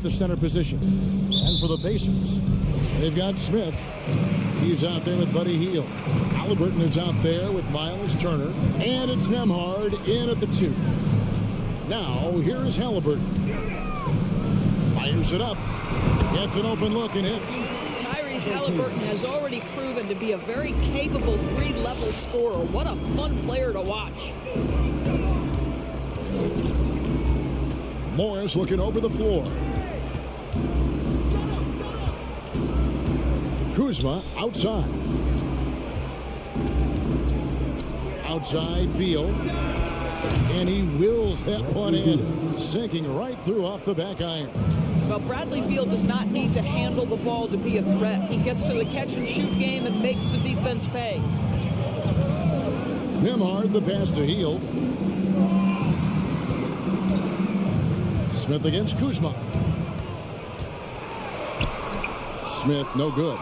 at the center position. And for the Pacers, they've got Smith. He's out there with Buddy Hield. Halliburton is out there with Miles Turner. And it's Nembhard in at the 2. Now, here is Halliburton. Fires it up. Gets an open look and hits. Halliburton has already proven to be a very capable three-level scorer. What a fun player to watch. Morris looking over the floor. Kuzma outside. Outside Beal. And he wills that one in, sinking right through off the back iron. Well, Bradley Beal does not need to handle the ball to be a threat. He gets to the catch-and-shoot game and makes the defense pay. Nembhard, the pass to Hield. Smith against Kuzma. Smith, no good.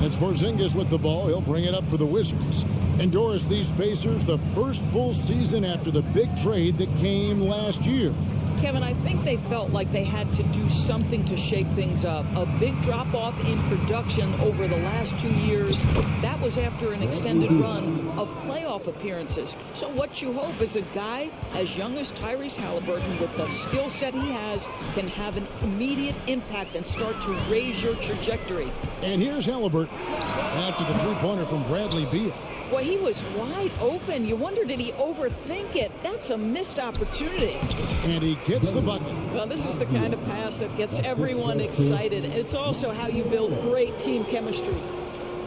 It's Porzingis with the ball. He'll bring it up for the Wizards. And Doris, these Pacers, the first full season after the big trade that came last year. Kevin, I think they felt like they had to do something to shake things up. A big drop-off in production over the last 2 years. That was after an extended run of playoff appearances. So what you hope is a guy as young as Tyrese Halliburton, with the skill set he has, can have an immediate impact and start to raise your trajectory. And here's Halliburton after the three-pointer from Bradley Beal. Well, he was wide open. You wonder, did he overthink it? That's a missed opportunity. And he gets the bucket. Well, this is the kind of pass that gets everyone excited. It's also how you build great team chemistry.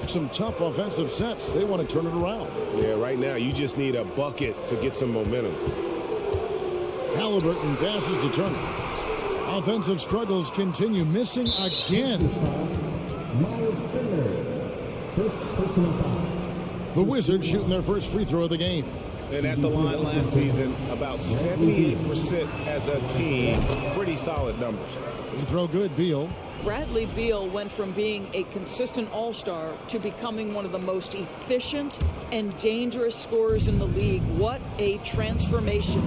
Some tough offensive sets. They want to turn it around. Yeah, right now you just need a bucket to get some momentum. Halliburton passes to Turner. Offensive struggles continue. Missing again. Miles Turner, first personal foul. The Wizards shooting their first free throw of the game. And at the line last season, about 78% as a team. Pretty solid numbers. Free throw good, Beal. Bradley Beal went from being a consistent all-star to becoming one of the most efficient and dangerous scorers in the league. What a transformation.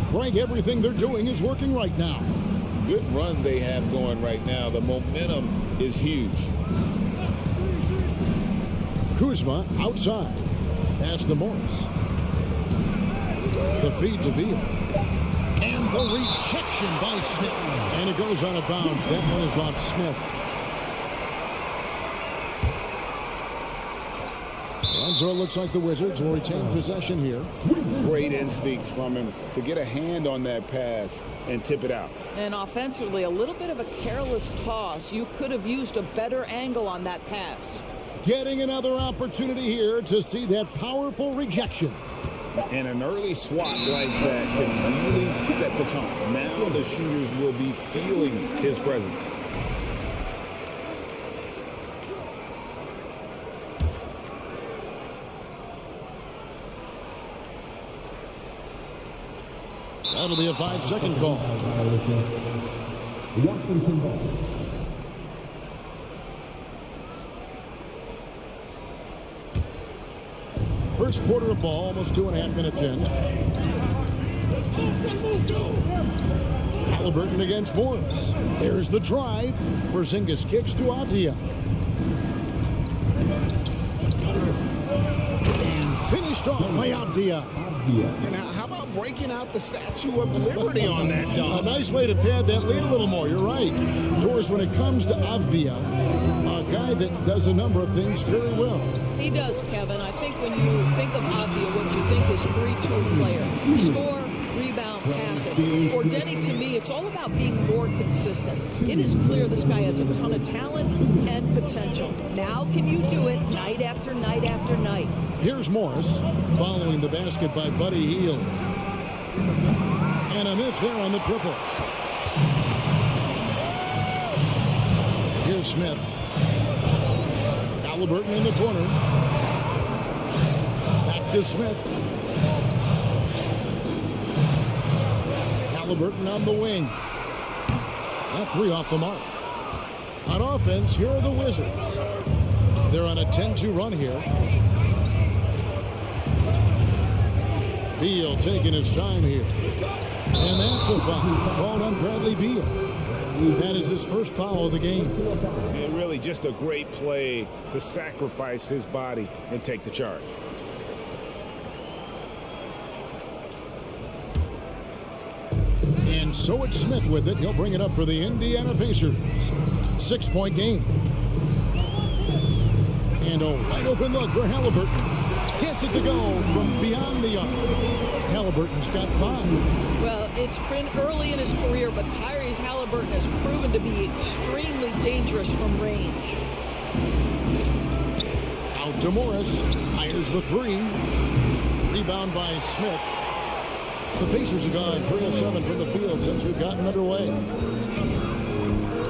Craig, everything they're doing is working right now. Good run they have going right now. The momentum is huge. Kuzma outside. Pass to Morris. The feed to Beal. And the rejection by Smith. And it goes out of bounds. That one is off Smith. And so it looks like the Wizards will retain possession here. Great instincts from him to get a hand on that pass and tip it out. And offensively, a little bit of a careless toss. You could have used a better angle on that pass. Getting another opportunity here to see that powerful rejection. And an early swat like that can really set the tone. Now the shooters will be feeling his presence. That'll be a 5-second call. Washington ball. First quarter of ball, almost 2.5 minutes in. Halliburton against Morris. There's the drive. Porzingis kicks to Avdia. And finished off by Avdia. And how about breaking out the Statue of Liberty on that dunk? A nice way to pad that lead a little more. You're right. Doris, when it comes to Avdia, a guy that does a number of things very well. He does, Kevin. I think when you think of Avdia, what you think is 3-2 player. Score, rebound, passing. For Denny, to me, it's all about being more consistent. It is clear this guy has a ton of talent and potential. Now can you do it night after night after night? Here's Morris following the basket by Buddy Hield. And a miss there on the triple. Here's Smith. Halliburton in the corner. Back to Smith. Halliburton on the wing. That three off the mark. On offense, here are the Wizards. They're on a 10-2 run here. Beal taking his time here. And that's a foul called on Bradley Beal. That is his first foul of the game. And really just a great play to sacrifice his body and take the charge. And so it's Smith with it. He'll bring it up for the Indiana Pacers. 6-point game. And a wide open look for Halliburton. Gets it to go from beyond the arc. Halliburton's got 5. Well, it's been early in his career, but Tyrese Halliburton has proven to be extremely dangerous from range. Out to Morris. Fires the 3. Rebound by Smith. The Pacers have gone 3 of 7 from the field since we've gotten underway.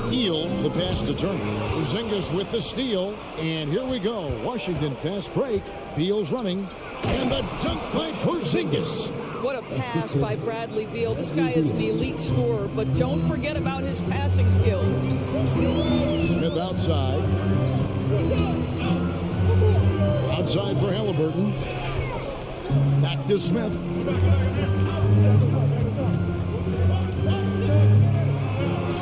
Heel, the pass to Turner. Porzingis with the steal. And here we go. Washington fast break. Beal's running. And the dunk by Porzingis. What a pass by Bradley Beal. This guy is an elite scorer, but don't forget about his passing skills. Smith outside. Outside for Halliburton. Back to Smith.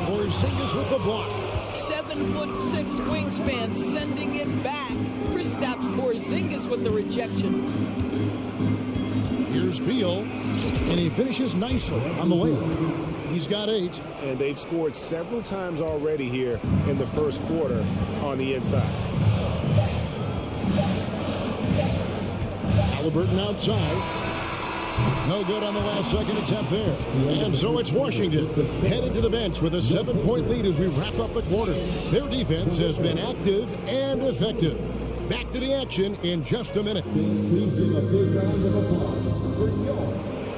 Porzingis with the block. 7'6" wingspan, sending it back. Kristaps Porzingis with the rejection. Here's Beal, and he finishes nicely on the layup. He's got 8. And they've scored several times already here in the first quarter on the inside. Halliburton outside. No good on the last second attempt there. And so it's Washington headed to the bench with a 7-point lead as we wrap up the quarter. Their defense has been active and effective. Back to the action in just a minute. Please give a big round of applause for your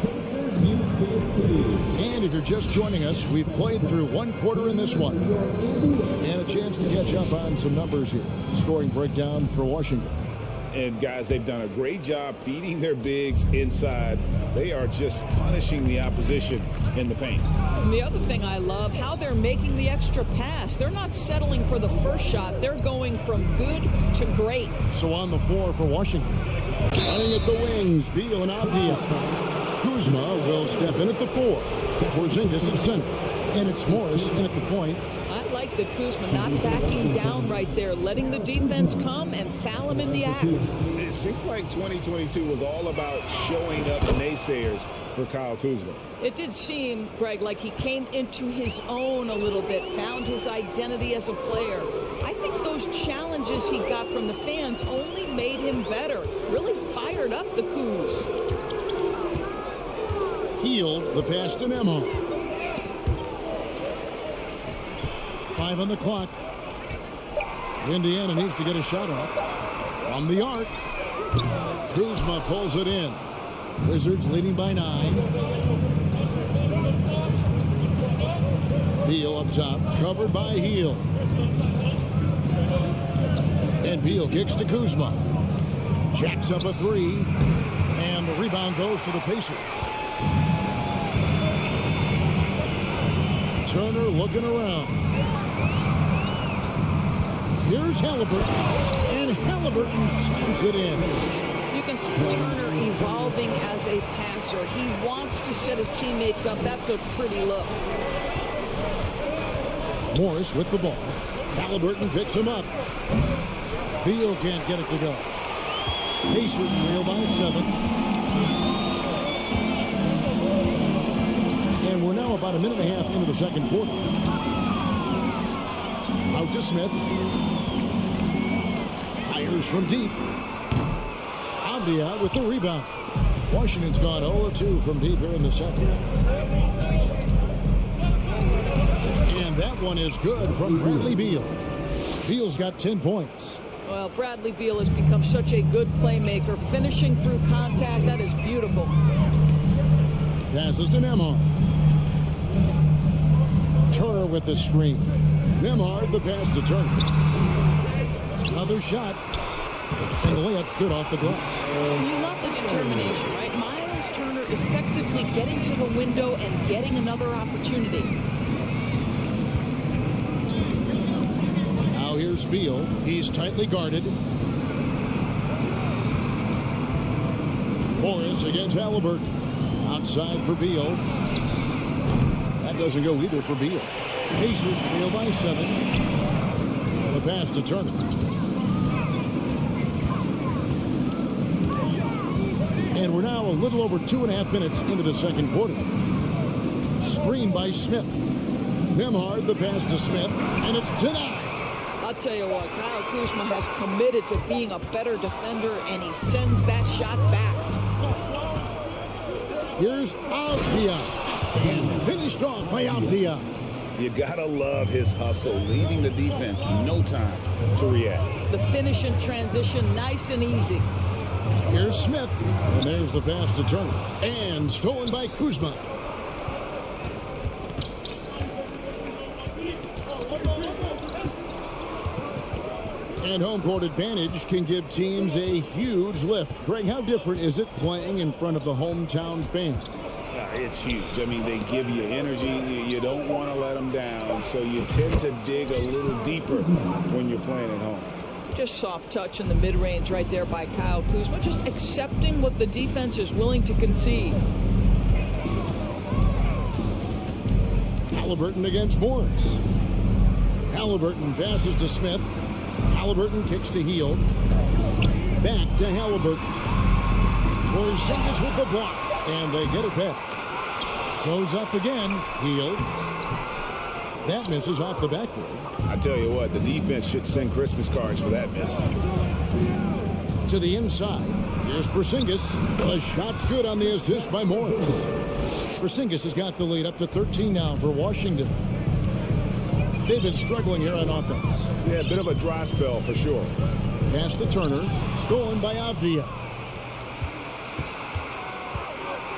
Pacers Youth Dance Team. And if you're just joining us, we've played through 1 quarter in this one. And a chance to catch up on some numbers here. Scoring breakdown for Washington. And guys, they've done a great job feeding their bigs inside. They are just punishing the opposition in the paint. And the other thing I love, how they're making the extra pass. They're not settling for the first shot. They're going from good to great. So on the floor for Washington. Running at the wings, Beal and Avdia. Kuzma will step in at the 4. Porzingis at center. And it's Morris in at the point. I like that Kuzma not backing down right there, letting the defense come and foul him in the act. It seemed like 2022 was all about showing up naysayers for Kyle Kuzma. It did seem, Greg, like he came into his own a little bit, found his identity as a player. I think those challenges he got from the fans only made him better, really fired up the Kuz. Heel, the pass to Nemo. 5 on the clock. Indiana needs to get a shot off. From the arc. Kuzma pulls it in. Wizards leading by 9. Beal up top. Covered by Heel. And Beal kicks to Kuzma. Jacks up a 3. And the rebound goes to the Pacers. Turner looking around. Here's Halliburton, and Halliburton slams it in. You can see Turner evolving as a passer. He wants to set his teammates up. That's a pretty look. Morris with the ball. Halliburton picks him up. Beal can't get it to go. Pacers trail by 7. And we're now about a minute and a half into the second quarter. Out to Smith. Fires from deep. Avdia with the rebound. Washington's gone 0-2 from deep here in the second. And that one is good from Bradley Beal. Beal's got 10 points. Well, Bradley Beal has become such a good playmaker, finishing through contact. That is beautiful. Passes to Nembhard. Turner with the screen. Nembhard the pass to Turner. Another shot. And the layup's good off the glass. You love the determination, right? Miles Turner effectively getting to the window and getting another opportunity. Now here's Beal. He's tightly guarded. Morris against Halliburton. Outside for Beal. That doesn't go either for Beal. Pacers trail by 7. The pass to Turner. And we're now a little over 2.5 minutes into the second quarter. Screen by Smith. Nemhard, the pass to Smith, and it's denied. I'll tell you what, Kyle Kuzma has committed to being a better defender, and he sends that shot back. Here's Avdia, and finished off by Avdia. You gotta love his hustle, leaving the defense no time to react. The finish in transition, nice and easy. Here's Smith, and there's the pass to Turner, and stolen by Kuzma. And home court advantage can give teams a huge lift. Greg, how different is it playing in front of the hometown fans? It's huge. I mean, they give you energy. You don't want to let them down, so you tend to dig a little deeper when you're playing at home. Just soft touch in the mid-range right there by Kyle Kuzma. Just accepting what the defense is willing to concede. Halliburton against Morris. Halliburton passes to Smith. Halliburton kicks to Hield. Back to Halliburton. Porzingis with the block. And they get it back. Goes up again. Hield. That misses off the backboard. I tell you what, the defense should send Christmas cards for that miss. To the inside. Here's Porzingis. The shot's good on the assist by Morris. Porzingis has got the lead up to 13 now for Washington. They've been struggling here on offense. Yeah, a bit of a dry spell for sure. Pass to Turner. Stolen by Avdia.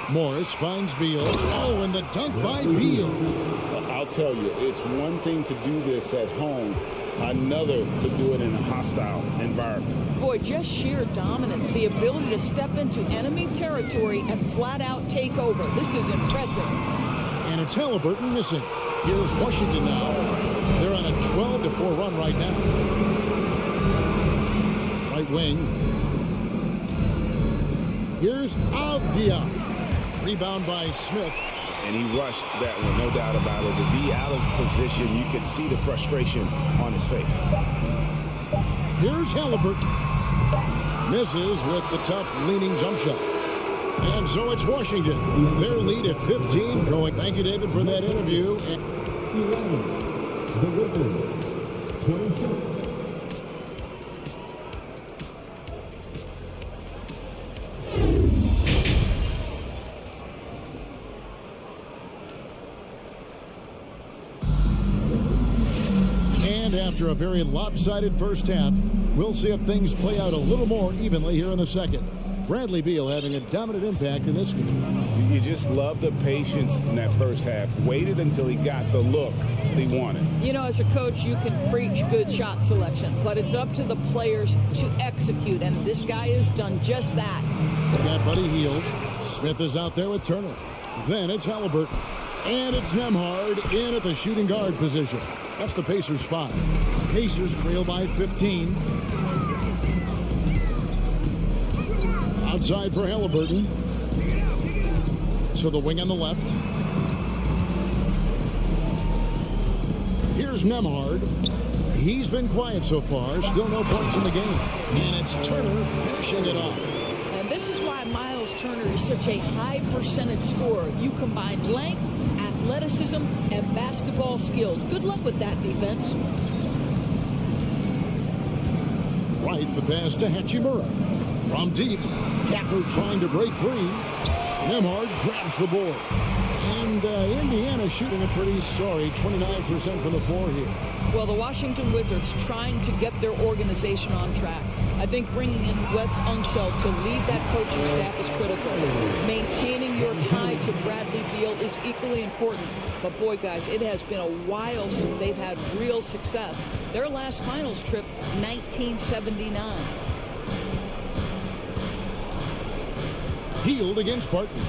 Morris finds Beal. Oh, and the dunk by Beal. I'll tell you, it's one thing to do this at home, another to do it in a hostile environment. Boy, just sheer dominance. The ability to step into enemy territory and flat out take over. This is impressive. And it's Halliburton missing. Here's Washington now. They're on a 12-4 run right now. Right wing. Here's Avdia. Rebound by Smith. And he rushed that one, no doubt about it. To be out of position, you could see the frustration on his face. Here's Halliburton. Misses with the tough leaning jump shot. And so it's Washington. Their lead at 15 going. Thank you, David, for that interview. 11. The Wizards. 26. After a very lopsided first half, we'll see if things play out a little more evenly here in the second. Bradley Beal having a dominant impact in this game. You just love the patience in that first half. Waited until he got the look he wanted. You know, as a coach, you can preach good shot selection, but it's up to the players to execute, and this guy has done just that. Got Buddy Hield. Smith is out there with Turner. Then it's Halliburton. And it's Nemhard in at the shooting guard position. That's the Pacers 5. Pacers trail by 15. Outside for Halliburton. To the wing on the left. Here's Nemhard. He's been quiet so far. Still no points in the game. And it's Turner finishing it off. And this is why Miles Turner is such a high percentage scorer. You combine length, athleticism, and basketball skills. Good luck with that defense. Right, the pass to Hachimura. From deep, Gafford trying to break free. Nemhard grabs the board. And Indiana shooting a pretty sorry 29% from the floor here. Well, the Washington Wizards trying to get their organization on track. I think bringing in Wes Unseld to lead that coaching staff is critical. Maintaining your tie to Bradley Beal is equally important. But boy, guys, it has been a while since they've had real success. Their last finals trip, 1979. Hield against Barton.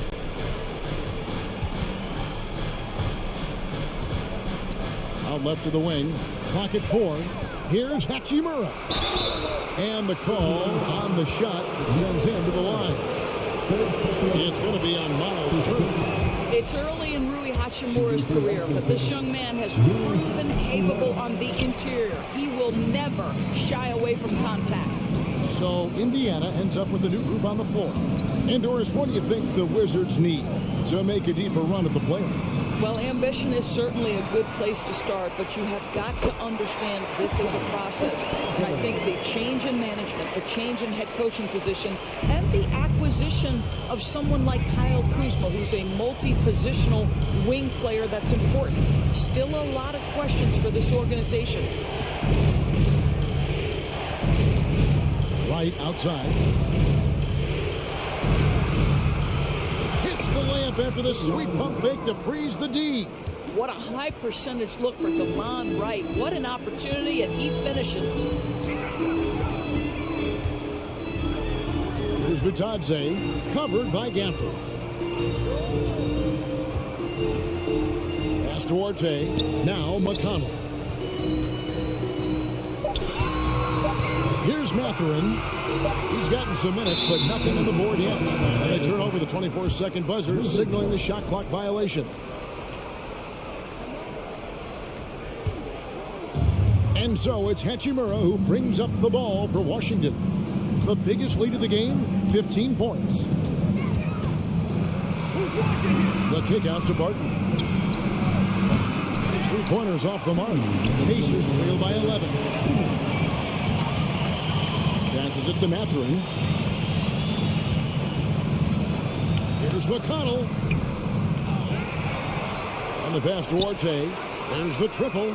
Out left of the wing. Clock at 4. Here's Hachimura. And the call on the shot that sends him to the line. It's going to be on Miles Turner. It's early in Rui Hachimura's career, but this young man has proven capable on the interior. He will never shy away from contact. So Indiana ends up with a new group on the floor. And Doris, what do you think the Wizards need to make a deeper run at the playoffs? Well, ambition is certainly a good place to start, but you have got to understand this is a process. And I think the change in management, the change in head coaching position, and the acquisition of someone like Kyle Kuzma, who's a multi-positional wing player that's important. Still a lot of questions for this organization. Right outside. Hits the layup after the sweet pump fake to freeze the D. What a high percentage look for Delon Wright. What an opportunity, and he finishes. Here's Vitadze, covered by Gafford. Pass to Orte, now McConnell. Here's Mathurin. He's gotten some minutes, but nothing on the board yet. And they turn over the 24-second buzzer, signaling the shot clock violation. And so it's Hachimura who brings up the ball for Washington. The biggest lead of the game, 15 points. The kick out to Barton. Three-pointers off the mark. Pacers trail by 11. Passes it to Mathurin. Here's McConnell. On the pass to Orte. There's the triple.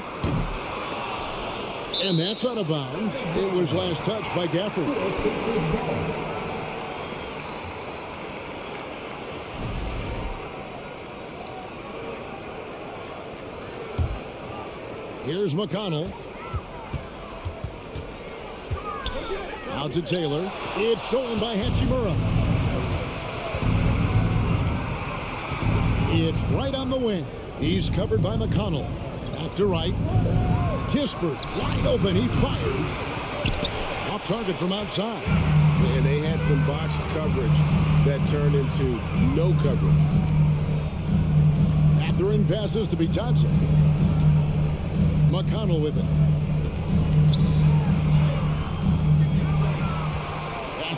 And that's out of bounds. It was last touched by Gafford. Here's McConnell. Out to Taylor. It's stolen by Hachimura. It's right on the wing. He's covered by McConnell. Back to right. Kispert wide open. He fires. Off target from outside. And they had some botched coverage that turned into no coverage. Mathurin passes to Vitadze. McConnell with it.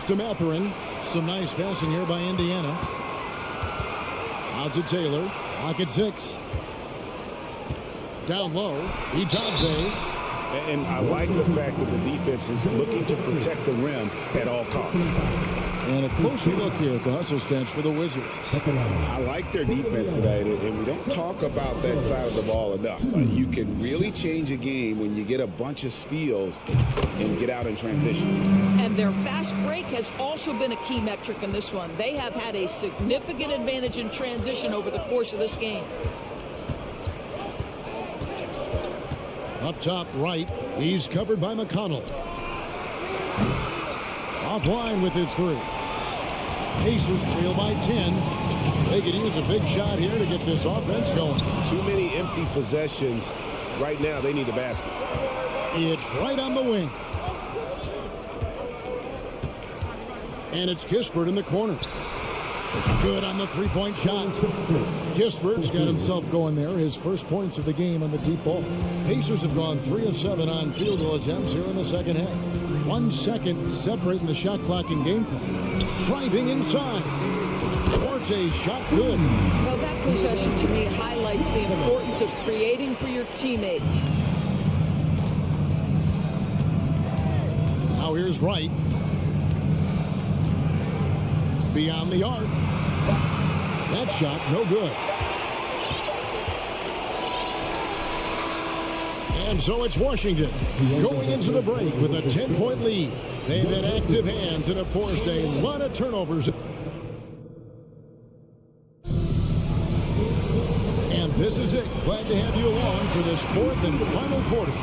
To Mathurin. Some nice passing here by Indiana. Out to Taylor. Clock at 6. Down low. Vitadze. And I like the fact that the defense is looking to protect the rim at all costs. And a closer look here at the hustle stance for the Wizards. I like their defense today, and we don't talk about that side of the ball enough. You can really change a game when you get a bunch of steals and get out in transition. And their fast break has also been a key metric in this one. They have had a significant advantage in transition over the course of this game. Up top right, he's covered by McConnell. Offline with his three. Pacers trail by 10. They could use a big shot here to get this offense going. Too many empty possessions. Right now, they need a basket. It's right on the wing. And it's Kispert in the corner. Good on the three-point shot. Kispert's got himself going there. His first points of the game on the deep ball. Pacers have gone 3 of 7 on field goal attempts here in the second half. 1 second separating the shot clock and game clock. Driving inside. Orte's shot good. Well, that possession to me highlights the importance of creating for your teammates. Now here's Wright. Beyond the arc. That shot, no good. And so it's Washington going into the break with a 10-point lead. They've had active hands and have forced a lot of turnovers. And this is it. Glad to have you along for this fourth and final quarter.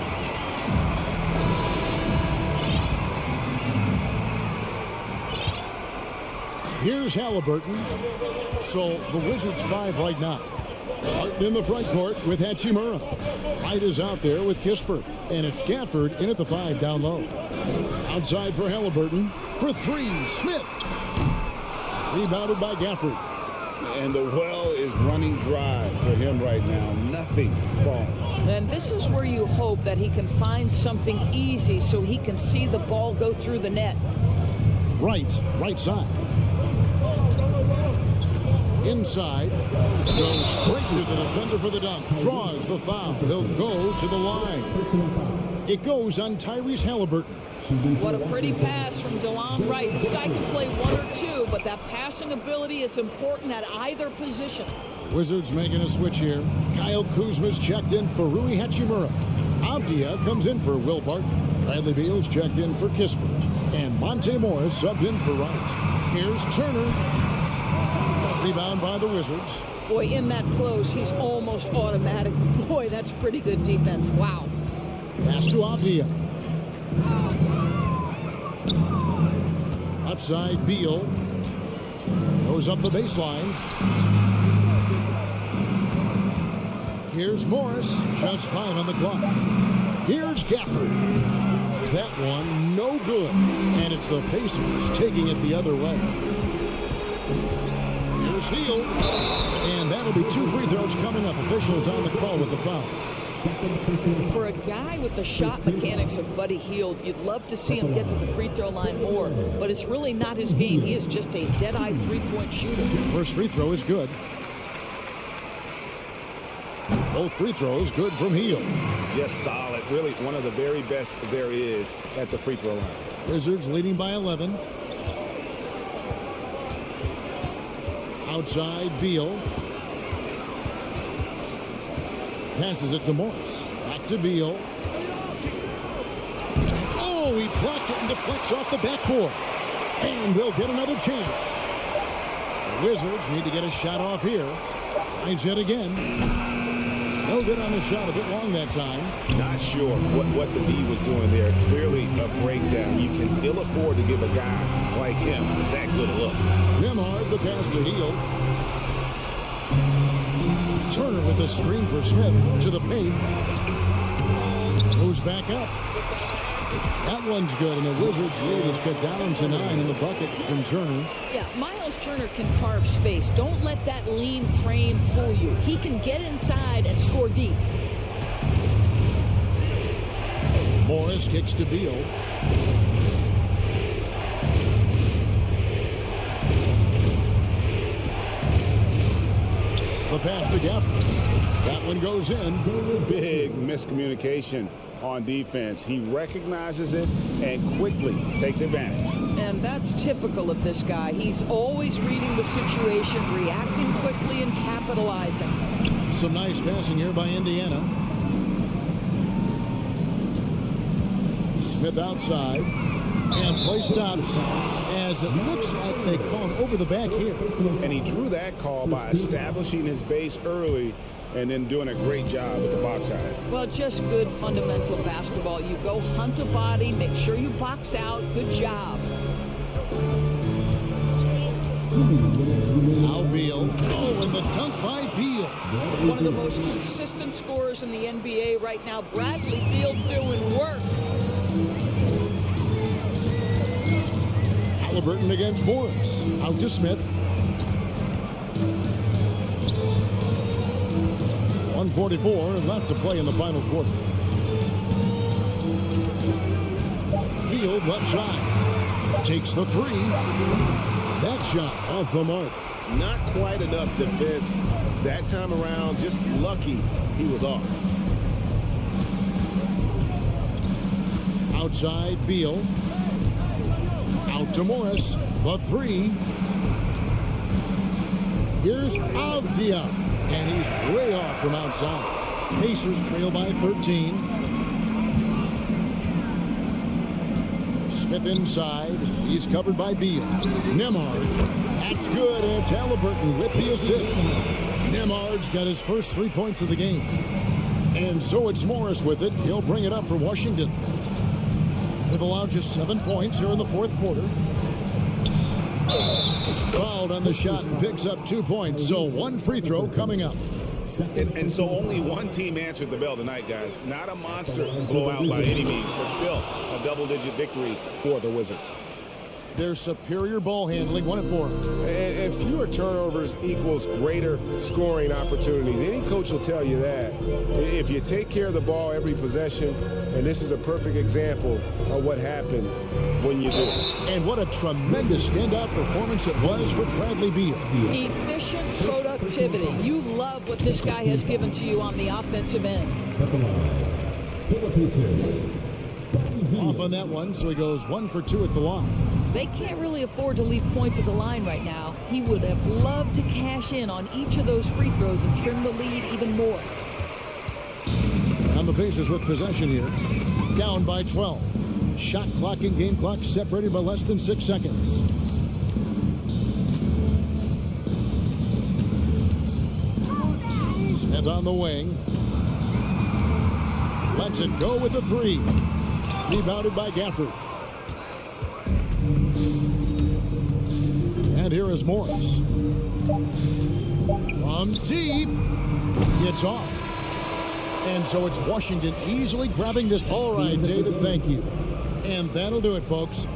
Here's Halliburton. So the Wizards 5 right now. Martin in the front court with Hachimura. Wright is out there with Kispert. And it's Gafford in at the 5 down low. Outside for Halliburton. For 3, Smith. Rebounded by Gafford. And the well is running dry for him right now. Nothing falling. And this is where you hope that he can find something easy so he can see the ball go through the net. Right side. Inside. Goes straight to the defender for the dunk. Draws the foul. He'll go to the line. It goes on Tyrese Halliburton. What a pretty pass from DeLon Wright. This guy can play one or two, but that passing ability is important at either position. Wizards making a switch here. Kyle Kuzma's checked in for Rui Hachimura. Avdia comes in for Will Barton. Bradley Beal's checked in for Kispert. And Monte Morris subbed in for Wright. Here's Turner. Rebound by the Wizards. Boy, in that close, he's almost automatic. Boy, that's pretty good defense. Wow. Pass to Avdia. Upside, Beal. Goes up the baseline. Here's Morris. Just fine on the clock. Here's Gafford. That one, no good. And it's the Pacers taking it the other way. Here's Hield. And that'll be 2 free throws coming up. Officials on the call with the foul. For a guy with the shot mechanics of Buddy Hield, you'd love to see him get to the free throw line more, but it's really not his game. He is just a dead-eye three-point shooter. First free throw is good. Both free throws good from Hield. Just solid. Really one of the very best there is at the free throw line. Wizards leading by 11. Outside, Beal. Passes it to Morris. Back to Beal. Oh, he blocked it and deflects off the backboard. And they'll get another chance. The Wizards need to get a shot off here. Tries yet again. No good on the shot. A bit long that time. Not sure what the D was doing there. Clearly a breakdown. You can ill afford to give a guy like him that good a look. Nemhard, the pass to Hield. Turner with a screen for Smith to the paint. Goes back up. That one's good, and the Wizards lead is cut down to 9 in the bucket from Turner. Yeah, Miles Turner can carve space. Don't let that lean frame fool you. He can get inside and score deep. Morris kicks to Beal. The pass to Gafford. That one goes in. Big miscommunication on defense. He recognizes it and quickly takes advantage. And that's typical of this guy. He's always reading the situation, reacting quickly, and capitalizing. Some nice passing here by Indiana. Smith outside. And play stops as it looks like they call him over the back here. And he drew that call by establishing his base early and then doing a great job with the box out. Well, just good fundamental basketball. You go hunt a body, make sure you box out. Good job. Now Beal. Oh, and the dunk by Beal. One of the most consistent scorers in the NBA right now. Bradley Beal doing work. Halliburton against Morris. Out to Smith. 1:44 left to play in the final quarter. Hield left side. Takes the three. That shot off the mark. Not quite enough defense that time around. Just lucky he was off. Outside, Beal. Out to Morris. The three. Here's Avdia. And he's way off from outside. Pacers trail by 13. Smith inside. He's covered by Beal. Nemhard. That's good. And it's Halliburton with the assist. Nemhard's got his first 3 points of the game. And so it's Morris with it. He'll bring it up for Washington. They've allowed just 7 points here in the fourth quarter. Fouled on the shot and picks up 2 points. So one free throw coming up. And so only one team answered the bell tonight, guys. Not a monster blowout by any means, but still a double-digit victory for the Wizards. Their superior ball handling won it for them. And fewer turnovers equals greater scoring opportunities. Any coach will tell you that. If you take care of the ball every possession, and this is a perfect example of what happens when you do. And what a tremendous standout performance it was for Bradley Beal. Efficient productivity. You love what this guy has given to you on the offensive end. Off on that one, so he goes 1 for 2 at the line. They can't really afford to leave points at the line right now. He would have loved to cash in on each of those free throws and trim the lead even more. And the Pacers with possession here. Down by 12. Shot clock and game clock separated by less than 6 seconds. Smith on the wing. Lets it go with a 3. Rebounded by Gafford. And here is Morris. From deep. It's off. And so it's Washington easily grabbing this. All right, David, thank you. And that'll do it, folks.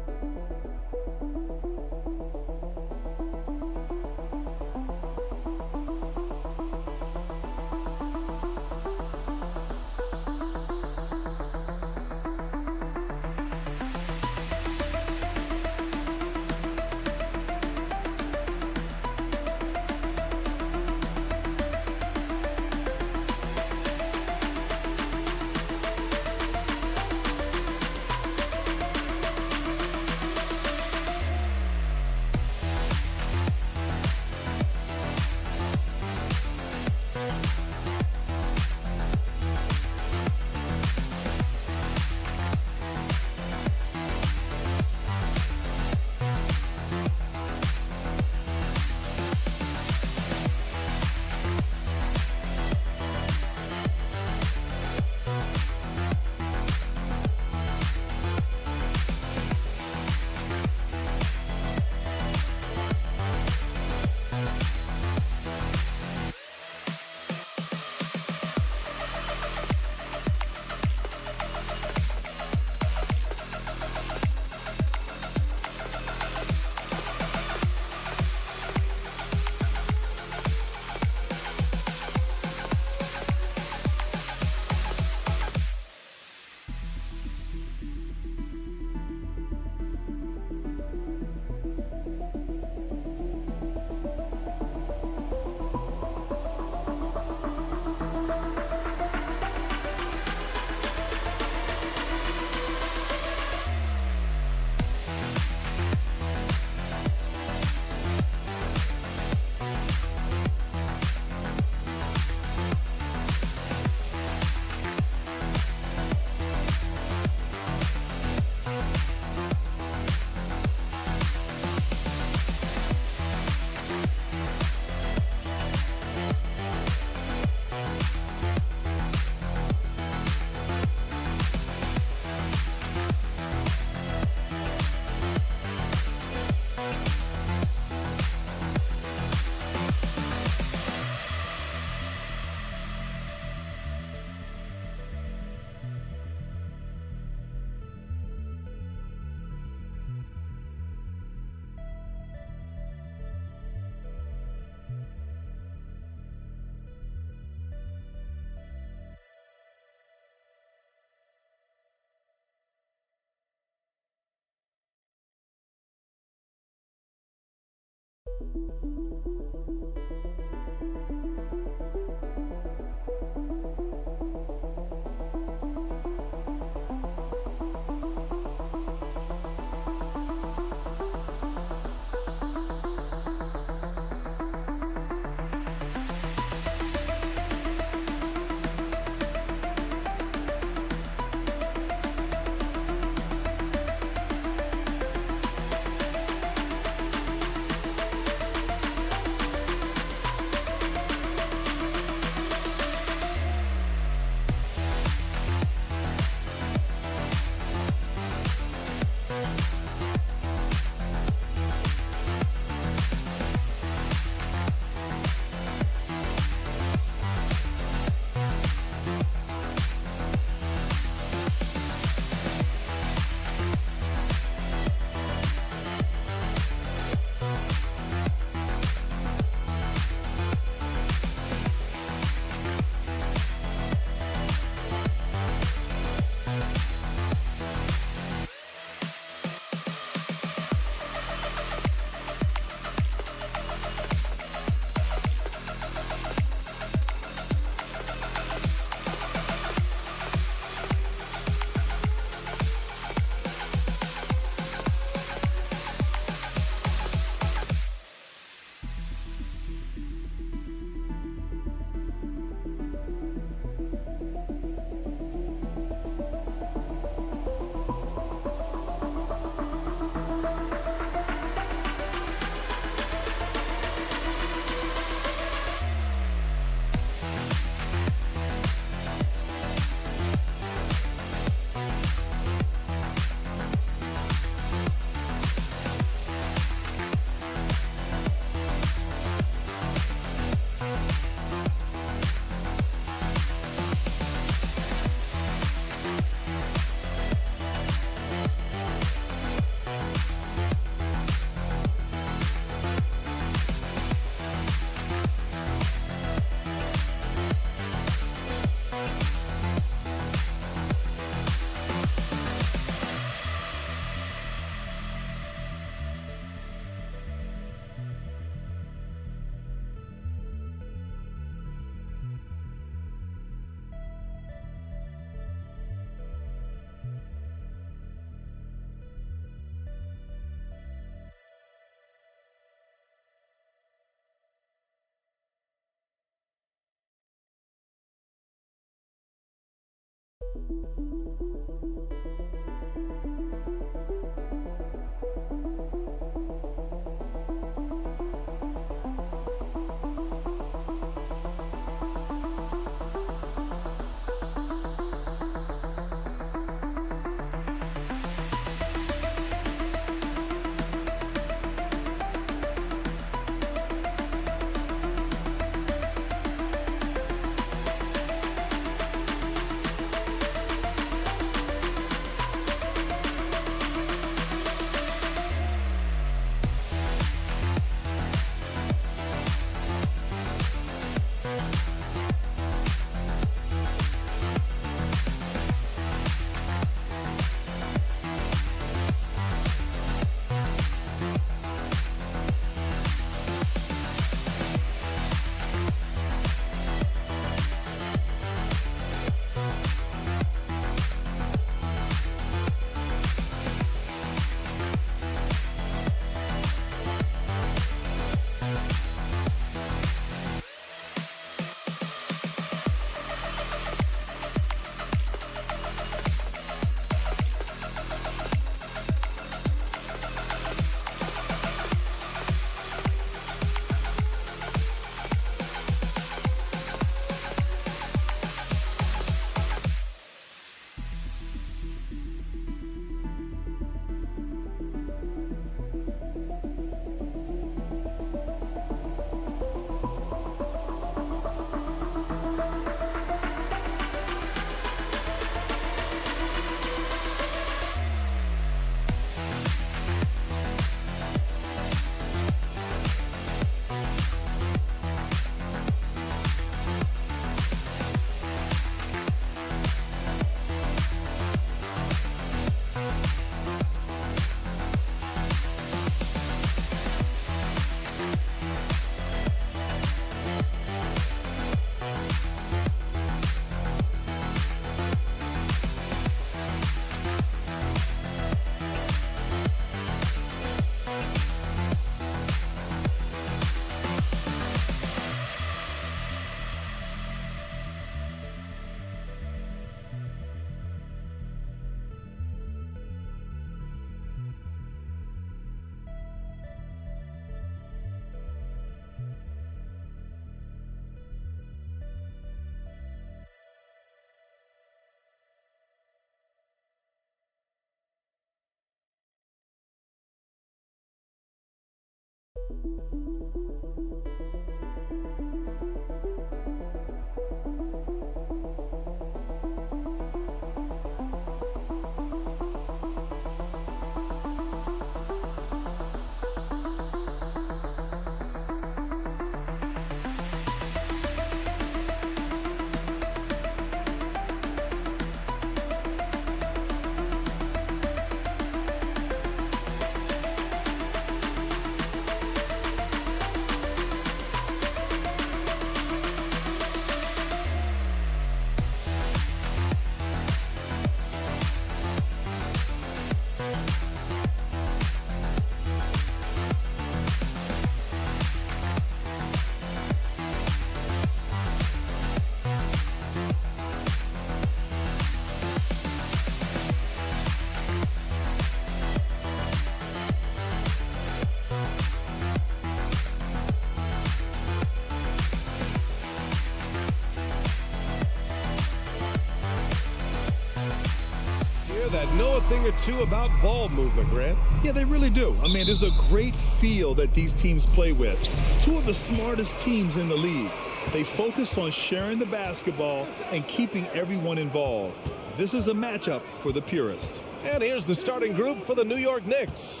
That know a thing or two about ball movement, Grant. Yeah, they really do. I mean, there's a great feel that these teams play with. Two of the smartest teams in the league. They focus on sharing the basketball and keeping everyone involved. This is a matchup for the purist. And here's the starting group for the New York Knicks.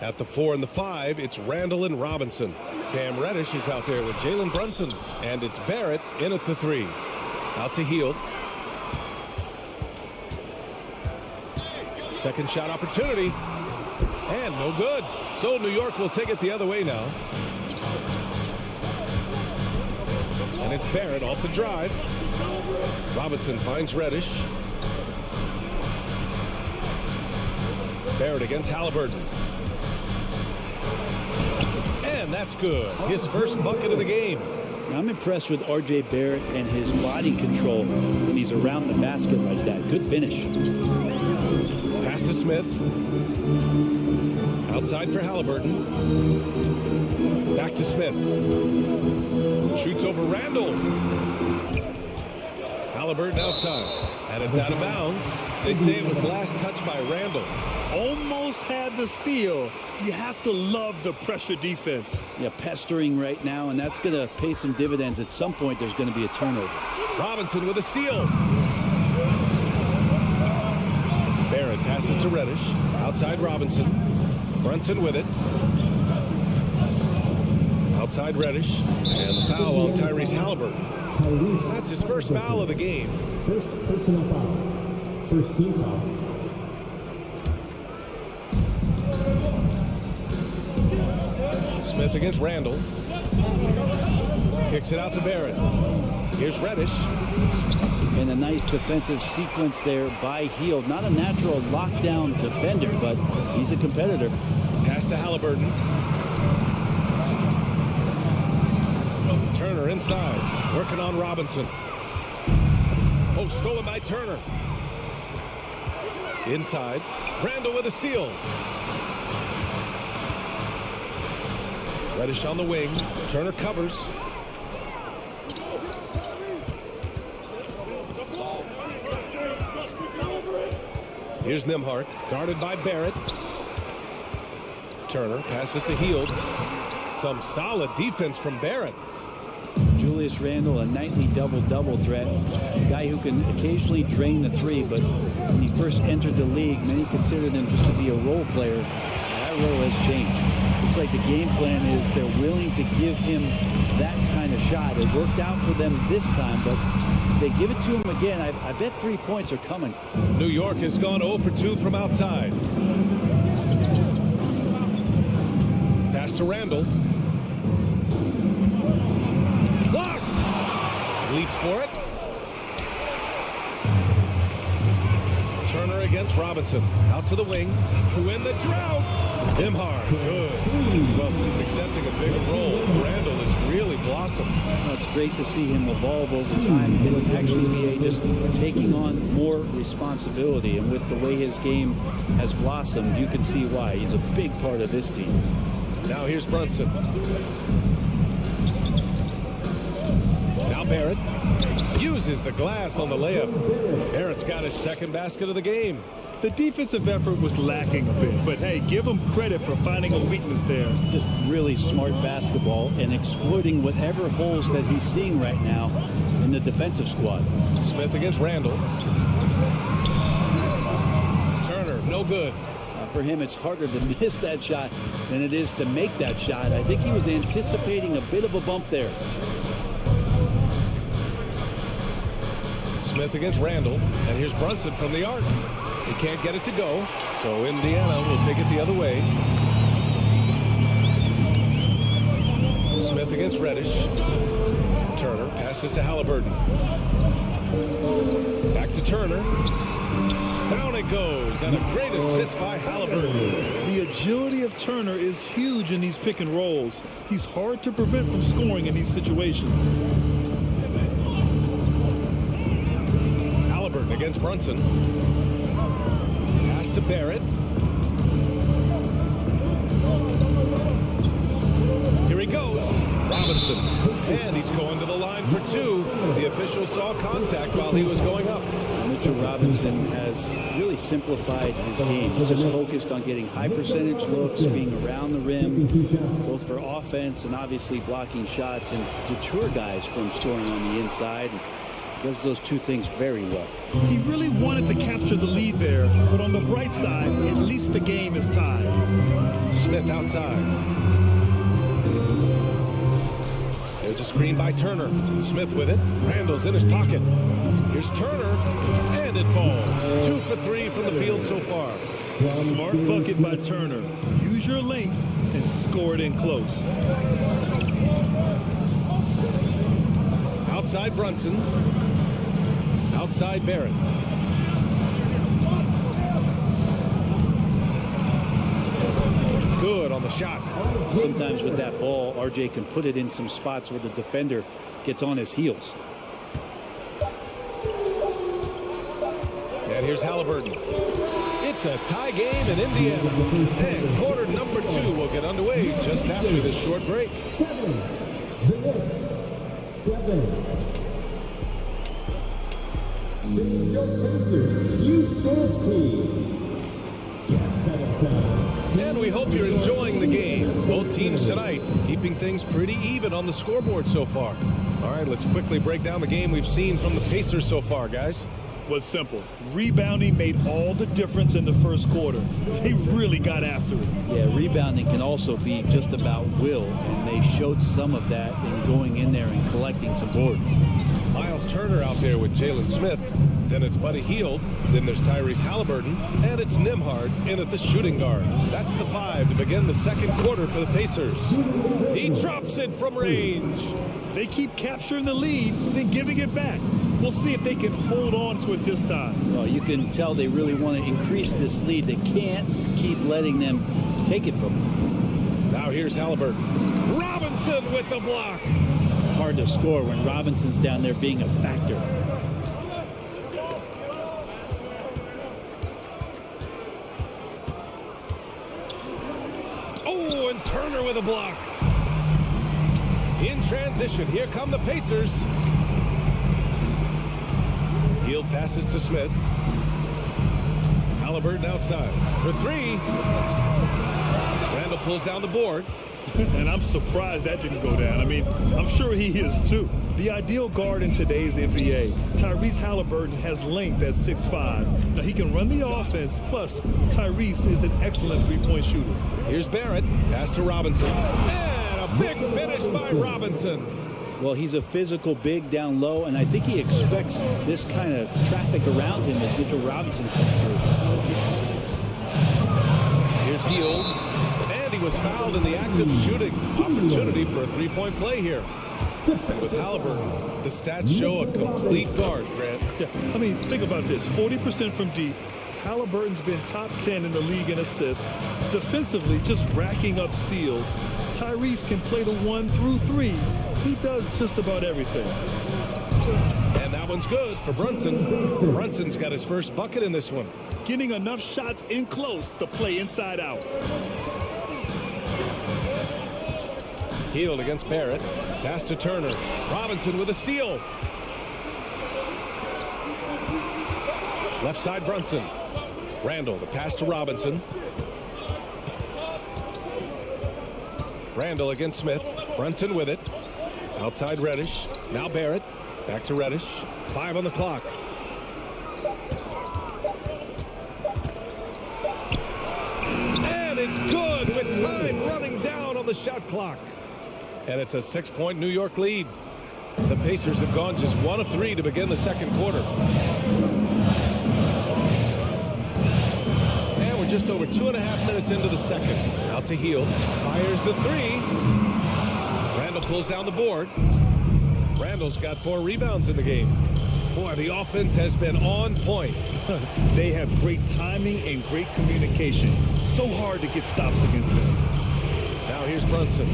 At the 4 and the 5, it's Randall and Robinson. Cam Reddish is out there with Jalen Brunson. And it's Barrett in at the 3. Out to Hield. Second shot opportunity. And no good. So New York will take it the other way now. And it's Barrett off the drive. Robinson finds Reddish. Barrett against Halliburton. And that's good. His first bucket of the game. I'm impressed with R.J. Barrett and his body control. When he he's around the basket like that. Good finish. Pass to Smith. Outside for Halliburton. Back to Smith. Shoots over Randall. Halliburton outside. And it's out of bounds. They say it was last touched by Randall. Almost had the steal. You have to love the pressure defense. Yeah, pestering right now, and that's going to pay some dividends. At some point, there's going to be a turnover. Robinson with a steal. Barrett passes to Reddish. Outside Robinson. Brunson with it. Outside Reddish. And the foul on Tyrese Halliburton. That's his first foul of the game. First personal foul. First team foul. Smith against Randall. Kicks it out to Barrett. Here's Reddish. And a nice defensive sequence there by Hield. Not a natural lockdown defender, but he's a competitor. Pass to Halliburton. Turner inside. Working on Robinson. Oh, stolen by Turner. Inside. Randall with a steal. Reddish on the wing. Turner covers. Here's Nembhard, guarded by Barrett. Turner passes to Hield. Some solid defense from Barrett. Julius Randle, a nightly double-double threat. A guy who can occasionally drain the three, but when he first entered the league, many considered him just to be a role player. That role has changed. Looks like the game plan is they're willing to give him that kind of shot. It worked out for them this time, but if they give it to him again, I bet 3 points are coming. New York has gone 0 for 2 from outside. Pass to Randall. Blocked! Leaps for it. Turner against Robinson. Out to the wing. To end the drought. Nembhard. Good. Well, since accepting a bigger role, Randall has really blossomed. Well, it's great to see him evolve over time and actually be just taking on more responsibility. And with the way his game has blossomed, you can see why. He's a big part of this team. Now here's Brunson. Now Barrett uses the glass on the layup. Barrett's got his second basket of the game. The defensive effort was lacking a bit, but hey, give him credit for finding a weakness there. Just really smart basketball and exploiting whatever holes that he's seeing right now in the defensive squad. Smith against Randall. Turner, no good. For him, it's harder to miss that shot than it is to make that shot. I think he was anticipating a bit of a bump there. Smith against Randall. And here's Brunson from the arc. He can't get it to go, so Indiana will take it the other way. Smith against Reddish. Turner passes to Halliburton. Back to Turner. Down it goes, and a great assist by Halliburton. The agility of Turner is huge in these pick and rolls. He's hard to prevent from scoring in these situations. Halliburton against Brunson. Pass to Barrett. Here he goes. Robinson. And he's going to the line for two. The official saw contact while he was going up. Mr. Robinson has really simplified his game. He's just focused on getting high percentage looks, being around the rim, both for offense and obviously blocking shots, and deter guys from scoring on the inside. Does those two things very well. He really wanted to capture the lead there, but on the bright side, at least the game is tied. Smith outside. There's a screen by Turner. Smith with it. Randall's in his pocket. Here's Turner, and it falls. 2 for 3 from the field so far. Smart bucket by Turner. Use your length and score it in close. Outside Brunson. Outside Barrett. Good on the shot. Sometimes with that ball, RJ can put it in some spots where the defender gets on his heels. And here's Halliburton. It's a tie game in Indiana. And quarter number 2 will get underway just after this short break. 7. The Knicks. 7. New York Pacers Youth Dance Team. Gas pedal time. And we hope you're enjoying the game. Both teams tonight keeping things pretty even on the scoreboard so far. All right, let's quickly break down the game we've seen from the Pacers so far, guys. Was simple. Rebounding made all the difference in the first quarter. They really got after it. Yeah, rebounding can also be just about will, and they showed some of that in going in there and collecting some boards. Miles Turner out there with Jalen Smith. Then it's Buddy Hield. Then there's Tyrese Halliburton. And it's Nembhard in at the shooting guard. That's the 5 to begin the second quarter for the Pacers. He drops it from range. They keep capturing the lead, then giving it back. We'll see if they can hold on to it this time. Well, you can tell they really want to increase this lead. They can't keep letting them take it from them. Now here's Halliburton. Robinson with the block. Hard to score when Robinson's down there being a factor. Oh, and Turner with a block. In transition, here come the Pacers. Hield passes to Smith. Halliburton outside for 3. Randall pulls down the board. And I'm surprised that didn't go down. I mean, I'm sure he is too. The ideal guard in today's NBA, Tyrese Halliburton, has length at 6'5". Now he can run the offense, plus Tyrese is an excellent three-point shooter. Here's Barrett, pass to Robinson. And a big finish by Robinson. Well, he's a physical big down low, and I think he expects this kind of traffic around him as Mitchell Robinson comes through. Here's Hield. And he was fouled in the act of shooting. Opportunity for a three-point play here. And with Halliburton, the stats show a complete guard, Grant. Yeah, I mean, think about this. 40% from deep. Halliburton's been top 10 in the league in assists. Defensively, just racking up steals. Tyrese can play the 1 through 3. He does just about everything. And that one's good for Brunson. Brunson's got his first bucket in this one. Getting enough shots in close to play inside out. Hield against Barrett. Pass to Turner. Robinson with a steal. Left side Brunson. Randall, the pass to Robinson. Randall against Smith. Brunson with it. Outside Reddish. Now Barrett. Back to Reddish. 5 on the clock. And it's good with time running down on the shot clock. And it's a 6-point New York lead. The Pacers have gone just 1 of 3 to begin the second quarter. And we're just over 2.5 minutes into the second. Out to Hield. Fires the 3. Randall pulls down the board. Randall's got 4 rebounds in the game. Boy, the offense has been on point. They have great timing and great communication. So hard to get stops against them. Now here's Brunson.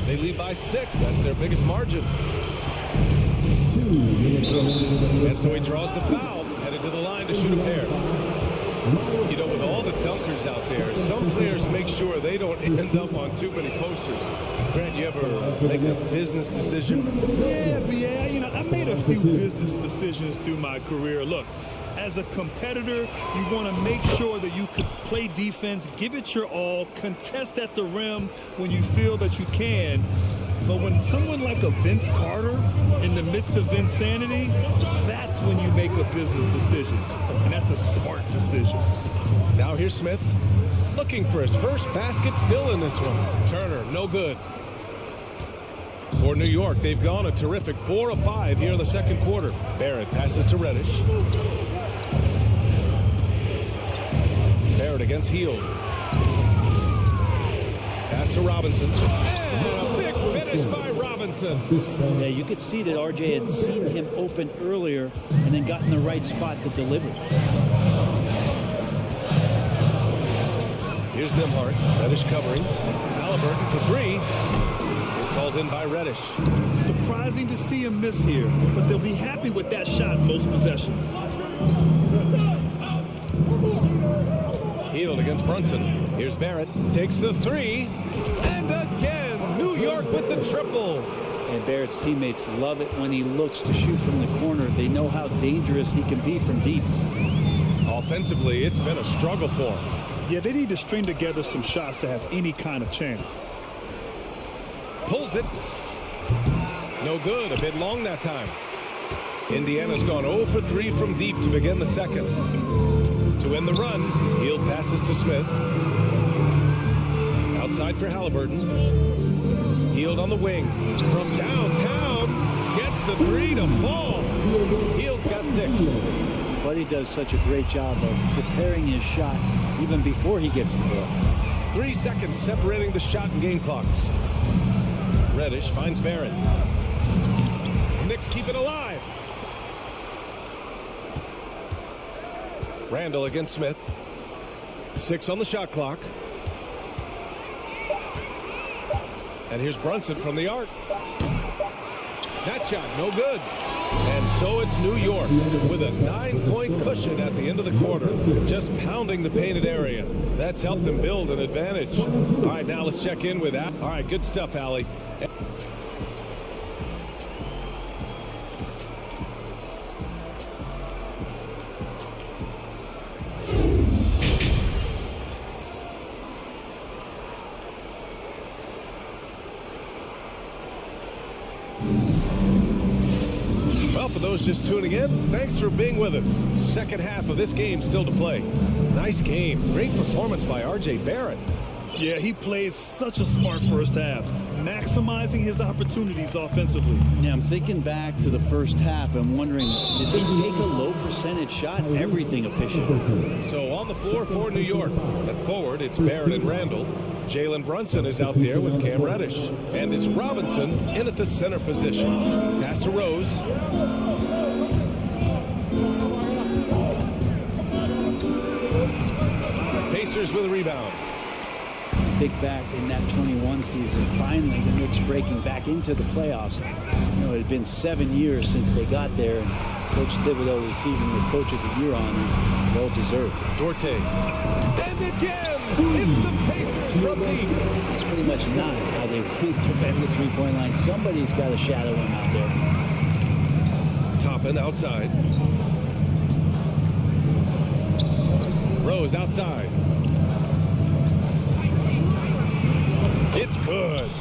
They lead by 6. That's their biggest margin. And so he draws the foul, headed to the line to shoot a pair. You know, with all the dunkers out there, some players make sure they don't end up on too many posters. Grant, you ever make a business decision? Yeah, you know, I made a few business decisions through my career. Look, as a competitor, you want to make sure that you can play defense, give it your all, contest at the rim when you feel that you can. But when someone like a Vince Carter in the midst of insanity, that's when you make a business decision. And that's a smart decision. Now here's Smith looking for his first basket, still in this one. Turner, no good. For New York, they've gone a terrific 4 of 5 here in the second quarter. Barrett passes to Reddish. Barrett against Hield. Pass to Robinson. And a big finish by Robinson. Yeah, you could see that RJ had seen him open earlier and then got in the right spot to deliver. Here's Nembhard. Reddish covering. Halliburton for 3. It's hauled in by Reddish. Surprising to see him miss here, but they'll be happy with that shot most possessions. Hield against Brunson. Here's Barrett. Takes the three. And again, New York with the triple. And Barrett's teammates love it when he looks to shoot from the corner. They know how dangerous he can be from deep. Offensively, it's been a struggle for him. Yeah, they need to string together some shots to have any kind of chance. Pulls it. No good. A bit long that time. Indiana's gone 0 for 3 from deep to begin the second. To end the run, Hield passes to Smith. Outside for Halliburton. Hield on the wing. From downtown, gets the three to fall. Hield's got 6. Buddy does such a great job of preparing his shot even before he gets the ball. 3 seconds separating the shot and game clocks. Reddish finds Barrett. The Knicks keep it alive. Randall against Smith. 6 on the shot clock. And here's Brunson from the arc. That shot, no good. And so it's New York with a 9-point cushion at the end of the quarter. Just pounding the painted area. That's helped them build an advantage. All right, now let's check in with that. All right, good stuff, Allie. For those just tuning in, thanks for being with us. Second half of this game still to play. Nice game. Great performance by R.J. Barrett. Yeah, he played such a smart first half, maximizing his opportunities offensively. Now, I'm thinking back to the first half. I'm wondering, did they take a low percentage shot? Everything efficient. So on the floor for New York. At forward, it's Barrett and Randall. Jalen Brunson is out there with Cam Reddish. And it's Robinson in at the center position. Pass to Rose. Pacers with a rebound. Think back in that 21 season, finally the Knicks breaking back into the playoffs. You know, it had been 7 years since they got there, and Coach Thibodeau receiving the Coach of the Year honor, well deserved. Dorte. And again, it's the Pacers from deep. It's pretty much not how they defend the three-point line. Somebody's got to shadow him out there. Toppin outside. Rose outside. It's good.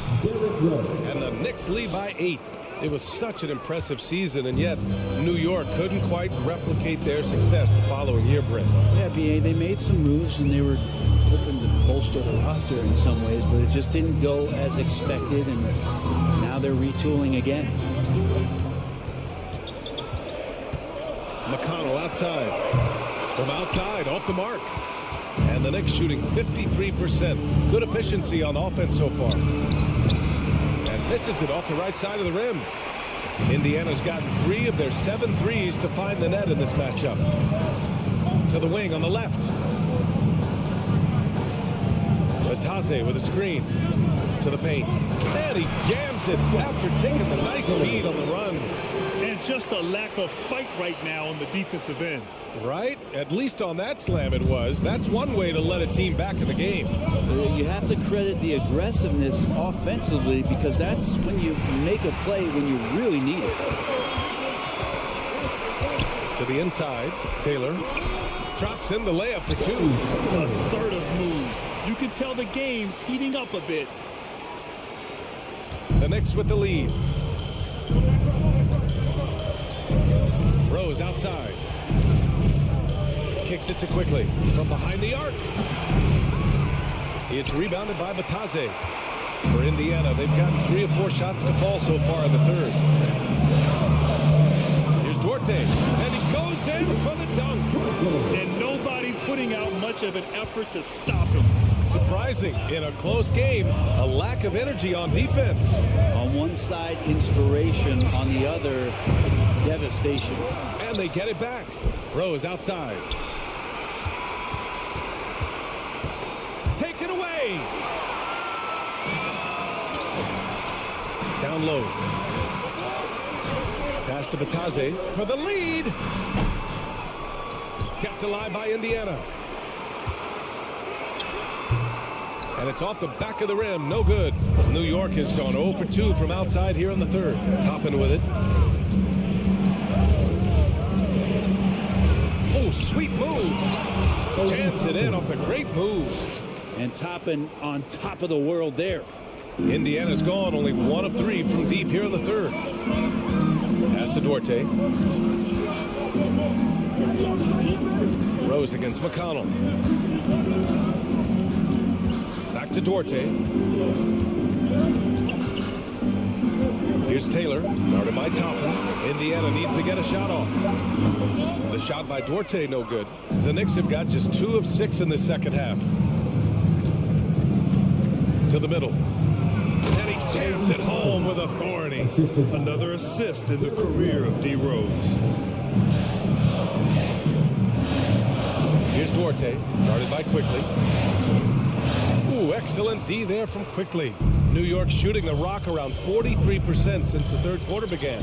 And the Knicks lead by 8. It was such an impressive season, and yet New York couldn't quite replicate their success the following year, Brent. Yeah, B.A., they made some moves, and they were hoping to bolster the roster in some ways, but it just didn't go as expected, and now they're retooling again. McConnell outside. From outside, off the mark. And the Knicks shooting 53%. Good efficiency on offense so far. And misses it off the right side of the rim. Indiana's gotten 3 of their 7 threes to find the net in this matchup. To the wing on the left. Batase with a screen. To the paint. And he jams it after taking the nice lead on the run. And just a lack of fight right now on the defensive end. Right? At least on that slam it was. That's one way to let a team back in the game. You have to credit the aggressiveness offensively, because that's when you make a play when you really need it. To the inside, Taylor drops in the layup for 2. Assertive move. You can tell the game's heating up a bit. The Knicks with the lead. Rose outside. Kicks it to Quickly from behind the arc. It's rebounded by Batase. For Indiana, they've gotten 3 or 4 shots to fall so far in the third. Here's Duarte, and he goes in for the dunk. And nobody putting out much of an effort to stop him. Surprising in a close game, a lack of energy on defense. On one side, inspiration. On the other, devastation. And they get it back. Rose outside. Take it away. Down low. Pass to Batase for the lead. Kept alive by Indiana. And it's off the back of the rim. No good. New York has gone 0 for 2 from outside here in the third. Toppin with it. Oh, sweet move. Jams it in off the great move. And Toppin on top of the world there. Indiana's gone only 1 of 3 from deep here in the third. Pass to Duarte. Rose against McConnell. Back to Duarte. Here's Taylor. Guarded by Toppin. Indiana needs to get a shot off. The shot by Duarte, no good. The Knicks have got just 2 of 6 in the second half. To the middle. And he jams it home with authority. Another assist in the career of D. Rose. Here's Duarte, guarded by Quickly. Ooh, excellent D there from Quickly. New York shooting the rock around 43% since the third quarter began.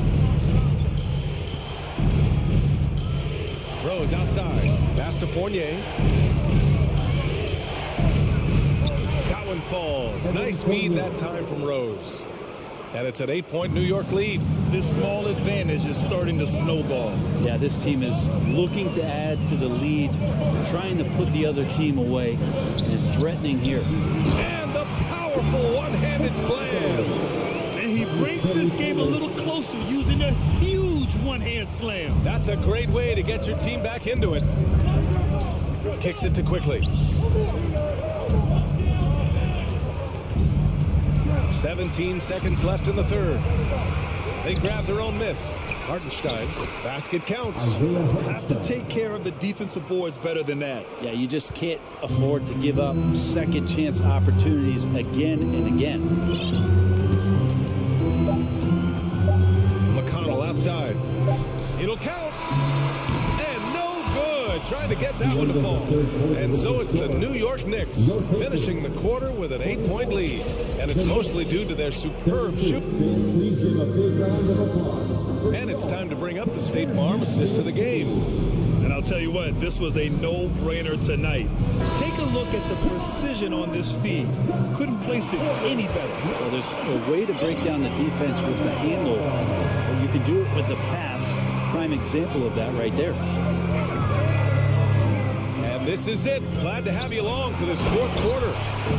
Rose outside. Pass to Fournier. That one falls. Nice feed that time from Rose. And it's an 8-point New York lead. This small advantage is starting to snowball. Yeah, this team is looking to add to the lead, trying to put the other team away, and threatening here. And the powerful one-handed slam. And he brings this game a little closer using a huge one-hand slam. That's a great way to get your team back into it. Kicks it to Quickly. 17 seconds left in the third. They grab their own miss. Hartenstein. Basket counts. Have to take care of the defensive boards better than that. Yeah, you just can't afford to give up second chance opportunities again and again. McConnell outside. It'll count. And no good. Trying to get that one to fall. And so it's the New York Knicks finishing the quarter with an 8-point lead. And it's mostly due to their superb shoot. And it's time to bring up the State Farm assist of the game. And I'll tell you what, this was a no-brainer tonight. Take a look at the precision on this feed. Couldn't place it any better. Well, there's a way to break down the defense with the handle, or you can do it with the pass. Prime example of that right there. And this is it. Glad to have you along for this fourth quarter.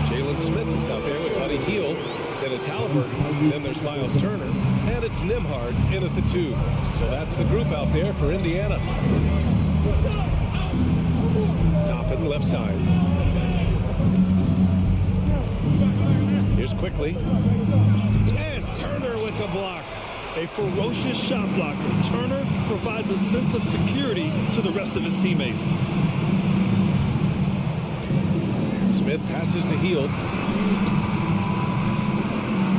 Jalen Smith is out there with Buddy Hield. Then it's Halliburton. Then there's Miles Turner. And it's Nembhard in at the 2. So that's the group out there for Indiana. Toppin left side. Here's Quickly. And Turner with the block. A ferocious shot blocker. Turner provides a sense of security to the rest of his teammates. Smith passes to Hield.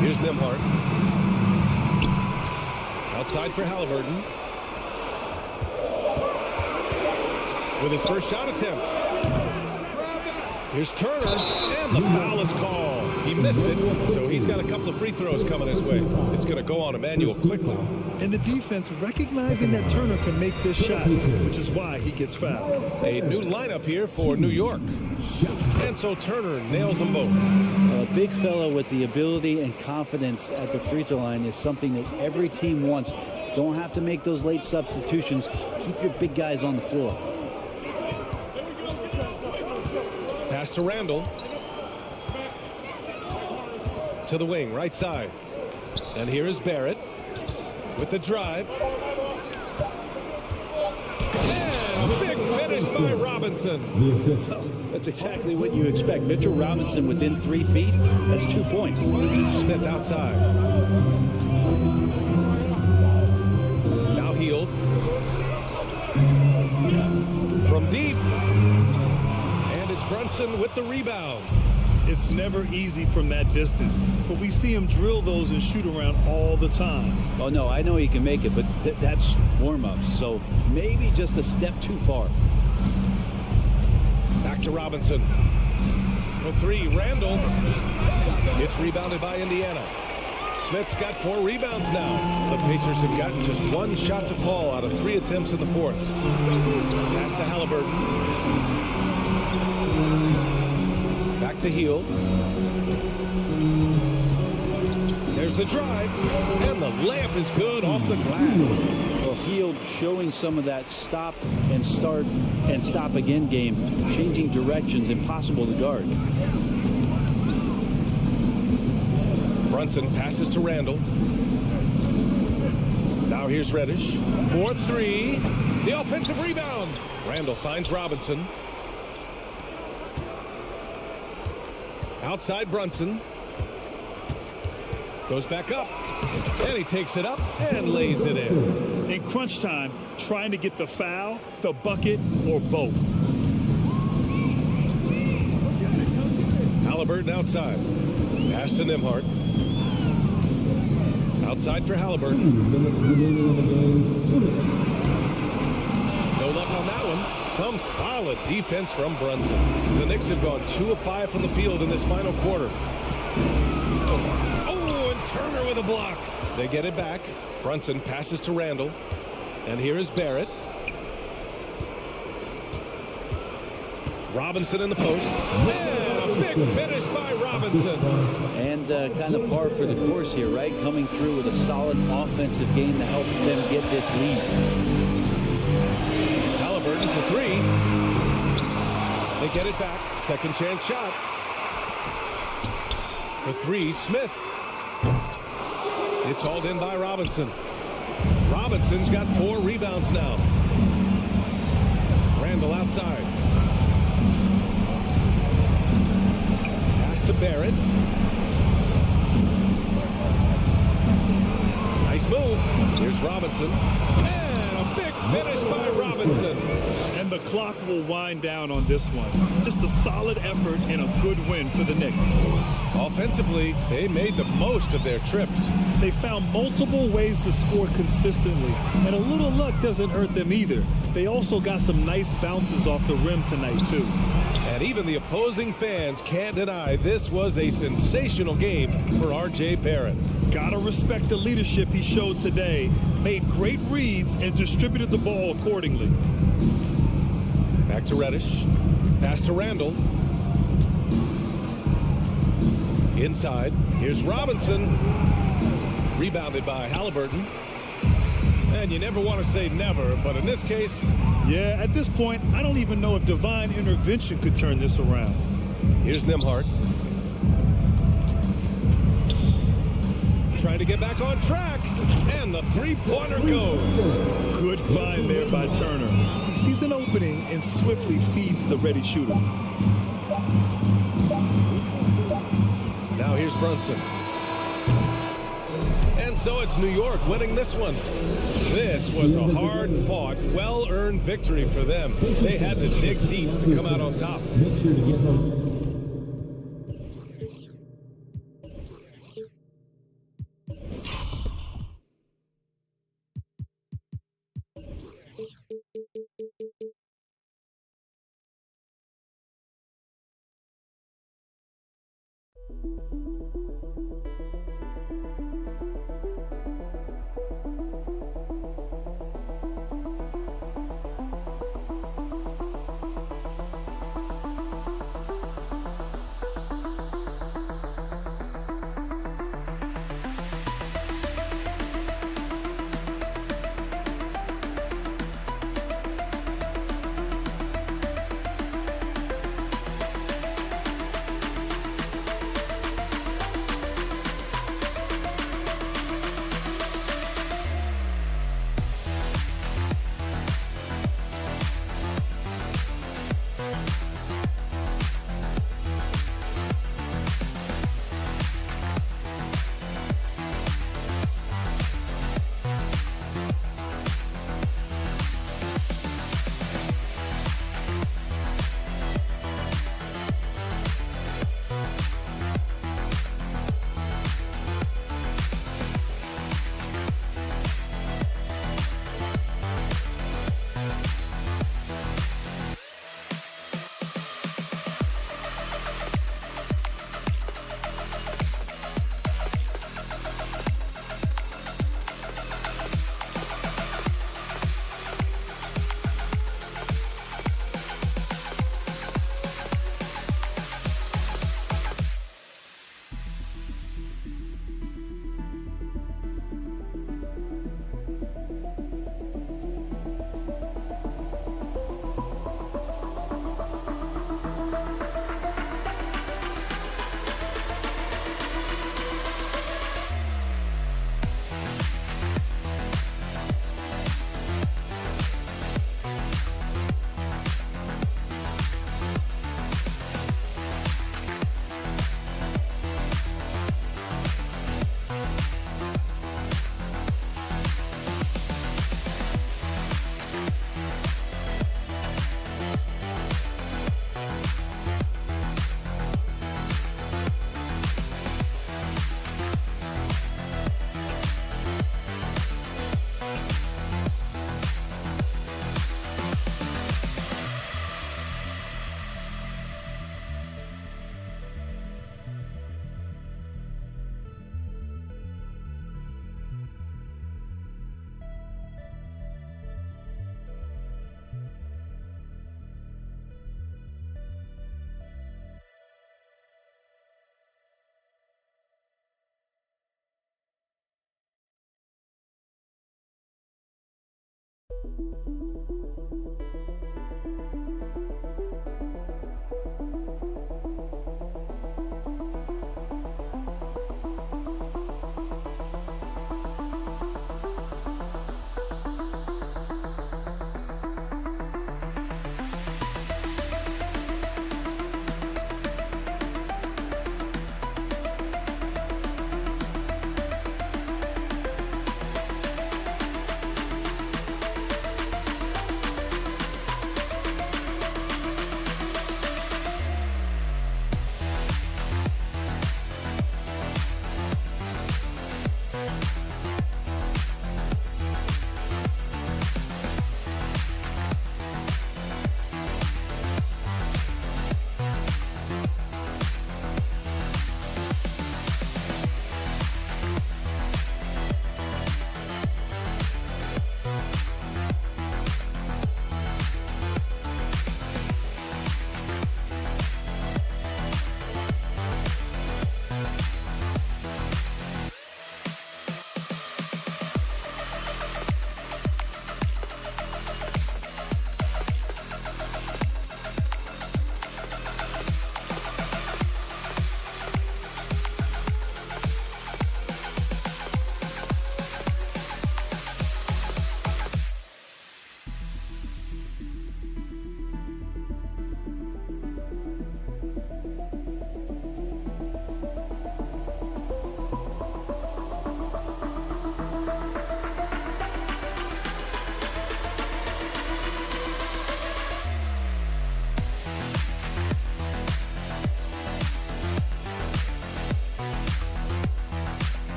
Here's Nembhard. Outside for Halliburton. With his first shot attempt. Here's Turner, and the foul is called. He missed it, so he's got a couple of free throws coming his way. It's going to go on Emmanuel quickly. And the defense recognizing that Turner can make this shot, which is why he gets fouled. A new lineup here for New York. And so Turner nails them both. A big fella with the ability and confidence at the free throw line is something that every team wants. Don't have to make those late substitutions. Keep your big guys on the floor. Pass to Randall. To the wing, right side. And here is Barrett with the drive. And a big finish by Robinson. That's exactly what you expect. Mitchell Robinson within 3 feet. That's 2 points. Smith outside. Now Hield. From deep. And it's Brunson with the rebound. It's never easy from that distance, but we see him drill those and shoot around all the time. Oh, no, I know he can make it, but that's warm-ups, so maybe just a step too far. Back to Robinson. For 3, Randall. It's rebounded by Indiana. Smith's got 4 rebounds now. The Pacers have gotten just 1 shot to fall out of 3 attempts in the fourth. Pass to Halliburton. Back to Heel. There's the drive, and the layup is good off the glass. Well, Heel showing some of that stop and start and stop again game, changing directions, impossible to guard. Brunson passes to Randall. Now here's Reddish. 4-3. The offensive rebound. Randall finds Robinson. Outside Brunson. Goes back up. And he takes it up and lays it in. In crunch time, trying to get the foul, the bucket, or both. Halliburton outside. Pass to Nembhard. Outside for Halliburton. No luck on that one. Some solid defense from Brunson. The Knicks have gone 2 of 5 from the field in this final quarter. Oh, and Turner with a block. They get it back. Brunson passes to Randall. And here is Barrett. Robinson in the post. And a big finish by Robinson. And kind of par for the course here, right? Coming through with a solid offensive game to help them get this lead. Halliburton for 3. They get it back. Second chance shot. For 3, Smith. It's hauled in by Robinson. Robinson's got 4 rebounds now. Randall outside. Pass to Barrett. Nice move. Here's Robinson. And a big finish by Robinson. And the clock will wind down on this one. Just a solid effort and a good win for the Knicks. Offensively, they made the most of their trips. They found multiple ways to score consistently, and a little luck doesn't hurt them either. They also got some nice bounces off the rim tonight, too. And even the opposing fans can't deny this was a sensational game for R.J. Barrett. Gotta respect the leadership he showed today. Made great reads and distributed the ball accordingly. Back to Reddish. Pass to Randall. Inside. Here's Robinson. Rebounded by Halliburton. And you never want to say never, but in this case... Yeah, at this point, I don't even know if divine intervention could turn this around. Here's Nembhard. Trying to get back on track. And the three-pointer goes. Good find there by Turner. He sees an opening and swiftly feeds the ready shooter. Now here's Brunson. And so it's New York winning this one. This was a hard-fought, well-earned victory for them. They had to dig deep to come out on top. Make sure to get home.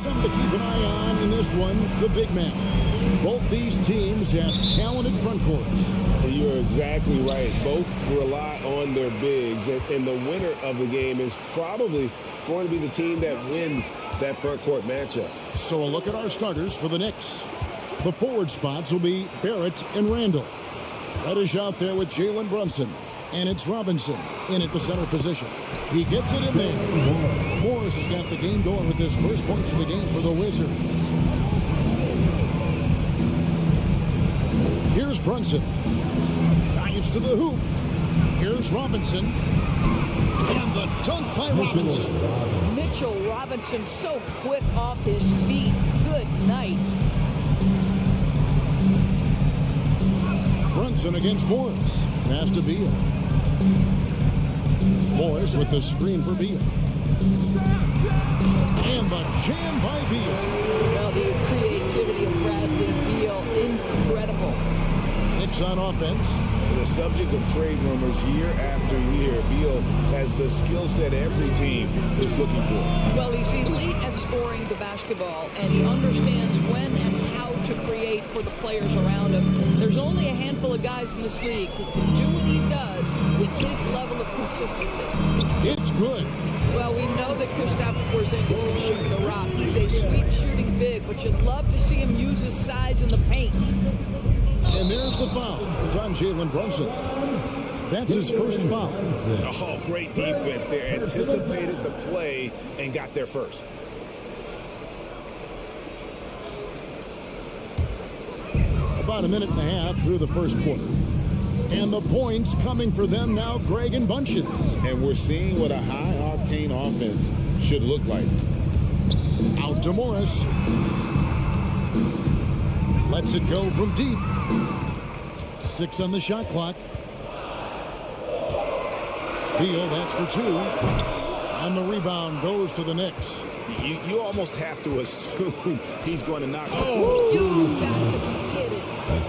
Something to keep an eye on in this one, the big man. Both these teams have talented front courts. You're exactly right. Both rely on their bigs, and the winner of the game is probably going to be the team that wins that front court matchup. So a look at our starters for the Knicks. The forward spots will be Barrett and Randall. Reddish out there with Jalen Brunson. And it's Robinson in at the center position. He gets it in there. Morris has got the game going with his first points of the game for the Wizards. Here's Brunson. Dives to the hoop. Here's Robinson. And the dunk by Robinson. Mitchell Robinson so quick off his feet. Good night. Brunson against Morris. Pass to Beal. Morris with the screen for Beal. And the jam by Beal. Well, the creativity of Bradley Beal, incredible. Knicks on offense. The subject of trade rumors year after year. Beal has the skill set every team is looking for. Well, he's elite at scoring the basketball, and he understands when and how to create for the players around him. There's only a handful of guys in this league who can do what he does with his level of consistency. It's good. Well, we know that Kristaps Porzingis can shoot the rock. He's a sweet shooting big, but you'd love to see him use his size in the paint. And there's the foul. It's on Jalen Brunson. That's his first foul. Oh, great defense there. Anticipated the play and got there first. About a minute and a half through the first quarter. And the points coming for them now, Greg and Bunches. And we're seeing what a high-octane offense should look like. Out to Morris. Lets it go from deep. 6 on the shot clock. Beal, that's for 2. And the rebound goes to the Knicks. You almost have to assume he's going to knock it. You got to be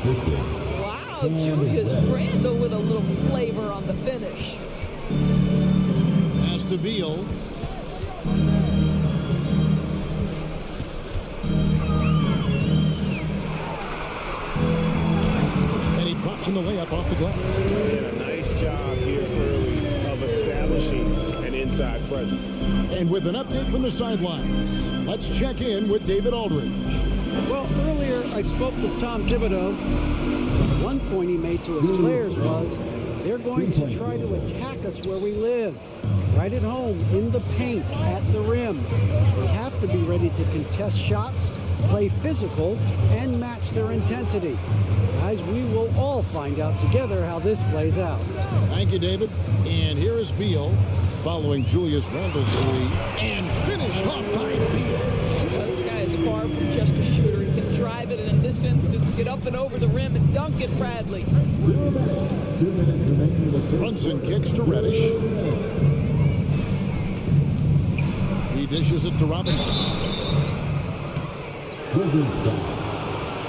kidding. Wow, Julius Randle with a little flavor on the finish. Pass to Beal. And he drops in the layup off the glass. Did a nice job here early of establishing an inside presence. And with an update from the sidelines, let's check in with David Aldridge. Well, earlier I spoke with Tom Thibodeau. One point he made to his players was they're going to try to attack us where we live, right at home, in the paint, at the rim. We have to be ready to contest shots, play physical, and match their intensity. Guys, we will all find out together how this plays out. Thank you, David. And here is Beal following Julius Randle's 3 and finished off by Beal. This guy is far from just a shooter. He can drive it, and in this instance, get up and over the rim and dunk it, Bradley. Brunson kicks to Reddish. He dishes it to Robinson.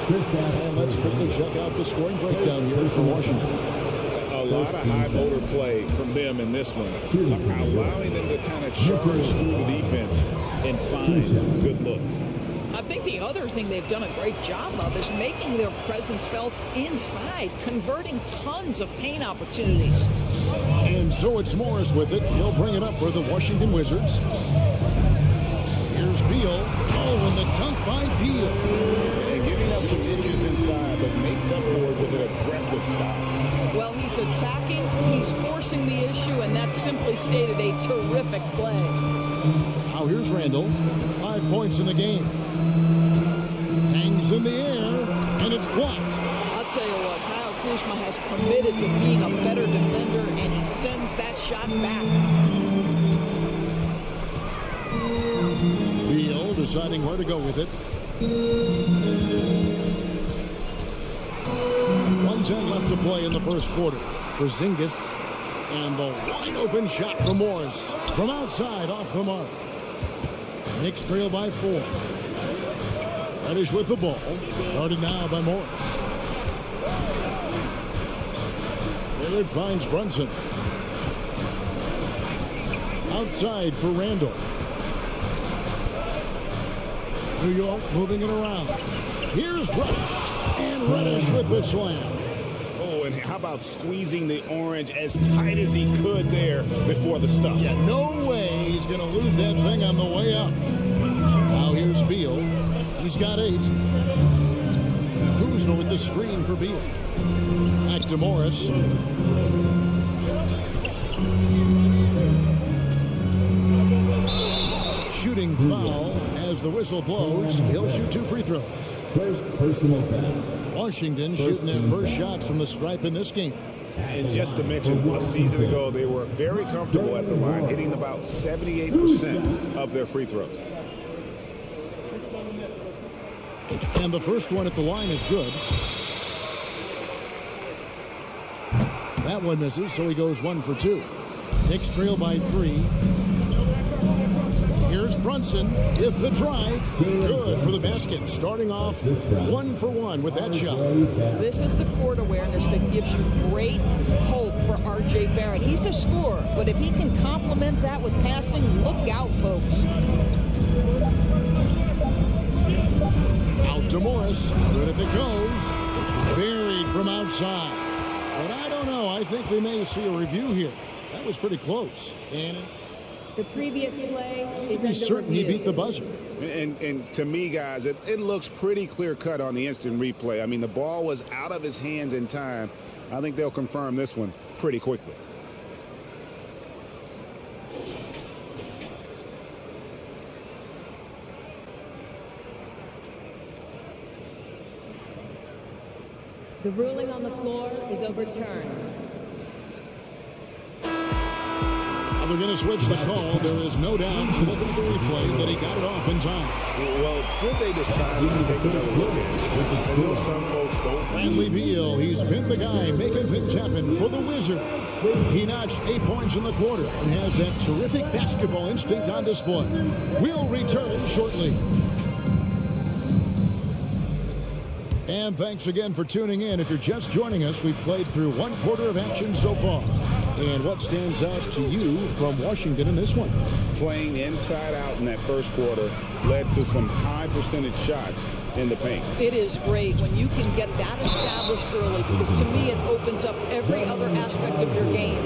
And let's quickly check out the scoring breakdown here for Washington. A lot of high motor play from them in this one, allowing them to kind of charge through the defense and find good looks. I think the other thing they've done a great job of is making their presence felt inside, converting tons of paint opportunities. And so it's Morris with it. He'll bring it up for the Washington Wizards. Here's Beal. Oh, and the dunk by Beal. And giving up some inches inside, but makes up for it with an aggressive stop. Well, he's attacking, he's forcing the issue, and that's simply stated a terrific play. Now here's Randle. 5 points in the game. Hangs in the air, and it's blocked. I'll tell you what, Kyle Kuzma has committed to being a better defender, and he sends that shot back. Beal deciding where to go with it. 1:10 left to play in the first quarter. Porzingis, and the wide open shot from Morris from outside off the mark. Knicks trail by 4. Reddish with the ball. Guarded now by Morris. Lillard finds Brunson. Outside for Randle. New York moving it around. Here's Reddish. And Reddish with the slam. Oh, and how about squeezing the orange as tight as he could there before the stuff? Yeah, no way he's going to lose that thing on the way up. Now here's Beal. He's got 8. Kuzma with the screen for Beal. Back to Morris. Shooting foul as the whistle blows. He'll shoot 2 free throws. First personal foul. Washington shooting their first shots from the stripe in this game. And just to mention, a season ago, they were very comfortable at the line, hitting about 78% of their free throws. And the first one at the line is good. That one misses, so he goes 1 for 2. Knicks trail by 3. Here's Brunson with the drive. Good for the basket. Starting off 1 for 1 with that shot. This is the court awareness that gives you great hope for R.J. Barrett. He's a scorer, but if he can complement that with passing, look out, folks. Out to Morris. Good if it goes. Buried from outside. But I don't know. I think we may see a review here. That was pretty close. And the previous play is he's certain he beat the buzzer. And to me, guys, it looks pretty clear-cut on the instant replay. I mean, the ball was out of his hands in time. I think they'll confirm this one pretty quickly. The ruling on the floor is overturned. Now they're going to switch the call. There is no doubt, looking at the replay, that he got it off in time. Well, could they decide to take another look at it? I know some folks don't. Bradley Beal, he's been the guy making things happen for the Wizards. He notched 8 points in the quarter and has that terrific basketball instinct on display. We'll return shortly. And thanks again for tuning in. If you're just joining us, we've played through 1 quarter of action so far. And what stands out to you from Washington in this one? Playing inside out in that first quarter led to some high percentage shots in the paint. It is great when you can get that established early, because to me it opens up every other aspect of your game.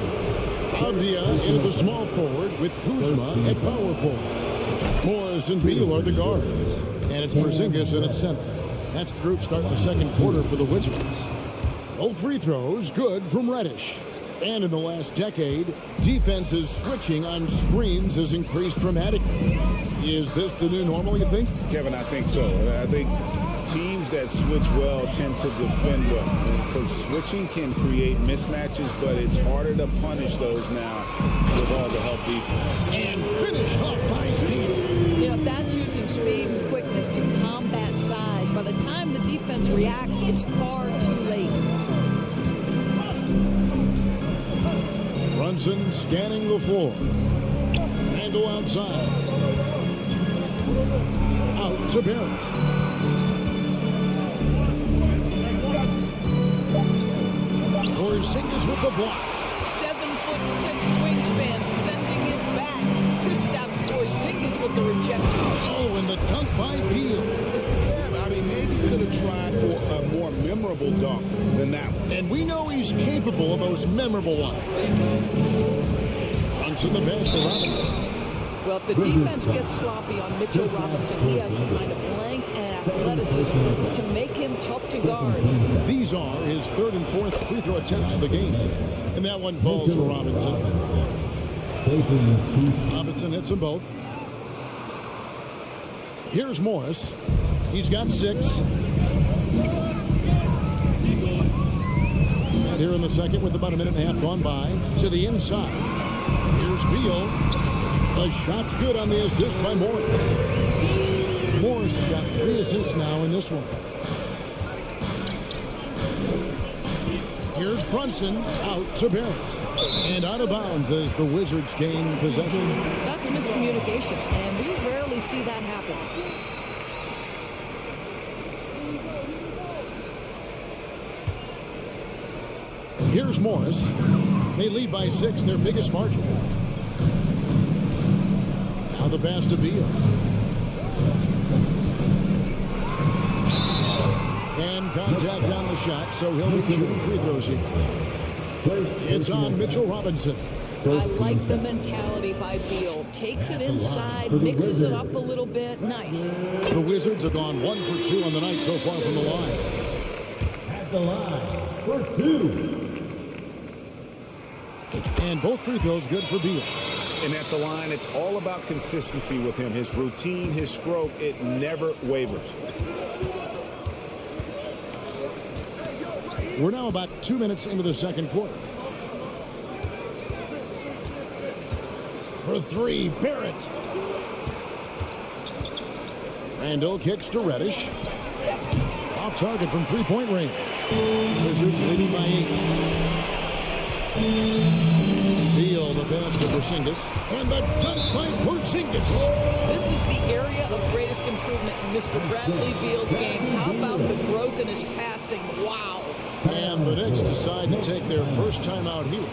Avdia is the small forward with Kuzma at power forward. Morris and Beal are the guards. And it's Porzingis in at center. That's the group starting the second quarter for the Wizards. Both free throws good from Reddish. And in the last decade, defenses switching on screens has increased dramatically. Is this the new normal, you think? Kevin, I think so. I think teams that switch well tend to defend well. Because switching can create mismatches, but it's harder to punish those now with all the help defense. And finished off by Beal. You know, that's using speed and quickness to combat size. By the time the defense reacts, it's far too late. Brunson scanning the floor. Randall outside. Out to Barrett. Porzingis with the block. 7'6" wingspan, sending it back. Kristaps Porzingis with the rejection. Oh, and the dunk by Beal. Yeah, I mean, maybe could have tried for a more memorable dunk than that one. And we know he's capable of those memorable ones. Brunson the pass to Robinson. Well, if the defense gets sloppy on Mitchell Robinson, he has the kind of length and athleticism to make him tough to guard. These are his third and fourth free throw attempts of the game. And that one falls for Robinson. Robinson hits them both. Here's Morris. He's got 6. And here in the second with about a minute and a half gone by. To the inside. Here's Beal. The shot's good on the assist by Morris. Morris has got 3 assists now in this one. Here's Brunson out to Barrett. And out of bounds as the Wizards gain possession. That's miscommunication, and we rarely see that happen. Here's Morris. They lead by 6, their biggest margin. Now the pass to Beal. And contact on the shot, so he'll be shooting free throws here. It's on Mitchell Robinson. I like the mentality by Beal. Takes it inside, mixes it up a little bit. Nice. The Wizards have gone 1 for 2 on the night so far from the line. At the line for 2. And both free throws good for Beal. And at the line, it's all about consistency with him. His routine, his stroke, it never wavers. We're now about 2 minutes into the second quarter. For 3, Barrett. Randall kicks to Reddish. Off target from three-point range. Wizards leading by 8. Beal, the pass to Porzingis. And the dunk by Porzingis. This is the area of greatest improvement in Mr. Bradley Beal's game. How about the growth in his passing? Wow. And the Knicks decide to take their first time out here.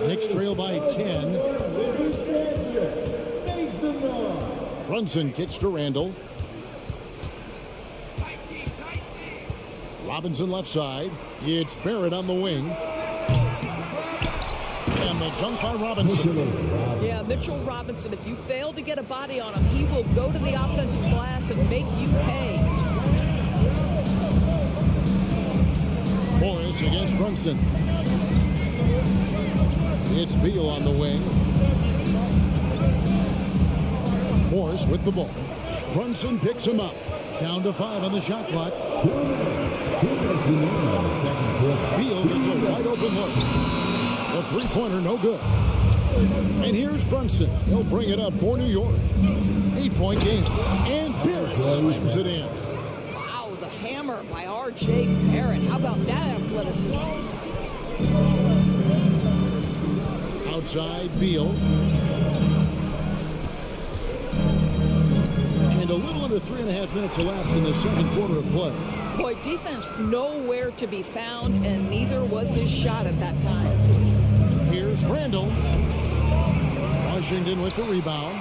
Knicks trail by 10. Brunson kicks to Randall. Robinson left side. It's Barrett on the wing. And the dunk by Robinson. Yeah, Mitchell Robinson, if you fail to get a body on him, he will go to the offensive glass and make you pay. Morris against Brunson. It's Beal on the wing. Morse with the ball. Brunson picks him up. Down to 5 on the shot clock. Beal gets a wide open look. The three-pointer no good. And here's Brunson. He'll bring it up for New York. 8-point game. And Barrett slams it in. Wow, the hammer by R.J. Barrett. How about that athleticism? Outside Beal. And a little under 3.5 minutes elapsed in the second quarter of play. Boy, defense nowhere to be found, and neither was his shot at that time. Here's Randall. Washington with the rebound.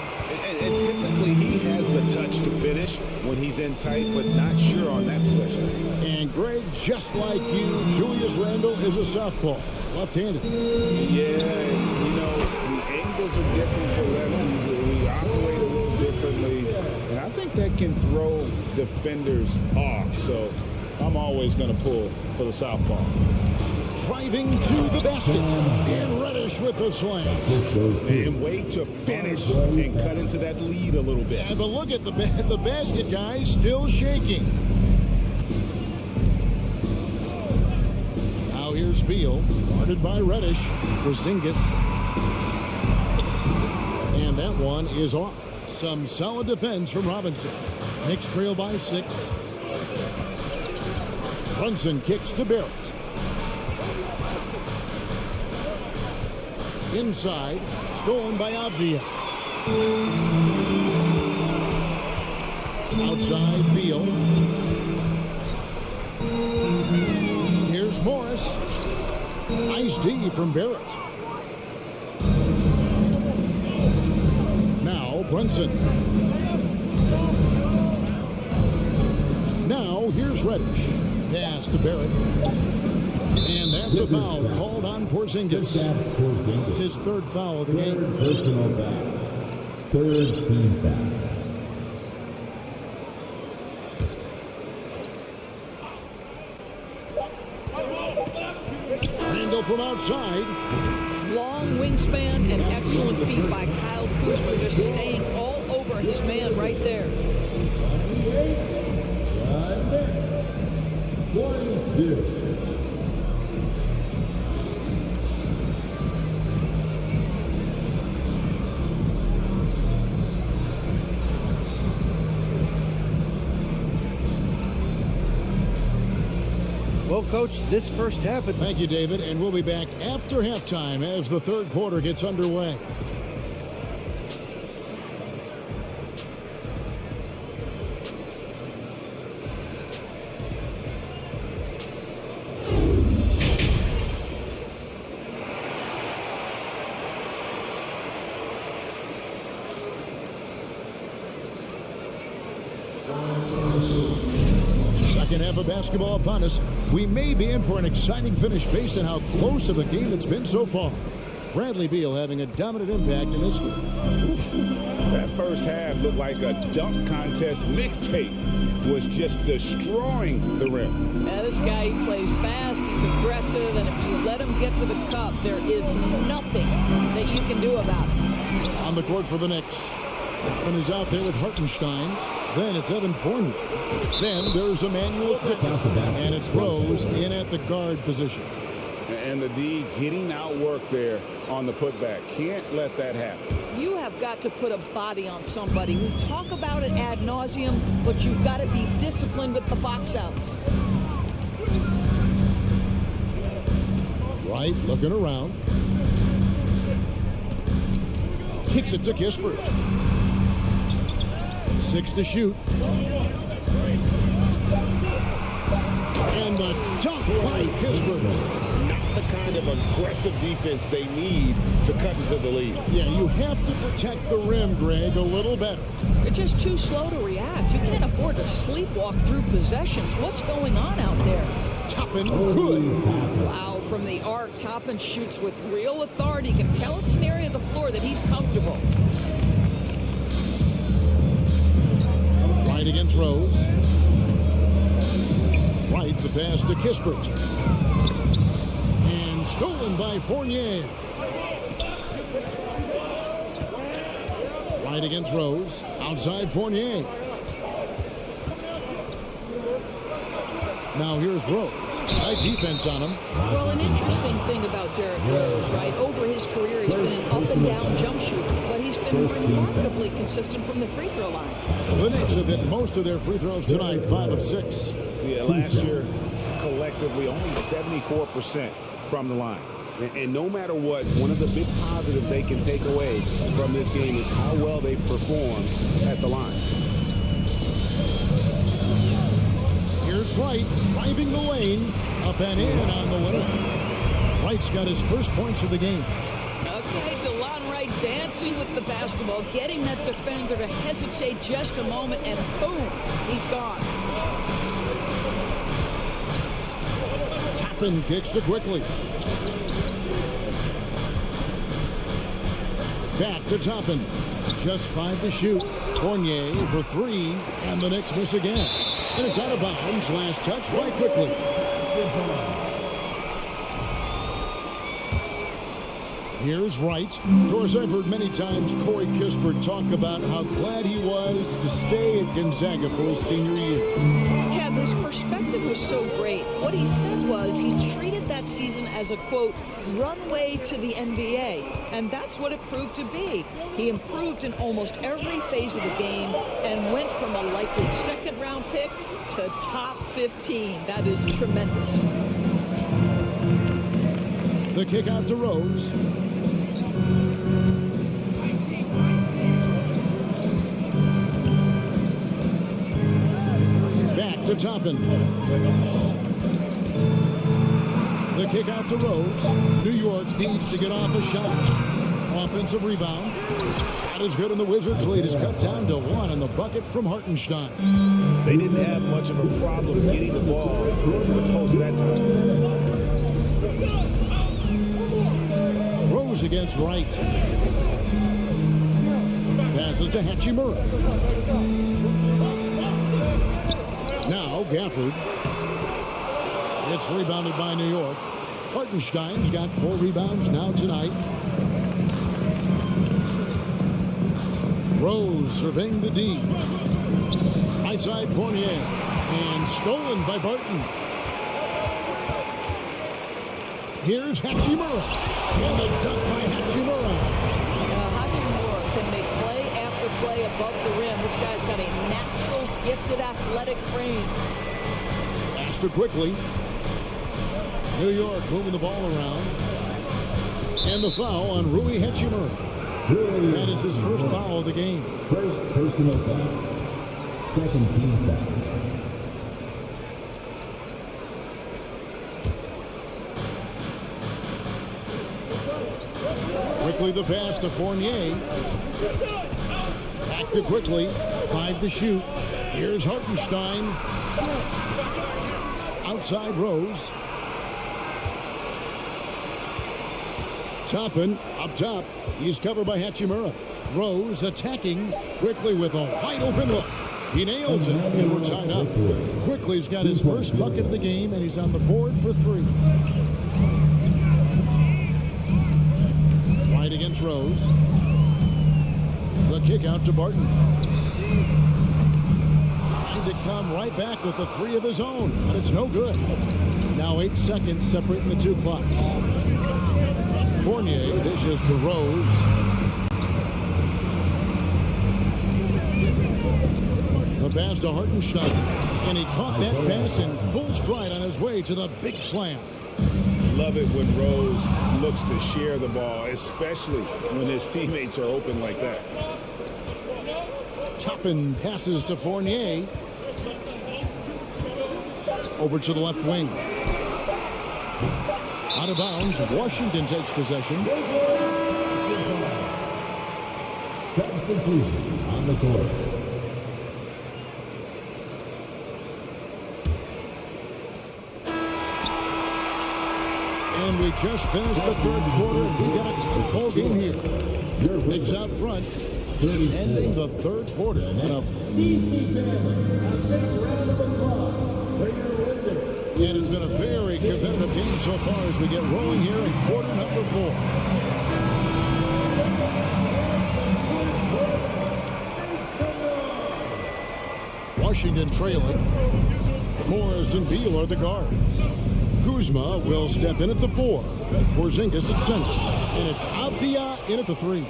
And typically he has the touch to finish when he's in tight, but not sure on that possession. And Greg, just like you, Julius Randall is a southpaw, left-handed. Yeah, you know, the angles are different for lefties. We operate a little differently, and I think that can throw defenders off. So I'm always going to pull for the southpaw. Driving to the basket. And Reddish with the slam. And wait to finish and cut into that lead a little bit. Yeah, but look at the basket, guys, still shaking. Now here's Beal, guarded by Reddish. Porzingis. And that one is off. Some solid defense from Robinson. Knicks trail by 6. Brunson kicks to Barrett. Inside, stolen by Avdia. Outside, Beal. Here's Morris. Nice D from Barrett. Now, Brunson. Now, here's Reddish. Pass to Barrett. And that's a foul called on Porzingis. It's his third foul of the game. Personal foul. Third team foul. Randall from outside. Long wingspan and excellent feet by Kyle Kuzma, just staying all over his man right there. 22. Well, Coach, this first half... Thank you, David, and we'll be back after halftime as the third quarter gets underway. Second half of basketball upon us. We may be in for an exciting finish based on how close of a game it's been so far. Bradley Beal having a dominant impact in this one. That first half looked like a dunk contest mixtape. Was just destroying the rim. Yeah, this guy, he plays fast, he's aggressive, and if you let him get to the cup, there is nothing that you can do about it. On the court for the Knicks. And is out there with Hartenstein. Then it's Evan Fournier. Then there's Emmanuel Pickett. And it's Rose in at the guard position. And the D getting outworked there on the putback. Can't let that happen. You have got to put a body on somebody. We talk about it ad nauseum, but you've got to be disciplined with the box outs. Wright looking around. Kicks it to Kispert. 6 to shoot. And the dunk by Kispert. Not the kind of aggressive defense they need to cut into the lead. Yeah, you have to protect the rim, Greg, a little better. You're just too slow to react. You can't afford to sleepwalk through possessions. What's going on out there? Toppin good. Wow, from the arc, Toppin shoots with real authority. You can tell it's an area of the floor that he's comfortable. Right against Rose. Right, the pass to Kispert. And stolen by Fournier. Right against Rose. Outside Fournier. Now here's Rose. Tight defense on him. Well, an interesting thing about Derrick Rose, right? Over his career, he's been an up-and-down jump shooter, but he's been remarkably consistent from the free throw line. The Knicks have hit most of their free throws tonight, 5 of 6. Yeah, last year, collectively, only 74% from the line. And no matter what, one of the big positives they can take away from this game is how well they perform at the line. Here's Wright, driving the lane, up and in on the winner. Wright's got his first points of the game. Okay, DeLon Wright dancing with the basketball, getting that defender to hesitate just a moment, and boom, he's gone. Toppin kicks to Quickly. Back to Toppin. Just 5 to shoot. Fournier for 3, and the Knicks miss again. And it's out of bounds. Last touch by Quickly. Here's Wright. Of course, I've heard many times Corey Kispert talk about how glad he was to stay at Gonzaga for his senior year. Kev, his perspective was so great. What he said was he treated that season as a, quote, runway to the NBA. And that's what it proved to be. He improved in almost every phase of the game and went from a likely second-round pick to top 15. That is tremendous. The kick out to Rose. Back to Toppin. The kick out to Rose. New York needs to get off a shot. Offensive rebound. Shot is good, and the Wizards' lead is cut down to 1 in the bucket from Hartenstein. They didn't have much of a problem getting the ball to the post that time. Rose against Wright. Passes to Hachimura. Now Gafford. It's rebounded by New York. Hartenstein's got 4 rebounds now tonight. Rose surveying the D. Right side Fournier. And stolen by Barton. Here's Hachimura. And the dunk by Hachimura. Hachimura can make play after play above the rim. This guy's got a natural, gifted, athletic frame. Pass to Quickly. New York moving the ball around. And the foul on Rui Hachimura. That is his first foul of the game. First personal foul. Second team foul. Quickly the pass to Fournier. Back to Quickly. 5 to shoot. Here's Hartenstein. Outside Rose. Toppin up top. He's covered by Hachimura. Rose attacking. Quickly with a wide open look. He nails it, and we're tied up. Quickly's got his first bucket of the game, and he's on the board for 3. Right against Rose. The kick out to Barton. Trying to come right back with the 3 of his own, but it's no good. Now 8 seconds separating the 2 clocks. Fournier dishes to Rose. The pass to Hartenstein. And he caught that pass in full stride on his way to the big slam. Love it when Rose looks to share the ball, especially when his teammates are open like that. Toppin passes to Fournier. Over to the left wing. Out of bounds. Washington takes possession. Substitution on the court. And we just finished the 3rd quarter. We got a tight ball game here. Knicks out front, ending the 3rd quarter. And it's been a very competitive game so far as we get rolling here in quarter number 4. Washington trailing. Morris and Beal are the guards. Kuzma will step in at the 4. Porzingis at center. And it's Avdia in at the 3.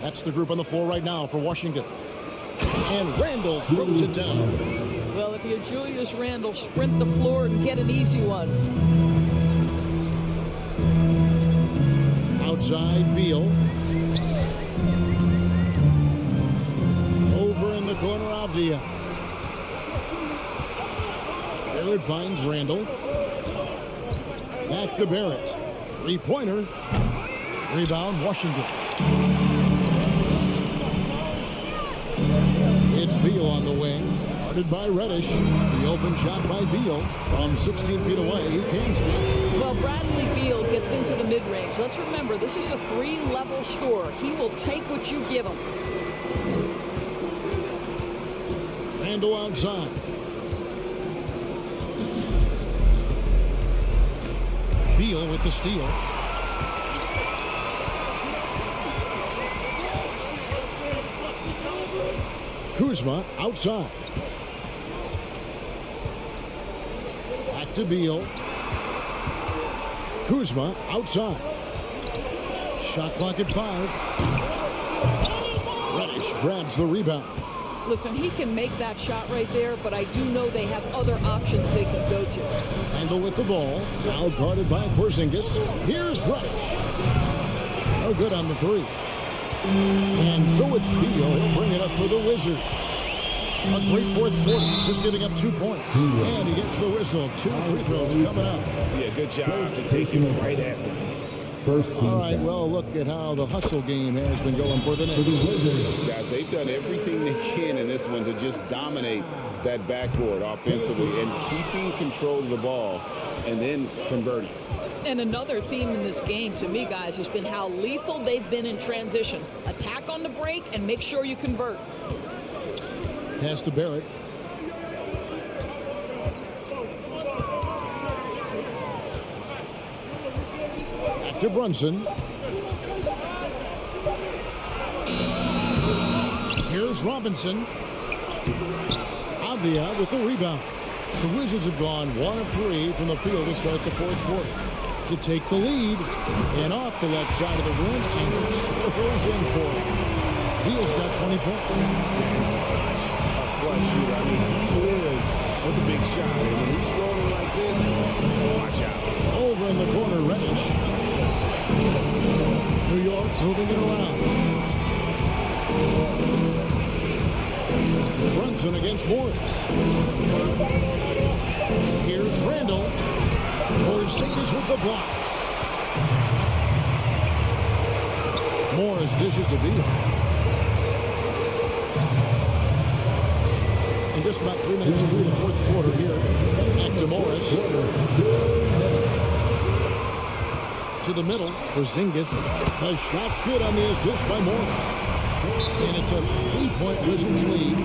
That's the group on the floor right now for Washington. And Randall throws it down. Well, if you're Julius Randle, sprint the floor and get an easy one. Outside, Beal. Over in the corner, Avdia. Barrett finds Randall. Back to Barrett. Three-pointer. Rebound, Washington. It's Beal on the wing. Guarded by Reddish. The open shot by Beal. From 16 feet away, he can't score. Well, Bradley Beal gets into the mid-range. Let's remember, this is a 3-level score. He will take what you give him. Randall outside. Beal with the steal. Kuzma outside. Back to Beal. Kuzma outside. Shot clock at 5. Reddish grabs the rebound. Listen, he can make that shot right there, but I do know they have other options they can go to. Handle with the ball. Now guarded by Porzingis. Here's Reddish. No good on the 3. And so it's Beal. He'll bring it up for the Wizards. A great fourth quarter. Just giving up 2 points. And he gets the whistle. 2 free throws coming up. Yeah, good job to take him right at them. All right, well, look at how the hustle game has been going for the Knicks. Guys, they've done everything they can in this one to just dominate that backboard offensively and keeping control of the ball and then converting. And another theme in this game, to me, guys, has been how lethal they've been in transition. Attack on the break and make sure you convert. Pass to Barrett. Back to Brunson. Here's Robinson. Avdia with the rebound. The Wizards have gone 1 of 3 from the field to start the fourth quarter. To take the lead, and off the left side of the rim, and it swirls in for him. Beal's got 20 points. Such a clutch shooter. I mean, he is. That's a big shot. And when he's rolling like this, watch out. Over in the corner, Reddish. New York moving it around. Brunson against Morris. Here's Randall. Porzingis with the block. Morris dishes to Beal. And just about 3 minutes through the fourth quarter here. Back to Morris. To the middle. Porzingis. The shot's good on the assist by Morris. And it's a 3-point Wizards lead.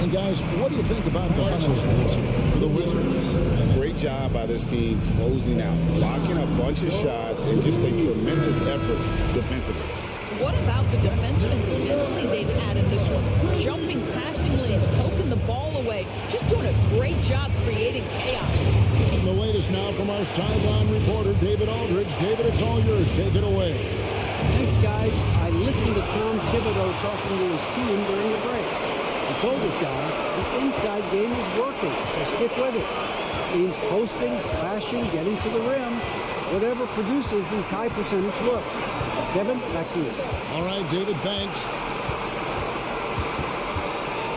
And guys, what do you think about the hustle for the Wizards? Great job by this team closing out, blocking a bunch of shots, and just a tremendous effort defensively. What about the defensive intensity they've had in this one? Jumping passing lanes, poking the ball away, just doing a great job creating chaos. And the latest now from our sideline reporter, David Aldridge. David, it's all yours. Take it away. Thanks, guys. I listened to Tom Thibodeau talking to his team during the break. He told his guys the inside game is working, so stick with it. It means posting, slashing, getting to the rim, whatever produces these high percentage looks. Kevin, back to you. All right, David, thanks.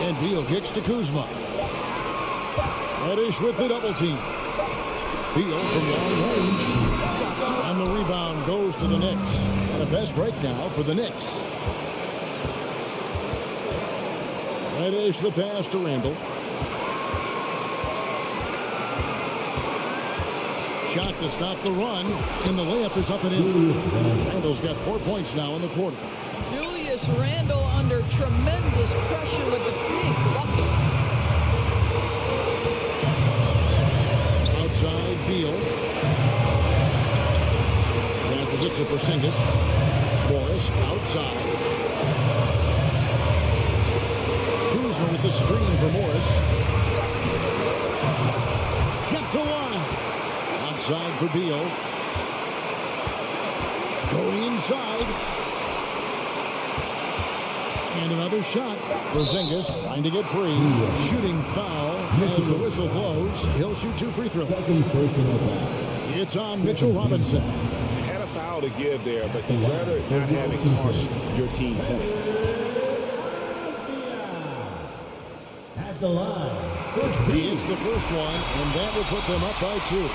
And Beal kicks to Kuzma. Reddish with the double team. Beal from long range. And the rebound goes to the Knicks. And a fast break now for the Knicks. Reddish the pass to Randall. Shot to stop the run. And the layup is up and in. Randall's got 4 points now in the quarter. Julius Randle under tremendous pressure with a big bucket. Outside, Beal. Passes it to Porzingis. Morris outside. Kuzma with the screen for Morris. for Beal. Going inside. And another shot. Porzingis trying to get free. Shooting foul as the whistle blows. He'll shoot 2 free throws. It's on Mitchell Robinson. Had a foul to give there, but you'd rather not have it cost your team points. At the line. He hits the first one, and that will put them up by 2.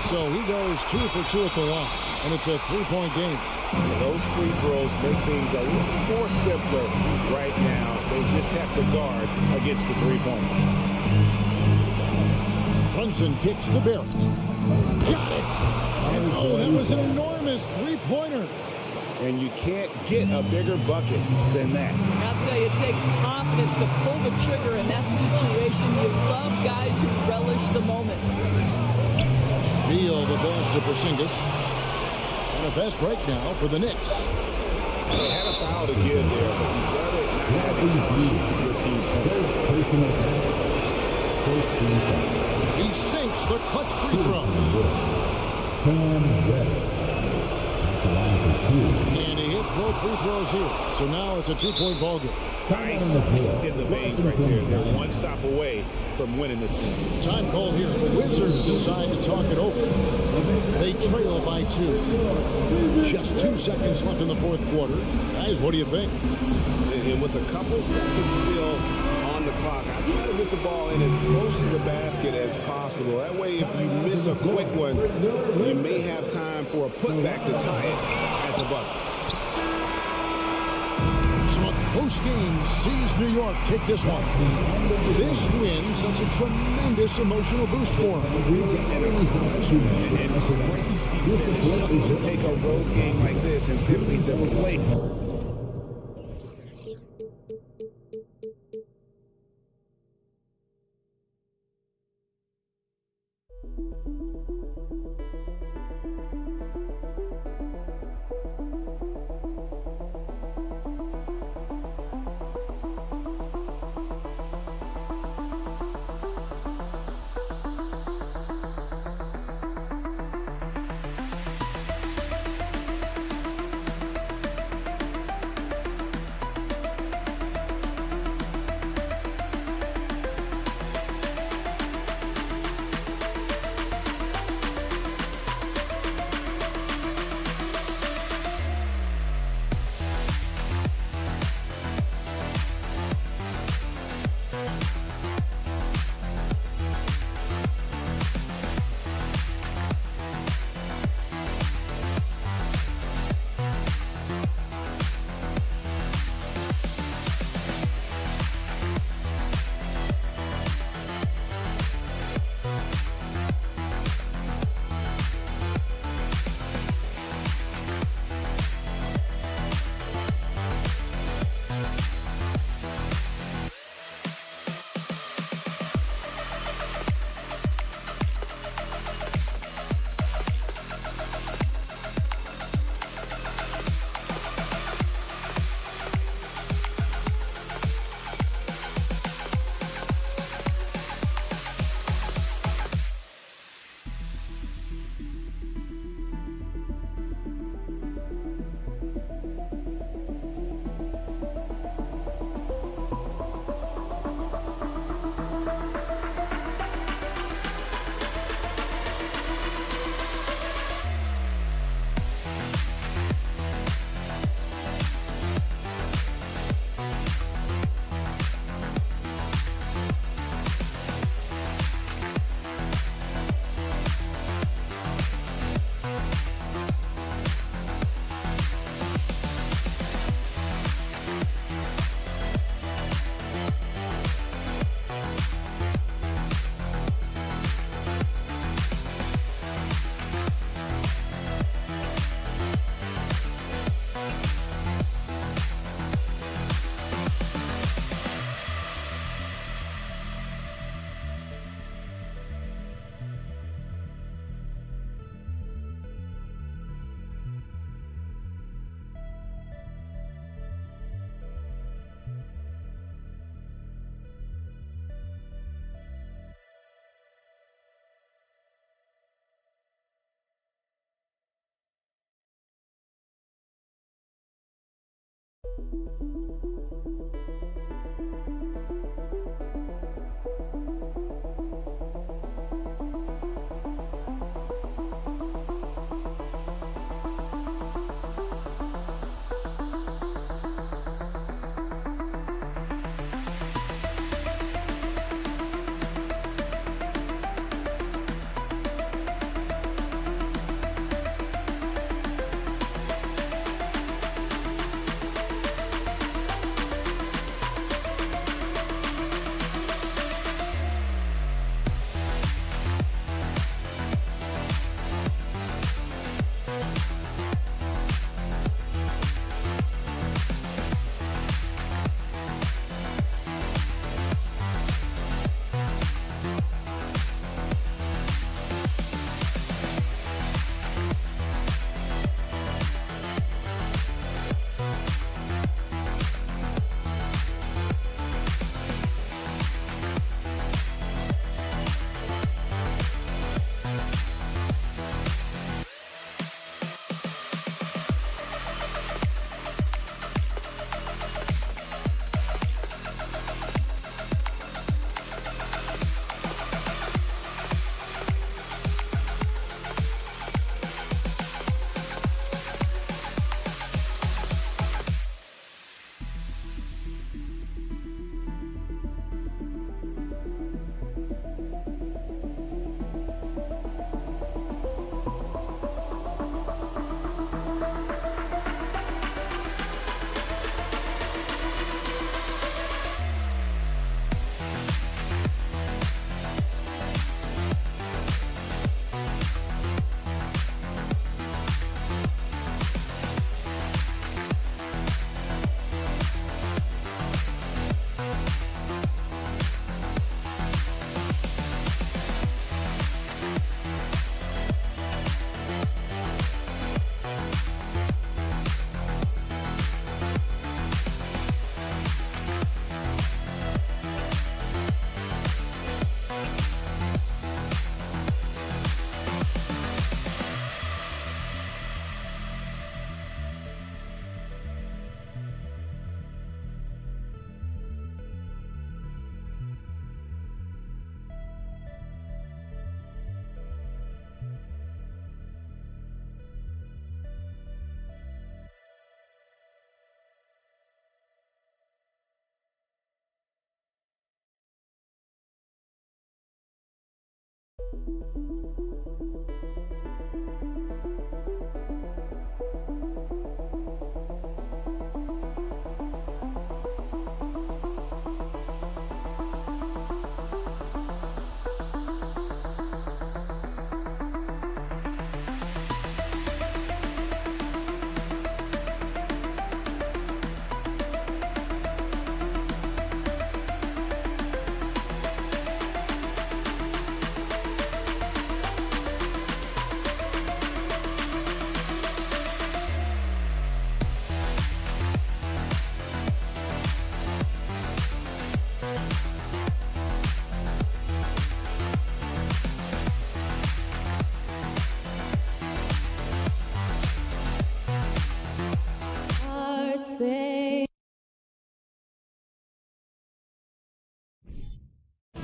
So he goes 2 for 2 at the line, and it's a 3-point game. Those free throws make things a little more simpler right now. They just have to guard against the 3-point. Brunson kicks to Barrett. Got it! And oh, that was an enormous 3-pointer. And you can't get a bigger bucket than that. I'll tell you, it takes confidence to pull the trigger in that situation. You love guys who relish the moment. Beal the pass to Porzingis. And a fast break now for the Knicks. They had a foul to give there, but you'd rather not have it cost your team points. He sinks the clutch free throw. And he hits both free throws here. So now it's a 2-point ball game. Nice in the veins right there. They're one stop away from winning this game. Time called here. The Wizards decide to talk it over. They trail by 2. Just 2 seconds left in the fourth quarter. Guys, what do you think? And with a couple seconds still on the clock, I try to get the ball in as close to the basket as possible. That way, if you miss a quick one, you may have time for a putback to tie it at the buzzer. So a close game sees New York take this one. This win sends a tremendous emotional boost for them. And crazy to take a road game like this and simply deflate.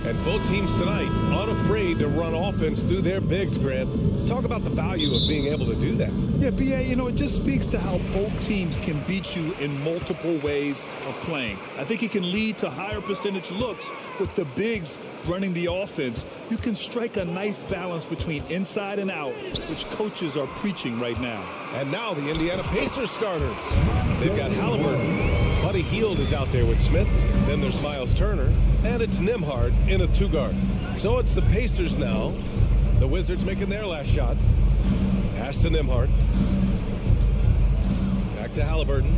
And both teams tonight unafraid to run offense through their bigs, Grant. Talk about the value of being able to do that. Yeah, PA, it just speaks to how both teams can beat you in multiple ways of playing. I think it can lead to higher percentage looks with the bigs running the offense. You can strike a nice balance between inside and out, which coaches are preaching right now. And now the Indiana Pacers starters. They've got Halliburton. Buddy Hield is out there with Smith. Then there's Miles Turner. And it's Nembhard in a two-guard. So it's the Pacers now. The Wizards making their last shot. Pass to Nembhard. Back to Halliburton.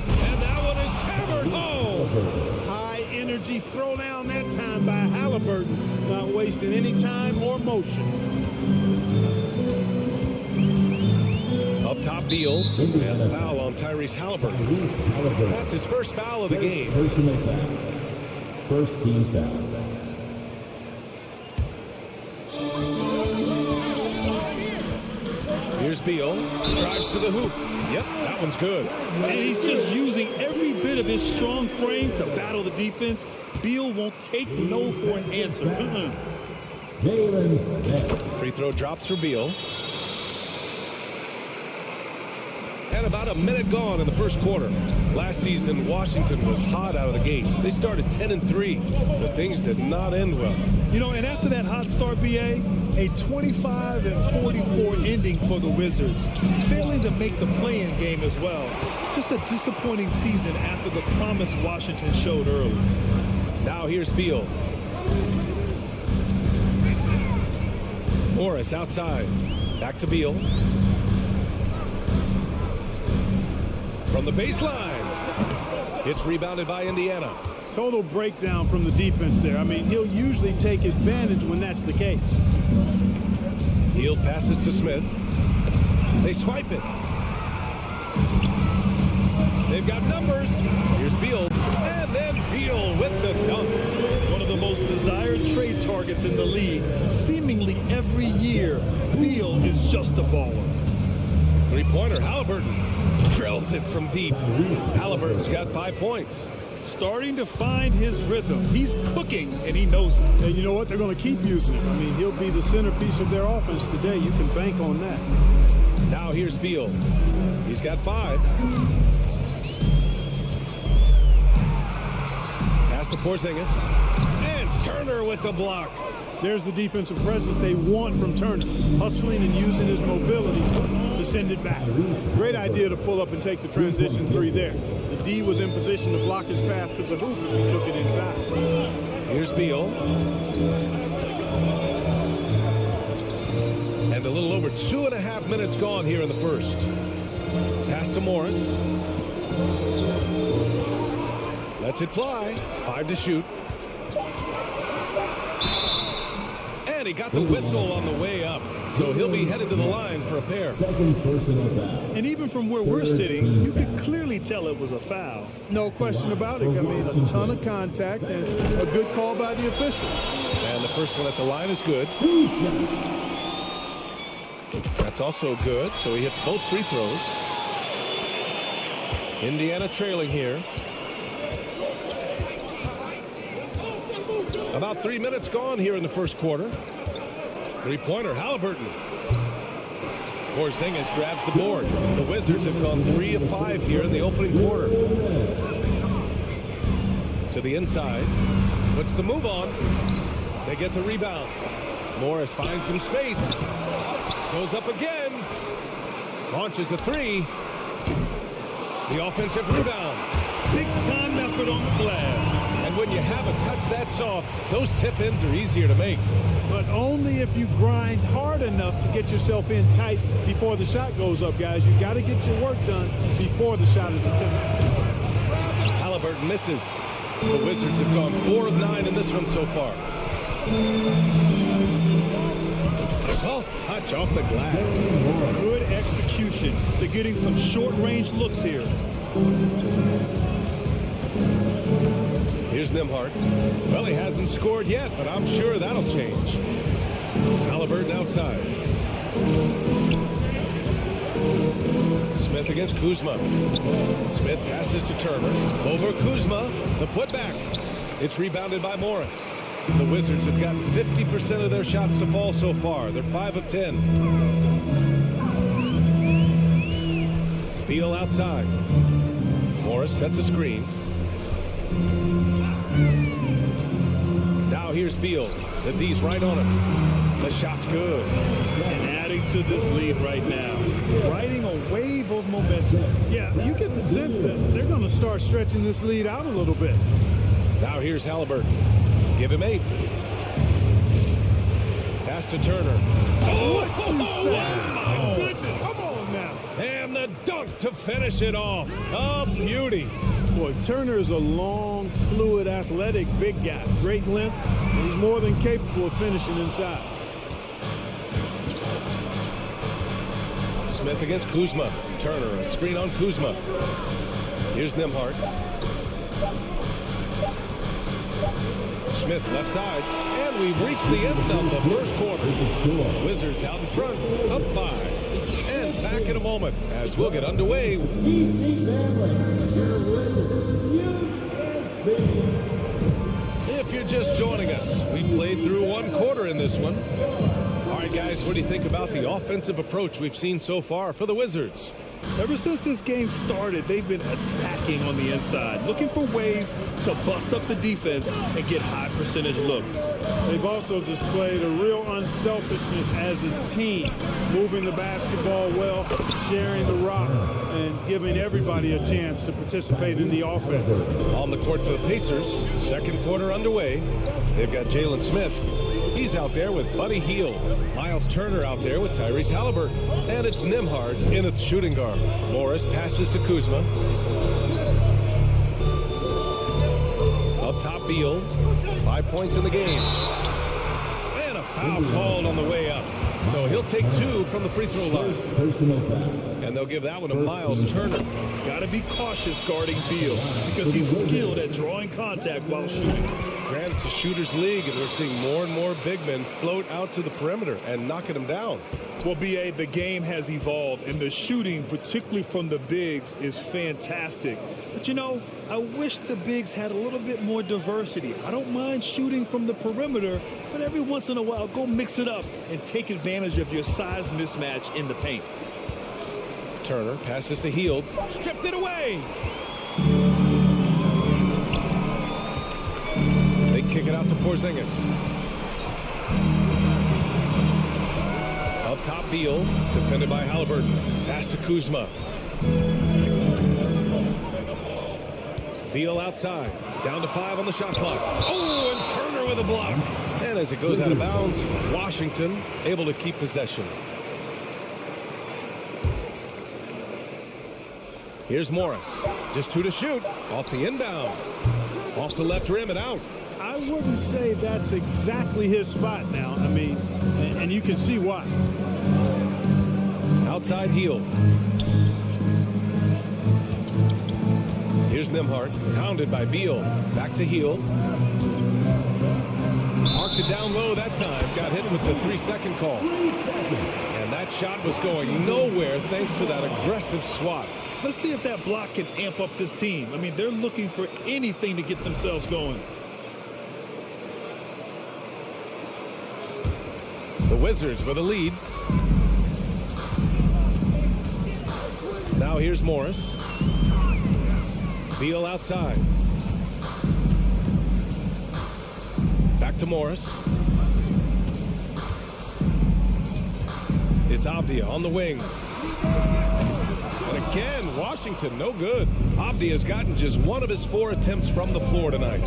And that one is hammered home. High energy throwdown that time by Halliburton. Not wasting any time or motion. Up top, Beal, and a foul on Tyrese Halliburton. That's his first foul of the game. Personal foul. First team foul. Here's Beal, drives to the hoop. Yep, that one's good. And he's just using every bit of his strong frame to battle the defense. Beal won't take no for an answer. Jalen Smith. Free throw drops for Beal. And about a minute gone in the first quarter. Last season, Washington was hot out of the gates. They started 10-3, but things did not end well. And after that hot start, BA, a 25-44 ending for the Wizards, failing to make the play-in game as well. Just a disappointing season after the promise Washington showed early. Now here's Beal. Morris outside. Back to Beal. From the baseline. It's rebounded by Indiana. Total breakdown from the defense there. I mean, he'll usually take advantage when that's the case. Hield passes to Smith. They swipe it. They've got numbers. Here's Beal. And then Beal with the dunk. One of the most desired trade targets in the league. Seemingly every year, Beal is just a baller. Three-pointer, Halliburton. Drills it from deep. Halliburton's got 5 points. Starting to find his rhythm. He's cooking, and he knows it. And you know what? They're going to keep using him. I mean, he'll be the centerpiece of their offense today. You can bank on that. Now here's Beal. He's got 5. Pass to Porzingis. And Turner with the block. There's the defensive presence they want from Turner. Hustling and using his mobility to send it back. Great idea to pull up and take the transition three there. The D was in position to block his path to the hoop if he took it inside. Here's Beal. And a little over 2.5 minutes gone here in the first. Pass to Morris. Lets it fly. 5 to shoot. And he got the whistle on the way up. So he'll be headed to the line for a pair. Second personal foul. And even from where we're sitting, you could clearly tell it was a foul. No question about it. I mean, a ton of contact and a good call by the official. And the first one at the line is good. That's also good. So he hits both free throws. Indiana trailing here. About 3 minutes gone here in the first quarter. Three-pointer, Halliburton. Porzingis grabs the board. The Wizards have gone 3 of 5 here in the opening quarter. To To the inside. Puts the move on. They get the rebound. Morris finds some space. Goes up again. Launches a three. The offensive rebound. Big time effort on the glass. And when you have a touch that soft, those tip-ins are easier to make. But only if you grind hard enough to get yourself in tight before the shot goes up, guys. You got to get your work done before the shot is attempted. Halliburton misses. The Wizards have gone 4 of 9 in this one so far. Soft touch off the glass. Good execution. They're getting some short-range looks here. Here's Nembhard. Well, he hasn't scored yet, but I'm sure that'll change. Halliburton outside. Smith against Kuzma. Smith passes to Turner. Over Kuzma. The putback. It's rebounded by Morris. The Wizards have gotten 50% of their shots to fall so far. They're 5 of 10. Beal outside. Morris sets a screen. Now here's Beal. The D's right on him. The shot's good. And adding to this lead right now. Riding a wave of momentum. Yeah, you get the sense that they're going to start stretching this lead out a little bit. Now here's Halliburton. Give him 8. Pass to Turner. Oh, my goodness. Come on now. And the dunk to finish it off. A beauty. Boy, Turner is a long, fluid, athletic, big guy. Great length. He's more than capable of finishing inside. Smith against Kuzma. Turner, a screen on Kuzma. Here's Nembhard. Smith left side. And we've reached the end of the first quarter. Wizards out in front, up 5. And back in a moment as we'll get underway. If you're just joining us, we played through 1 quarter in this one. All right, guys, what do you think about the offensive approach we've seen so far for the Wizards? Ever since this game started, they've been attacking on the inside, looking for ways to bust up the defense and get high percentage looks. They've also displayed a real unselfishness as a team, moving the basketball well, sharing the rock, and giving everybody a chance to participate in the offense. On the court for the Pacers, second quarter underway. They've got Jalen Smith. He's out there with Buddy Hield. Miles Turner out there with Tyrese Halliburton. And it's Nembhard in at shooting guard. Morris passes to Kuzma. Up top, Beal. 5 points in the game. And a foul called on the way up. So he'll take 2 from the free throw line. And they'll give that one to Miles Turner. Got to be cautious guarding Beal because he's skilled at drawing contact while shooting. Granted, it's a shooter's league, and we're seeing more and more big men float out to the perimeter and knocking them down. Well, B.A., the game has evolved, and the shooting, particularly from the bigs, is fantastic. But, you know, I wish the bigs had a little bit more diversity. I don't mind shooting from the perimeter, but every once in a while, go mix it up and take advantage of your size mismatch in the paint. Turner passes to Hield. Stripped it away. They kick it out to Porzingis. Up top, Beal. Defended by Halliburton. Pass to Kuzma. Beal outside. Down to 5 on the shot clock. Oh, and Turner with a block. And as it goes out of bounds, Washington able to keep possession. Here's Morris. Just 2 to shoot. Off the inbound. Off the left rim and out. I wouldn't say that's exactly his spot now. I mean, and you can see why. Outside Hield. Here's Nembhard. Pounded by Beal. Back to Hield. Marked it down low that time. Got hit with the 3-second call. And that shot was going nowhere thanks to that aggressive swat. Let's see if that block can amp up this team. I mean, they're looking for anything to get themselves going. The Wizards with a lead. Now here's Morris. Beal outside. Back to Morris. It's Avdia on the wing. And again, Washington, no good. Avdia has gotten just one of his 4 attempts from the floor tonight.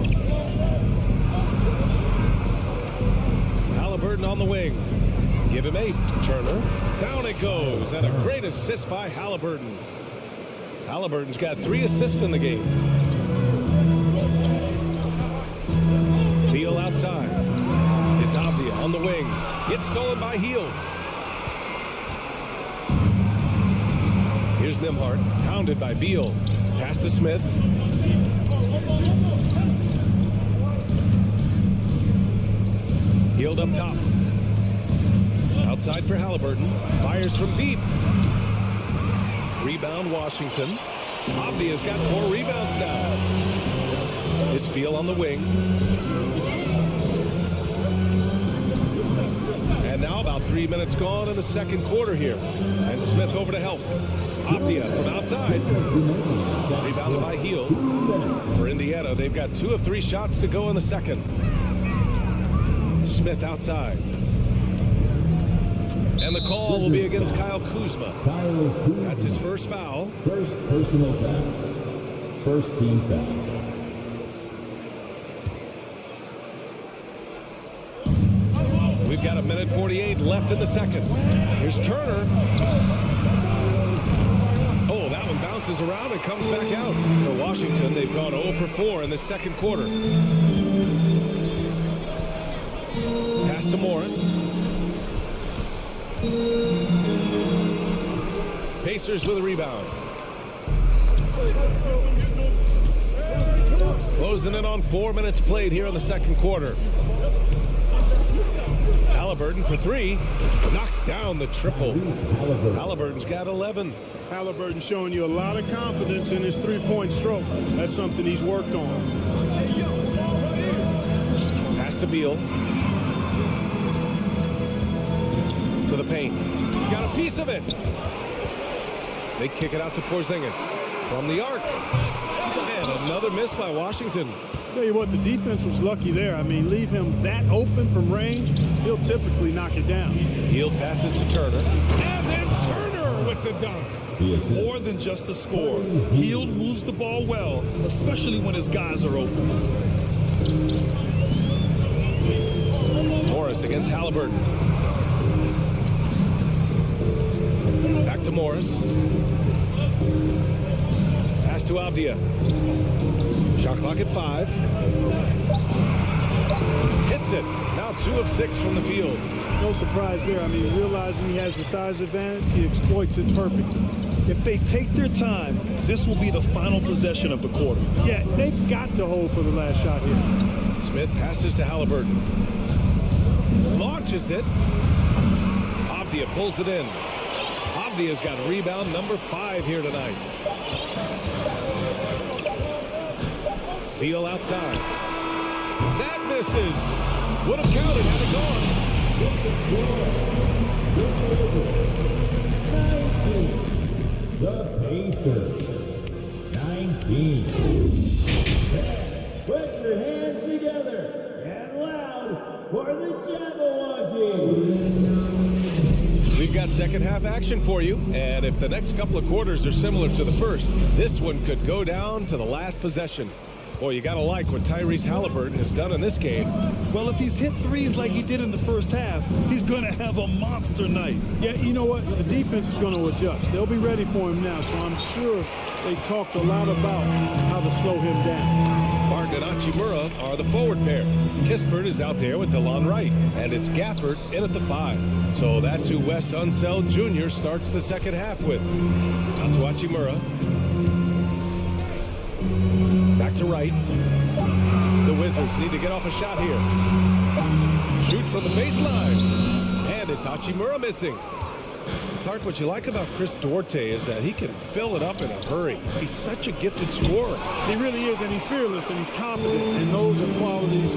Halliburton on the wing. Give him 8. Turner. Down it goes. And a great assist by Halliburton. Halliburton's got 3 assists in the game. Beal outside. It's Avdia on the wing. It's stolen by Hield. Here's Nembhard. Pounded by Beal. Pass to Smith. Hield up top. Outside for Halliburton. Fires from deep. Rebound Washington. Avdia's got 4 rebounds now. It's Beal on the wing. And now about 3 minutes gone in the second quarter here. And Smith over to help. Avdia from outside. Rebounded by Hield. For Indiana, they've got 2 of 3 shots to go in the second. Smith outside. And the call will be against Kyle Kuzma. That's his first foul. First personal foul. First team foul. We've got 1:48 left in the second. Here's Turner. Oh, that one bounces around and comes back out. For Washington, they've gone 0 for 4 in the second quarter. Pass to Morris. Pacers with a rebound. Closing in on 4 minutes played here in the second quarter. Halliburton for 3. Knocks down the triple. Halliburton's got 11. Halliburton showing you a lot of confidence in his three-point stroke. That's something he's worked on. Pass to Beal. To the paint. Got a piece of it. They kick it out to Porzingis. From the arc. And another miss by Washington. Tell you what, the defense was lucky there. I mean, leave him that open from range, he'll typically knock it down. Hield passes to Turner. And then Turner with the dunk. More than just a score. Hield moves the ball well, especially when his guys are open. Morris against Halliburton. Back to Morris. Pass to Avdia. Shot clock at 5. Hits it. Now 2 of 6 from the field. No surprise there. I mean, realizing he has the size advantage, he exploits it perfectly. If they take their time, this will be the final possession of the quarter. Yeah, they've got to hold for the last shot here. Smith passes to Halliburton. Launches it. Avdia pulls it in. Avdia's got rebound number 5 here tonight. Beal outside. That misses. Would have counted had it gone. 19. The Pacers. 19. Put your hands together and loud for the Jabberwocky. We've got second half action for you. And if the next couple of quarters are similar to the first, this one could go down to the last possession. Boy, you got to like what Tyrese Halliburton has done in this game. Well, if he's hit threes like he did in the first half, he's going to have a monster night. Yeah, you know what? The defense is going to adjust. They'll be ready for him now, so I'm sure they talked a lot about how to slow him down. Martin and Hachimura are the forward pair. Kispert is out there with DeLon Wright, and it's Gafford in at the 5. So that's who Wes Unseld Jr. starts the second half with. Out to Hachimura. Back to Wright. The Wizards need to get off a shot here. Shoot from the baseline. And it's Hachimura missing. Clark, what you like about Chris Duarte is that he can fill it up in a hurry. He's such a gifted scorer. He really is, and he's fearless, and he's confident, and those are qualities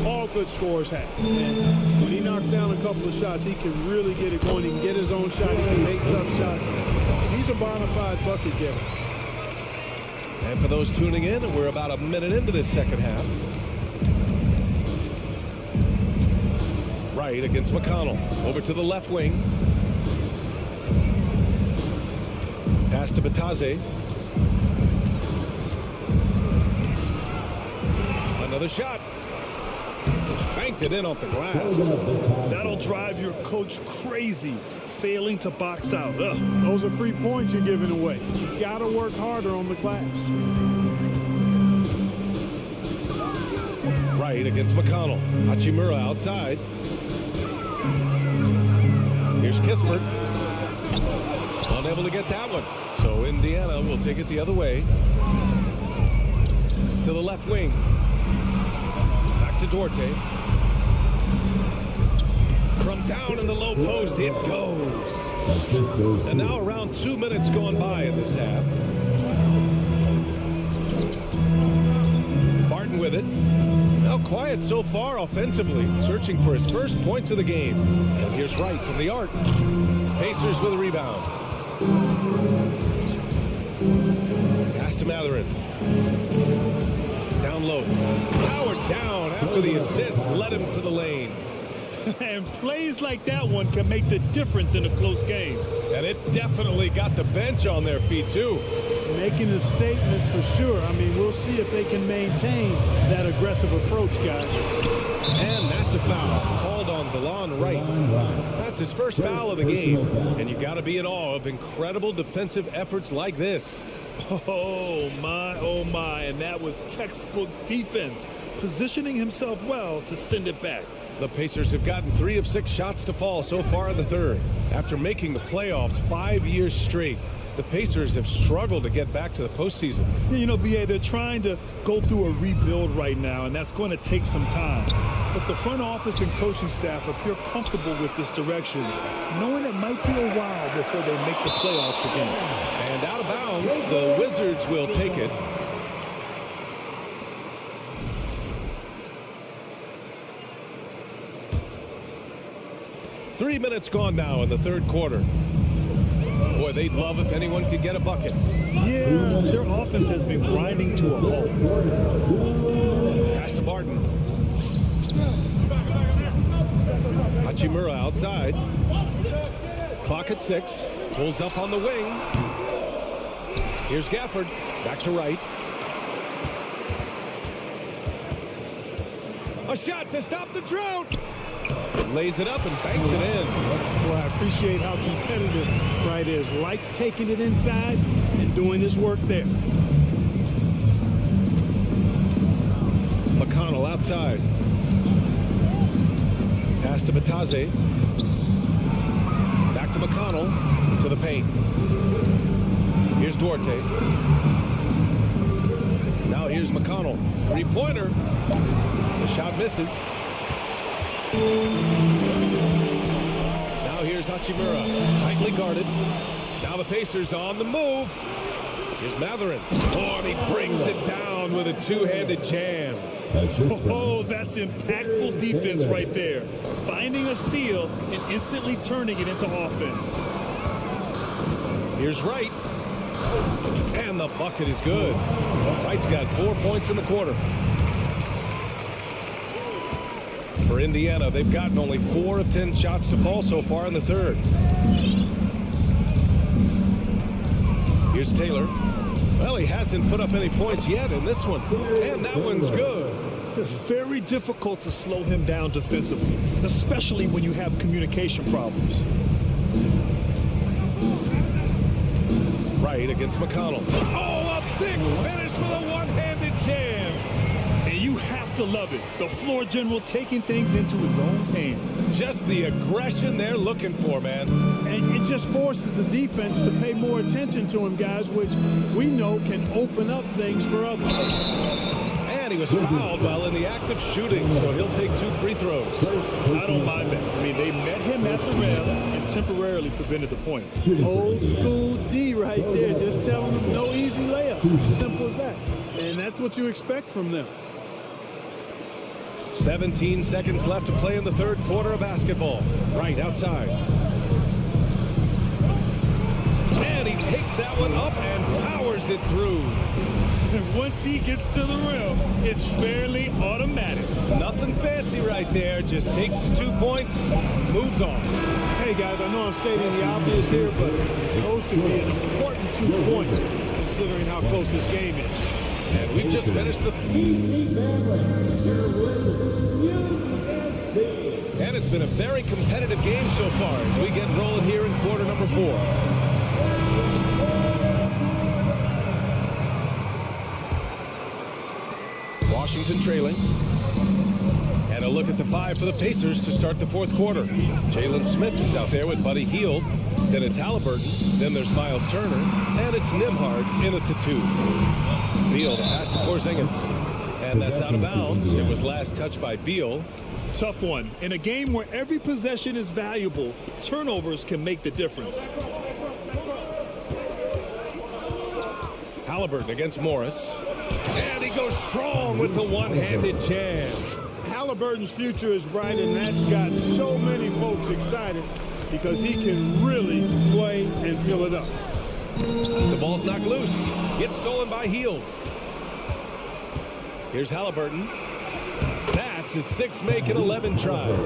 all good scorers have. And when he knocks down a couple of shots, he can really get it going. He can get his own shot. He can make tough shots. He's a bona fide bucket getter. And for those tuning in, we're about a minute into this second half. Right against McConnell. Over to the left wing. Pass to Batase. Another shot. Banked it in off the glass. That'll drive your coach crazy, failing to box out. Ugh. Those are free points you're giving away. You got to work harder on the glass. Right against McConnell. Hachimura outside. Here's Kispert. Unable to get that one. So Indiana will take it the other way. To the left wing. Back to Duarte. From down in the low post, it goes. And now around 2 minutes gone by in this half. Barton with it. Now quiet so far offensively, searching for his first points of the game. And here's Wright from the arc. Pacers with a rebound. Pass to Matherin. Down low. Howard down after the assist, led him to the lane. And plays like that one can make the difference in a close game. And it definitely got the bench on their feet, too. Making a statement for sure. I mean, we'll see if they can maintain that aggressive approach, guys. And that's a foul called on DeLon Wright. That's his first foul of the game. And you got to be in awe of incredible defensive efforts like this. Oh, my. And that was textbook defense, positioning himself well to send it back. The Pacers have gotten 3 of 6 shots to fall so far in the third. After making the playoffs 5 years straight, the Pacers have struggled to get back to the postseason. You know, B.A., they're trying to go through a rebuild right now, and that's going to take some time. But the front office and coaching staff appear comfortable with this direction, knowing it might be a while before they make the playoffs again. And out of bounds, the Wizards will take it. Three minutes gone now in the third quarter. Boy, they'd love if anyone could get a bucket. Yeah, their offense has been grinding to a halt. Pass to Barton. Hachimura outside. Clock at 6. Pulls up on the wing. Here's Gafford. Back to Wright. A shot to stop the drought. Lays it up and banks it in. Well, I appreciate how competitive Wright is. Likes taking it inside and doing his work there. McConnell outside. Pass to Batase. Back to McConnell. To the paint. Here's Duarte. Now here's McConnell. Three-pointer. The shot misses. Now here's Hachimura, tightly guarded. Now the Pacers on the move. Here's Matherin. Oh, and he brings it down with a two-handed jam. Oh, that's impactful defense right there. Finding a steal and instantly turning it into offense. Here's Wright. And the bucket is good. Wright's got 4 points in the quarter. For Indiana, they've gotten only 4 of 10 shots to fall so far in the third. Here's Taylor. Well, he hasn't put up any points yet in this one. And that one's good. It's very difficult to slow him down defensively, especially when you have communication problems. Wright against McConnell. Oh, a big finish with a one-handed jam. And you have to love it. The floor general taking things into his own hands. Just the aggression they're looking for, man. And it just forces the defense to pay more attention to him, guys, which we know can open up things for others. And he was fouled while in the act of shooting, so he'll take 2 free throws. I don't mind that. I mean, they met him at the rim and temporarily prevented the points. Old school D right there, just telling them no easy layups. It's as simple as that. And that's what you expect from them. 17 seconds left to play in the third quarter of basketball. Right outside. And he takes that one up and powers it through. And once he gets to the rim, it's fairly automatic. Nothing fancy right there. Just takes his 2 points, moves on. Hey, guys, I know I'm stating the obvious here, but those could be an important 2 points considering how close this game is. And we've just finished the... And it's been a very competitive game so far as we get rolling here in quarter number 4. Washington trailing. And a look at the 5 for the Pacers to start the 4th quarter. Jalen Smith is out there with Buddy Hield. Then it's Halliburton. Then there's Miles Turner. And it's Nembhard in at the 2. Beal, the pass to Porzingis. And that's out of bounds. It was last touched by Beal. Tough one. In a game where every possession is valuable, turnovers can make the difference. Halliburton against Morris. And he goes strong with the one-handed jam. Halliburton's future is bright, and that's got so many folks excited because he can really play and fill it up. The ball's knocked loose. Gets stolen by Hield. Here's Halliburton. That's his 6th make in 11 tries.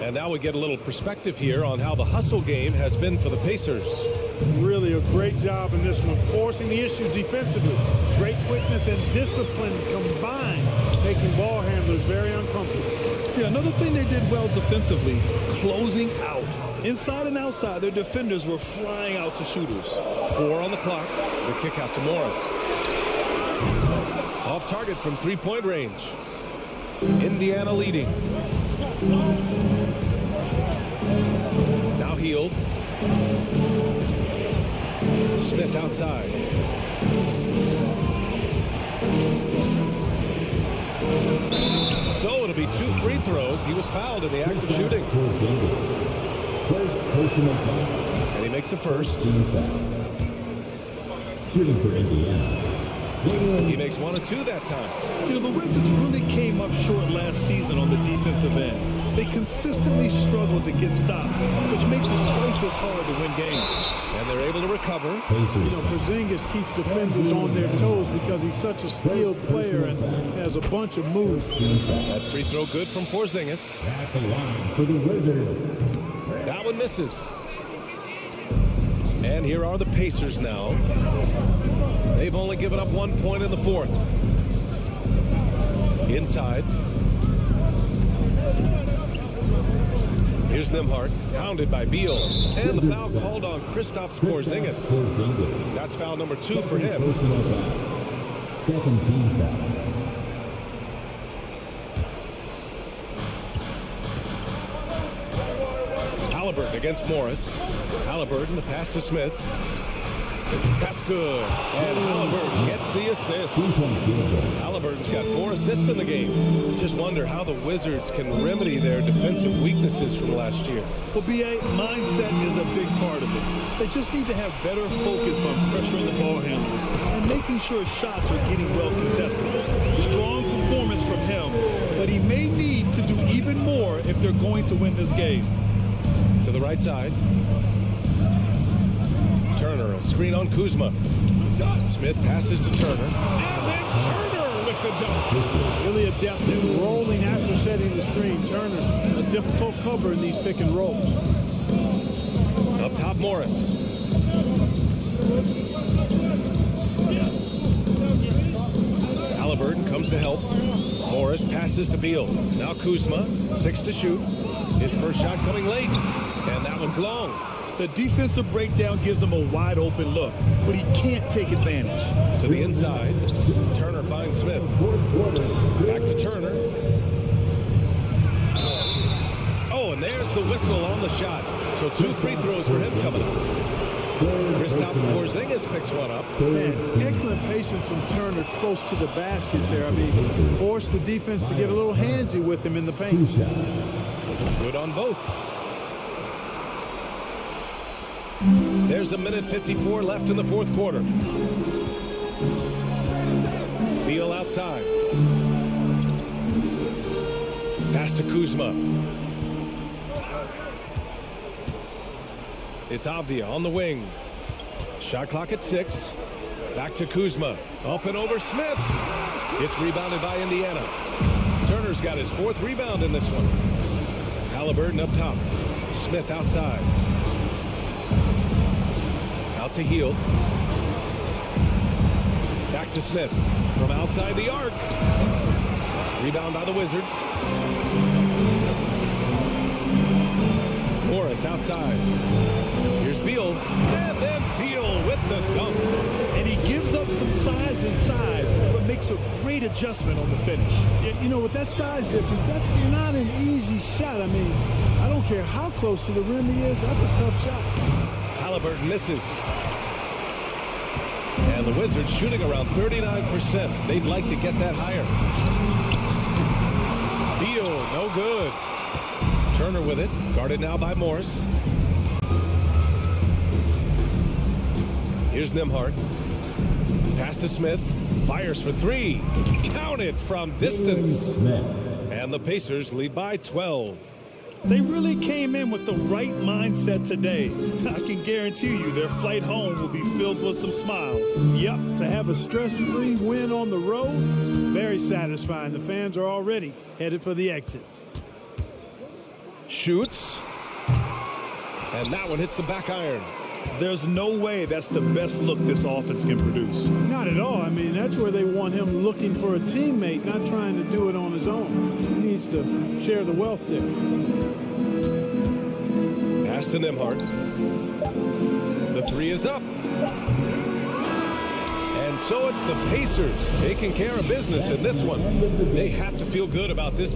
And now we get a little perspective here on how the hustle game has been for the Pacers. Really a great job in this one, forcing the issue defensively. Great quickness and discipline combined, making ball handlers very uncomfortable. Yeah, another thing they did well defensively, closing out. Inside and outside, their defenders were flying out to shooters. 4 on the clock. The kick out to Morris. Off target from 3-point range. Indiana leading. Now Hield. Smith outside. So it'll be 2 free throws. He was fouled in the act of shooting. And he makes the first. Shooting for Indiana. He makes 1 of 2 that time. You know, the Wizards really came up short last season on the defensive end. They consistently struggled to get stops, which makes it twice as hard to win games. And they're able to recover. You know, Porzingis keeps defenders on their toes because he's such a skilled player and has a bunch of moves. That free throw good from Porzingis. At the line for the Wizards. That one misses. And here are the Pacers now. They've only given up 1 point in the 4th. Inside. Here's Nembhard, pounded by Beal. And the foul called on Kristaps Porzingis. That's foul number 2 for him. Second team foul. Halliburton against Morris. Halliburton, the pass to Smith. That's good. And Halliburton gets the assist. Halliburton's got 4 assists in the game. Just wonder how the Wizards can remedy their defensive weaknesses from last year. Well, B.A., mindset is a big part of it. They just need to have better focus on pressuring the ball handlers and making sure shots are getting well contested. Strong performance from him, but he may need to do even more if they're going to win this game. To the right side. Turner, a screen on Kuzma. Smith passes to Turner. And then Turner with the dunk. Really adept at rolling after setting the screen. Turner, a difficult cover in these pick and rolls. Up top, Morris. Halliburton comes to help. Morris passes to Beal. Now Kuzma, 6 to shoot. His first shot coming late, and that one's long. The defensive breakdown gives him a wide open look, but he can't take advantage. To the inside, Turner finds Smith. Back to Turner. Oh, and there's the whistle on the shot. So 2 free throws for him coming up. Kristaps Porzingis picks one up. Man, excellent patience from Turner close to the basket there. I mean, forced the defense to get a little handsy with him in the paint. Good on both. There's 1:54 left in the 4th quarter. Beal outside. Pass to Kuzma. It's Avdia on the wing. Shot clock at 6. Back to Kuzma. Up and over Smith. It's rebounded by Indiana. Turner's got his 4th rebound in this one. Halliburton up top. Smith outside. Out to Heel. Back to Smith. From outside the arc. Rebound by the Wizards. Morris outside. Here's Beal. And then Beal with the dunk. And he gives up some size inside, but makes a great adjustment on the finish. You know, with that size difference, that's not an easy shot. I mean, I don't care how close to the rim he is. That's a tough shot. Halliburton misses. And the Wizards shooting around 39%. They'd like to get that higher. Beal, no good. Turner with it. Guarded now by Morris. Here's Nembhard. Pass to Smith. Fires for 3. Counted from distance. And the Pacers lead by 12. They really came in with the right mindset today. I can guarantee you their flight home will be filled with some smiles. Yep, to have a stress-free win on the road, very satisfying. The fans are already headed for the exits. Shoots. And that one hits the back iron. There's no way that's the best look this offense can produce. Not at all. I mean, that's where they want him looking for a teammate, not trying to do it on his own. He needs to share the wealth there. Pass to Nembhard. The 3 is up. And so it's the Pacers taking care of business in this one. They have to feel good about this.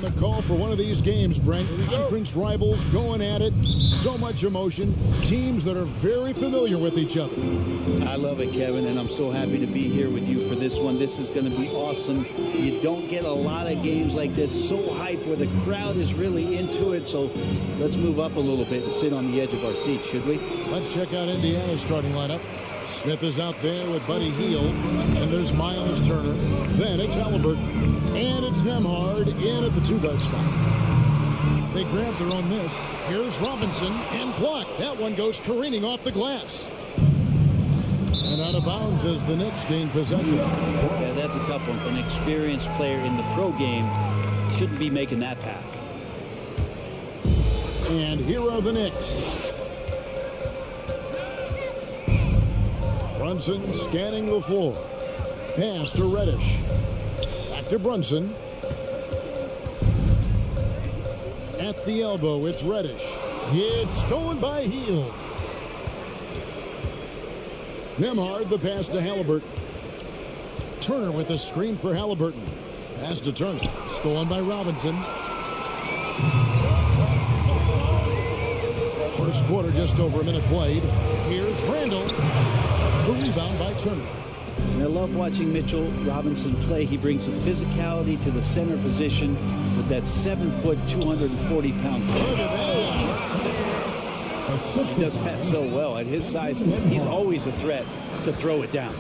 The call for one of these games, Brent. Conference rivals going at it. So much emotion. Teams that are very familiar with each other. I love it, Kevin, and I'm so happy to be here with you for this one. This is going to be awesome. You don't get a lot of games like this, so hyped, where the crowd is really into it. So let's move up a little bit and sit on the edge of our seat, should we? Let's check out Indiana's starting lineup. Smith is out there with Buddy Hield, and there's Miles Turner. Then it's Halliburton, and it's Nemhard in at the two-guard spot. They grab their own miss. Here's Robinson, and blocked. That one goes careening off the glass. And out of bounds as the Knicks gain possession. Yeah, that's a tough one. An experienced player in the pro game shouldn't be making that pass. And here are the Knicks. Brunson scanning the floor. Pass to Reddish. Back to Brunson. At the elbow, it's Reddish. It's stolen by Hield. Nembhard, the pass to Halliburton. Turner with a screen for Halliburton. Pass to Turner. Stolen by Robinson. First quarter, just over a minute played. Here's Randall. The rebound by Turner. And I love watching Mitchell Robinson play. He brings a physicality to the center position with that 7-foot, 240-pound foot. He does that so well. At his size, he's always a threat to throw it down.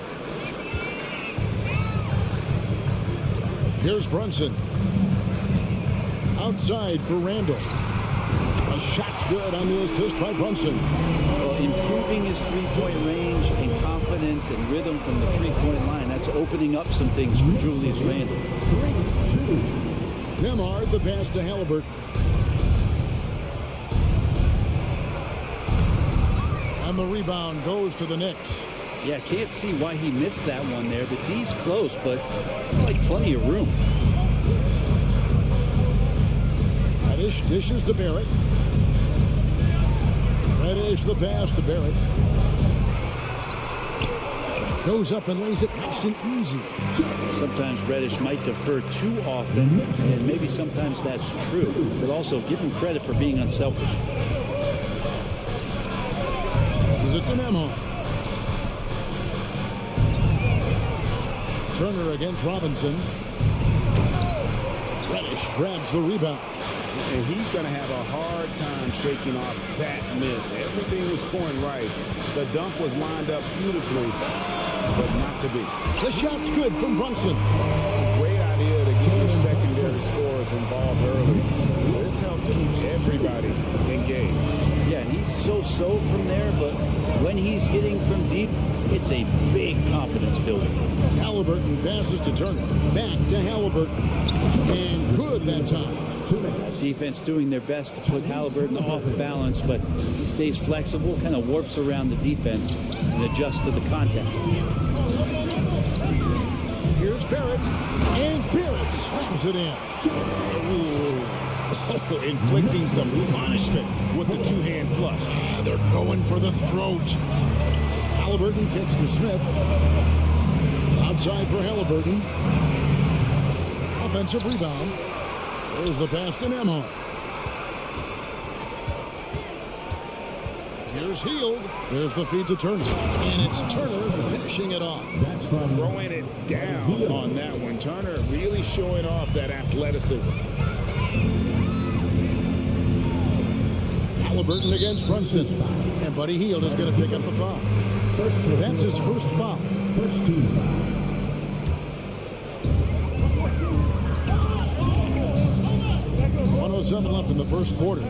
Here's Brunson. Outside for Randall. A shot's good on the assist by Brunson. Well, improving his three-point range and confidence and rhythm from the three-point line, that's opening up some things for Julius Randle. Nembhard, the pass to Halliburton. And the rebound goes to the Knicks. Yeah, can't see why he missed that one there. The D's close, but like plenty of room. Reddish dishes to Barrett. Reddish the pass to Barrett. Goes up and lays it nice and easy. Sometimes Reddish might defer too often, and maybe sometimes that's true. But also give him credit for being unselfish. This is it to Nembhard. Turner against Robinson. Reddish grabs the rebound. And he's going to have a hard time shaking off that miss. Everything was going right. The dunk was lined up beautifully, but not to be. The shot's good from Brunson. Great idea to get your secondary scorers involved early. This helps keep everybody engaged. Yeah, he's so from there, but when he's hitting from deep, it's a big confidence builder. Halliburton passes to Turner. Back to Halliburton. And good that time. Defense doing their best to put Halliburton off balance, but he stays flexible, kind of warps around the defense and adjusts to the contact. Here's Barrett. And Barrett slams it in. Inflicting some punishment with the two-hand flush. They're going for the throat. Halliburton kicks to Smith. Outside for Halliburton. Offensive rebound. There's the pass to Nembhard. Here's Hield. There's the feed to Turner. And it's Turner finishing it off. Throwing it down on that one. Turner really showing off that athleticism. Halliburton against Brunson. And Buddy Hield is going to pick up the foul. That's his first foul. First team foul. 1:07 left in the first quarter.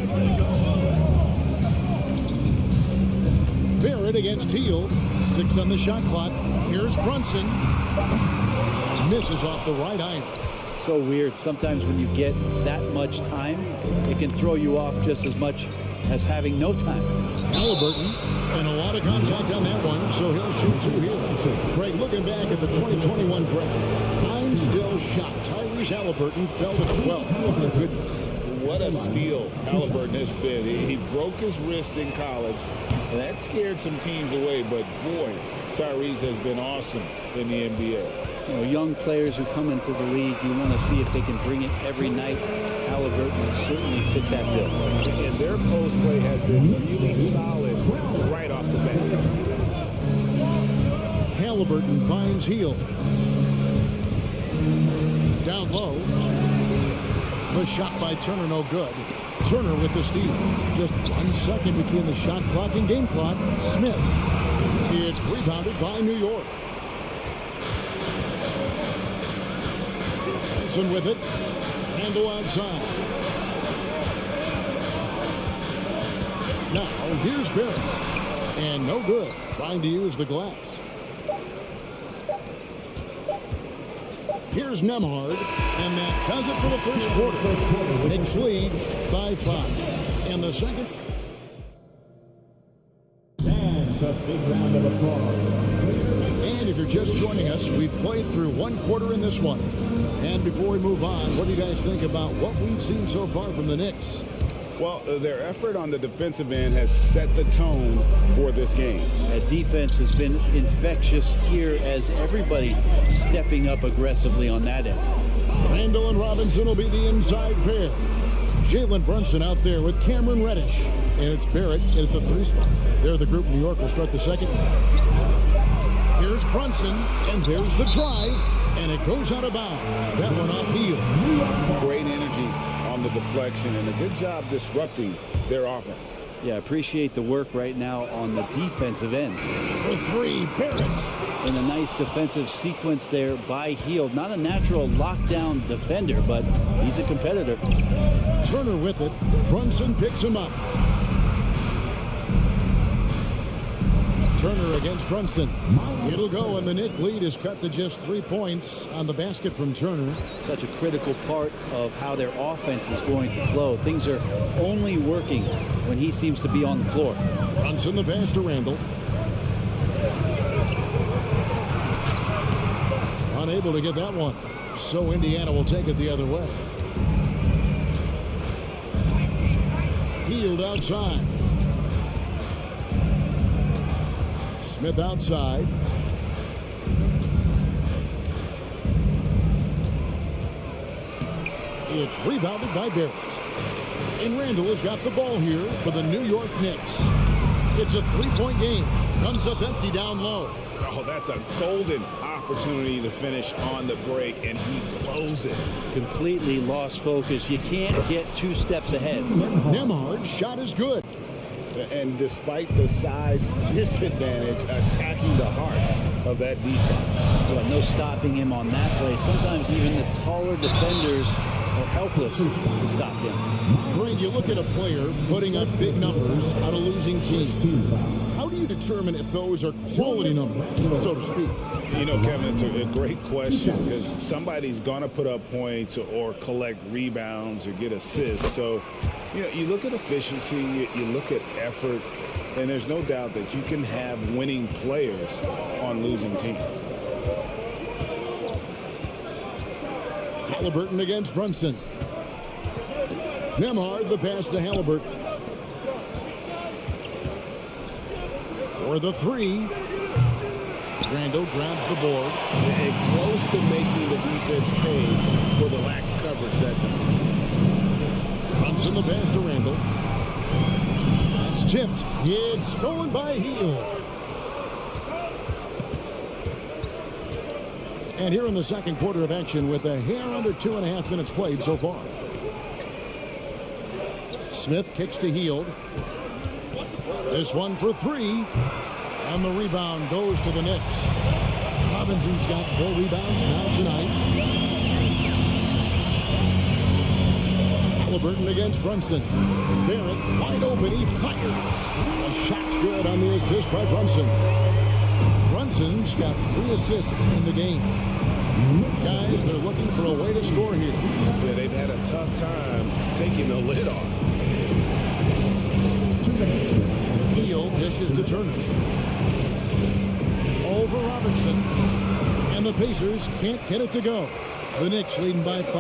Barrett against Hield. 6 on the shot clock. Here's Brunson. Misses off the right iron. So weird. Sometimes when you get that much time, it can throw you off just as much as having no time. Halliburton, and a lot of contact on that one, so he'll shoot 2 here. Greg, looking back at the 2021 draft, I'm still shocked. Tyrese Halliburton fell to 12. Oh, my goodness. What a steal Halliburton has been. He broke his wrist in college, and that scared some teams away, but boy, Tyrese has been awesome in the NBA. You know, young players who come into the league, you want to see if they can bring it every night. Halliburton will certainly fit that bill. And their post play has been really solid right off the bat. Halliburton finds Hield. Down low. The shot by Turner, no good. Turner with the steal. Just 1 second between the shot clock and game clock. Smith. It's rebounded by New York. Benson with it. Handle outside. Now, here's Barrett. And no good. Trying to use the glass. Here's Nembhard, and that does it for the first quarter. Knicks lead by 5. And the second. And a big round of applause. And if you're just joining us, we've played through one quarter in this one. And before we move on, what do you guys think about what we've seen so far from the Knicks? Well, their effort on the defensive end has set the tone for this game. That defense has been infectious here as everybody stepping up aggressively on that end. Randall and Robinson will be the inside pair. Jalen Brunson out there with Cameron Reddish. And it's Barrett at the 3 spot. There the group. New York will start the second. Here's Brunson, and there's the drive, and it goes out of bounds. That one off heel. Great energy on the deflection, and a good job disrupting their offense. Yeah, appreciate the work right now on the defensive end. For 3, Barrett. And a nice defensive sequence there by Hield. Not a natural lockdown defender, but he's a competitor. Turner with it. Brunson picks him up. Turner against Brunson. It'll go, and the Knicks lead is cut to just 3 points on the basket from Turner. Such a critical part of how their offense is going to flow. Things are only working when he seems to be on the floor. Brunson the pass to Randall. Unable to get that one. So Indiana will take it the other way. Hield outside. Smith outside. It's rebounded by Barrett. And Randall has got the ball here for the New York Knicks. It's a 3-point game. Comes up empty down low. Oh, that's a golden opportunity to finish on the break, and he blows it. Completely lost focus. You can't get 2 steps ahead. Nembhard's shot is good. And despite the size disadvantage, attacking the heart of that defense. Well, no stopping him on that play. Sometimes even the taller defenders are helpless to stop him. Greg, you look at a player putting up big numbers on a losing team. How do you determine if those are quality numbers, so to speak? You know, Kevin, it's a great question because somebody's going to put up points or collect rebounds or get assists. So, you know, you look at efficiency, you look at effort, and there's no doubt that you can have winning players on losing teams. Halliburton against Brunson. Nembhard the pass to Halliburton. For the 3. Randall grabs the board. And close to making the defense pay for the lax coverage that time. Brunson the pass to Randall. It's tipped. It's stolen by Hield. And here in the second quarter of action with a hair under 2.5 minutes played so far. Smith kicks to Hield. This one for 3. And the rebound goes to the Knicks. Robinson's got 4 rebounds now tonight. Halliburton against Brunson. Barrett wide open. He fires. The shot's good on the assist by Brunson. Brunson's got 3 assists in the game. Guys, they're looking for a way to score here. Yeah, they've had a tough time taking the lid off. Hield dishes to Turner. Over Robinson. And the Pacers can't get it to go. The Knicks leading by 5.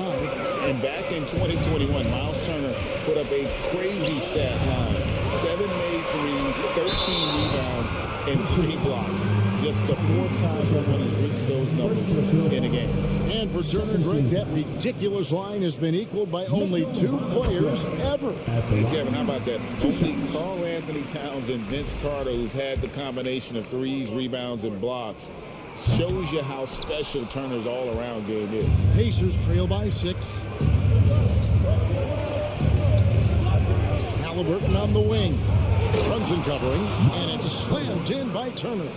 And back in 2021, Miles Turner put up a crazy stat line. 7 made threes, 13 rebounds, and 3 blocks. Just the 4th time someone has reached those numbers in a game. And for Turner, Greg, that ridiculous line has been equaled by only 2 players ever. Hey, Kevin, how about that? Only Karl Anthony Towns and Vince Carter, who've had the combination of threes, rebounds, and blocks, shows you how special Turner's all-around game is. Pacers trail by 6. Halliburton on the wing. Brunson covering, and it's slammed in by Turner.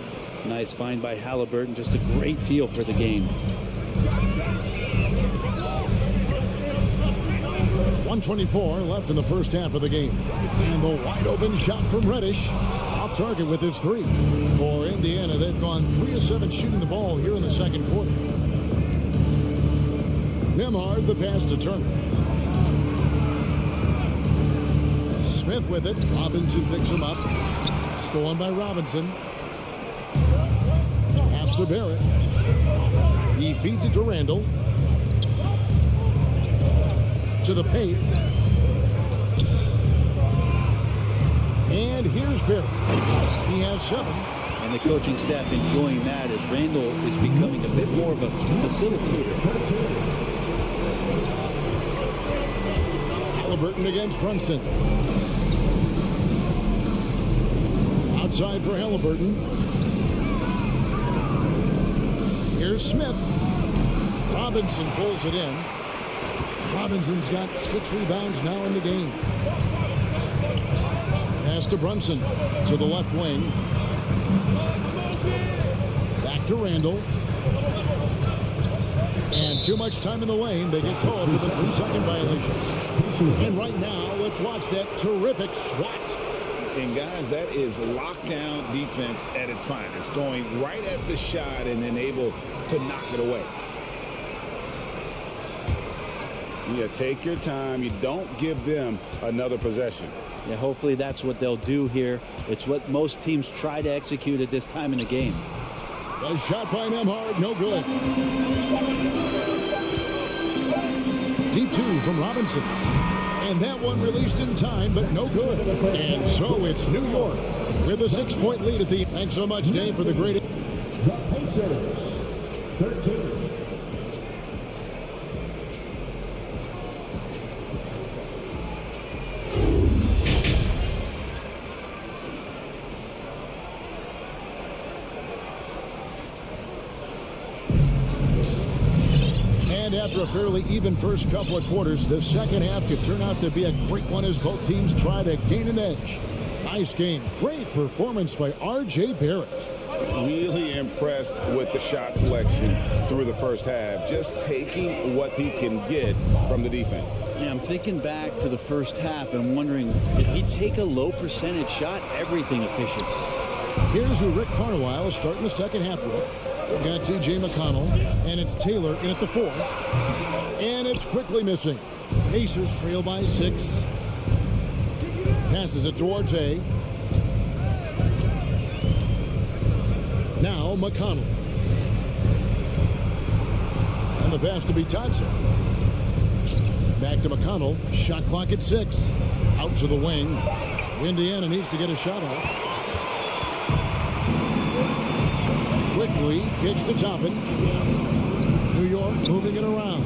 Nice find by Halliburton. Just a great feel for the game. 1:24 left in the first half of the game. And the wide open shot from Reddish. Off target with his 3. For Indiana, they've gone 3 of 7 shooting the ball here in the second quarter. Nembhard the pass to Turner. Smith with it. Robinson picks him up. Stolen by Robinson. Pass to Barrett. He feeds it to Randall. To the paint. And here's Barrett. He has 7. And the coaching staff enjoying that as Randall is becoming a bit more of a facilitator. Halliburton against Brunson. Outside for Halliburton. Here's Smith. Robinson pulls it in. Robinson's got 6 rebounds now in the game. Pass to Brunson to the left wing. Back to Randall. And too much time in the lane. They get called for the 3-second violation. And right now, let's watch that terrific swat. And guys, that is lockdown defense at its finest. Going right at the shot and then able to knock it away. You take your time. You don't give them another possession. Yeah, hopefully that's what they'll do here. It's what most teams try to execute at this time in the game. A shot by Nembhard, no good. Deep 2 from Robinson. And that one released in time, but no good. And so it's New York with a 6-point lead at the... Thanks so much, Dave, for the great... The Pacers, 13. And after a fairly even first couple of quarters, the second half could turn out to be a great one as both teams try to gain an edge. Nice game. Great performance by R.J. Barrett. Really impressed with the shot selection through the first half. Just taking what he can get from the defense. Yeah, I'm thinking back to the first half and wondering, did he take a low percentage shot? Everything efficient. Here's who Rick Carlisle is starting the second half with. We've got T.J. McConnell, and it's Taylor in at the 4. And it's quickly missing. Pacers trail by 6. Passes it to Duarte. Now McConnell. And the pass to Bitadze. Back to McConnell. Shot clock at 6. Out to the wing. Indiana needs to get a shot off. Quickly kicks to Toppin. New York moving it around.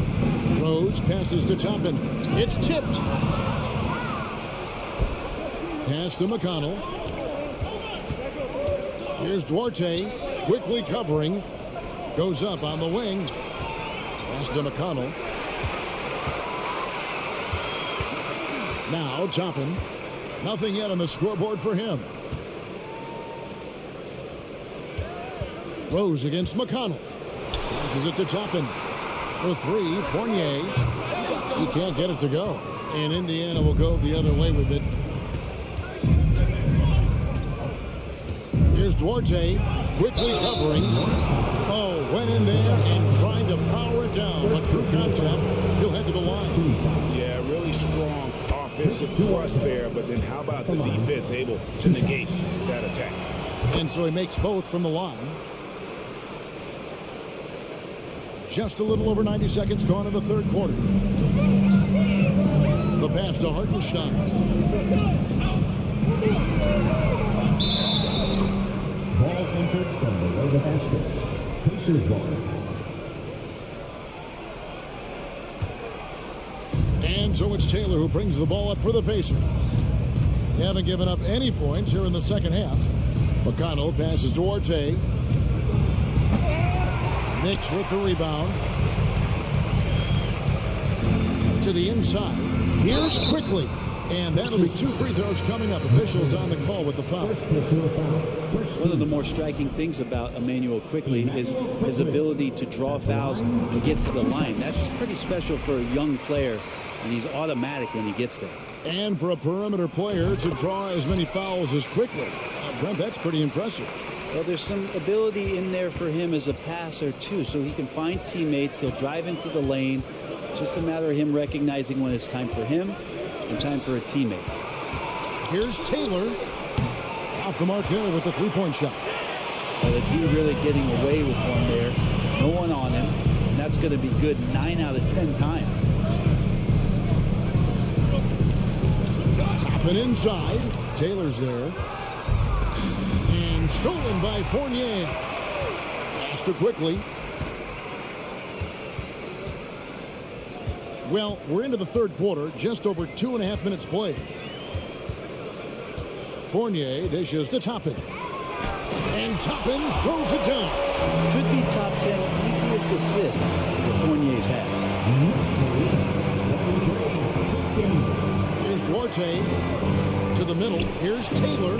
Rose passes to Toppin. It's tipped. Pass to McConnell. Here's Duarte. Quickly covering. Goes up on the wing. Pass to McConnell. Now Toppin. Nothing yet on the scoreboard for him. Rose against McConnell. Passes it to Toppin. For 3, Fournier. He can't get it to go. And Indiana will go the other way with it. Here's Duarte. Quickly covering. Oh, went in there and tried to power it down. But through contact, he'll head to the line. Yeah, really strong offensive thrust there. But then how about the defense able to negate that attack? And so he makes both from the line. Just a little over 90 seconds gone in the third quarter. The pass to Hartenstein. Ball entered from below the basket. Pacers ball. And so it's Taylor who brings the ball up for the Pacers. They haven't given up any points here in the second half. McConnell passes to Duarte. Knicks with the rebound. To the inside. Here's Quickly. And that'll be 2 free throws coming up. Officials on the call with the foul. One of the more striking things about Immanuel Quickly is his ability to draw fouls and get to the line. That's pretty special for a young player, and he's automatic when he gets there. And for a perimeter player to draw as many fouls as Quickly. Brent, that's pretty impressive. Well, there's some ability in there for him as a passer, too, so he can find teammates. He'll drive into the lane. It's just a matter of him recognizing when it's time for him and time for a teammate. Here's Taylor. Off the mark there with the three-point shot. Well, the D really getting away with one there. No one on him. And that's going to be good 9 out of 10 times. Toppin inside. Taylor's there. And stolen by Fournier. Faster quickly. Well, we're into the third quarter. Just over 2.5 minutes played. Fournier dishes to Toppin. And Toppin throws it down. Could be top 10 easiest assists that Fournier's had. Here's Duarte to the middle. Here's Taylor.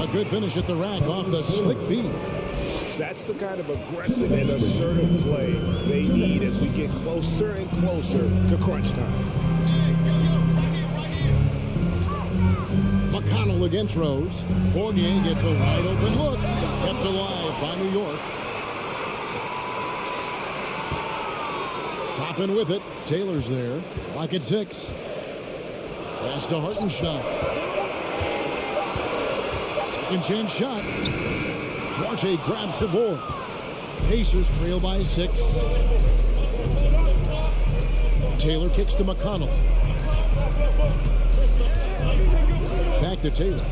A good finish at the rack off the slick feed. That's the kind of aggressive and assertive play they need as we get closer and closer to crunch time. McConnell against Rose. Fournier gets a wide open look. Kept alive by New York. Toppin with it. Taylor's there. Lock at 6. Pass to Hartenstein. Second chance shot. Duarte grabs the board. Pacers trail by 6. Taylor kicks to McConnell. Back to Taylor.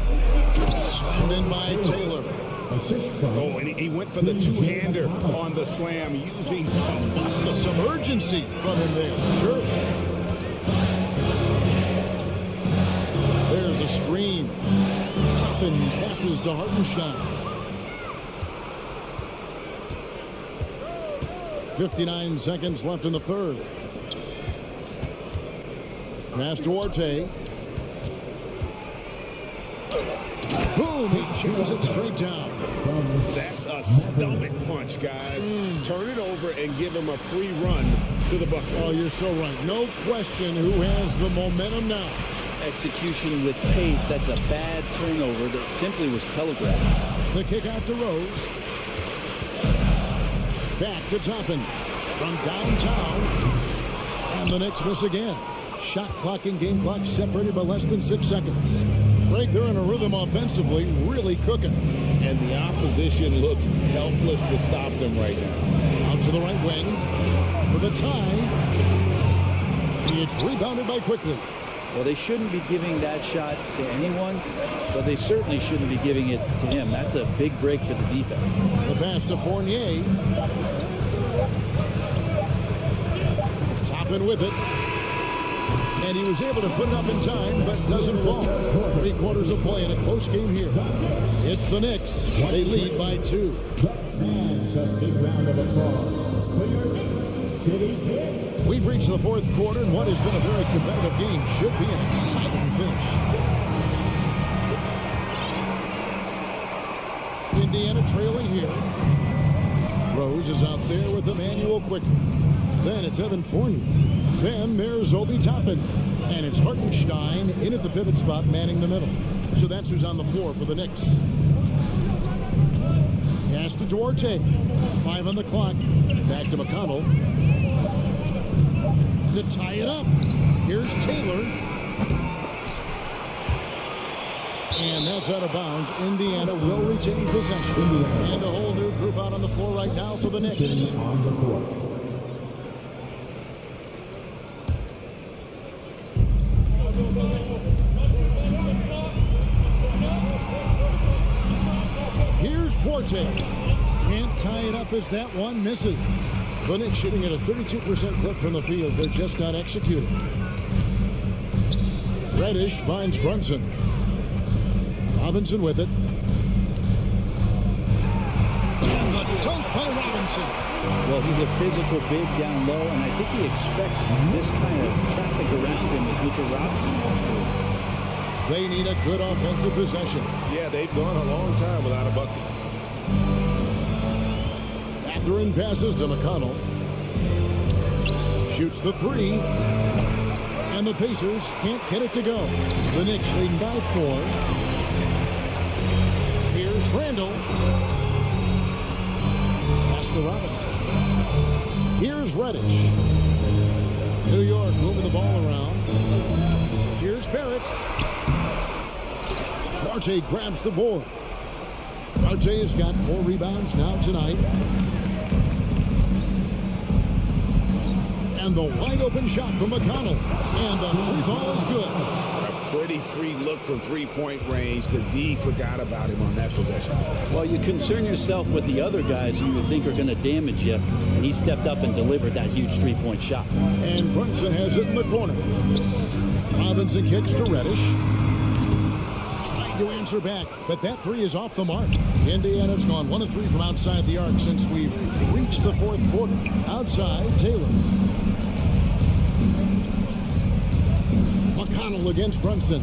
Slammed in by Taylor. Oh, and he went for the two-hander on the slam, using some urgency from him there. Sure. There's a screen. Toppin passes to Hartenstein. 59 seconds left in the third. Pass to Duarte. Boom! He jams it straight down. That's a stomach punch, guys. Turn it over and give him a free run to the bucket. Oh, you're so right. No question who has the momentum now. Execution with pace. That's a bad turnover that simply was telegraphed. The kick out to Rose. Back to Toppin from downtown. And the Knicks miss again. Shot clock and game clock separated by less than 6 seconds. Right there in a rhythm offensively, really cooking. And the opposition looks helpless to stop them right now. Out to the right wing for the tie. It's rebounded by Quickly. Well, they shouldn't be giving that shot to anyone, but they certainly shouldn't be giving it to him. That's a big break for the defense. The pass to Fournier. Toppin with it. And he was able to put it up in time, but doesn't fall. 3 quarters of play in a close game here. It's the Knicks. They lead by 2. We've reached the fourth quarter, and what has been a very competitive game should be an exciting finish. Indiana trailing here. Rose is out there with Emmanuel Quickly. Then it's Evan Fournier. Then there's Obi Toppin. And it's Hartenstein in at the pivot spot, manning the middle. So that's who's on the floor for the Knicks. Pass to Duarte. 5 on the clock. Back to McConnell. To tie it up. Here's Taylor. And that's out of bounds. Indiana will retain possession. And a whole new group out on the floor right now for the Knicks. Here's Duarte. Can't tie it up as that one misses. The Knicks shooting at a 32% clip from the field. They're just not executing. Reddish finds Brunson. Robinson with it. And the dunk by Robinson. Well, he's a physical big down low, and I think he expects this kind of traffic around him as Mitchell Robinson wants to. They need a good offensive possession. Yeah, they've gone a long time without a bucket. Catherine passes to McConnell. Shoots the 3. And the Pacers can't get it to go. The Knicks leading by 4. Here's Randall. Pass to Robinson. Here's Reddish. New York moving the ball around. Here's Barrett. Duarte grabs the board. Duarte has got 4 rebounds now tonight. And the wide open shot from McConnell. And the free ball is good. A pretty free look from three-point range. The D forgot about him on that possession. Well, you concern yourself with the other guys who you think are going to damage you, and he stepped up and delivered that huge three-point shot. And Brunson has it in the corner. Robinson kicks to Reddish. Trying to answer back, but that three is off the mark. Indiana's gone 1 of 3 from outside the arc since we've reached the 4th quarter. Outside, Taylor. McConnell against Brunson.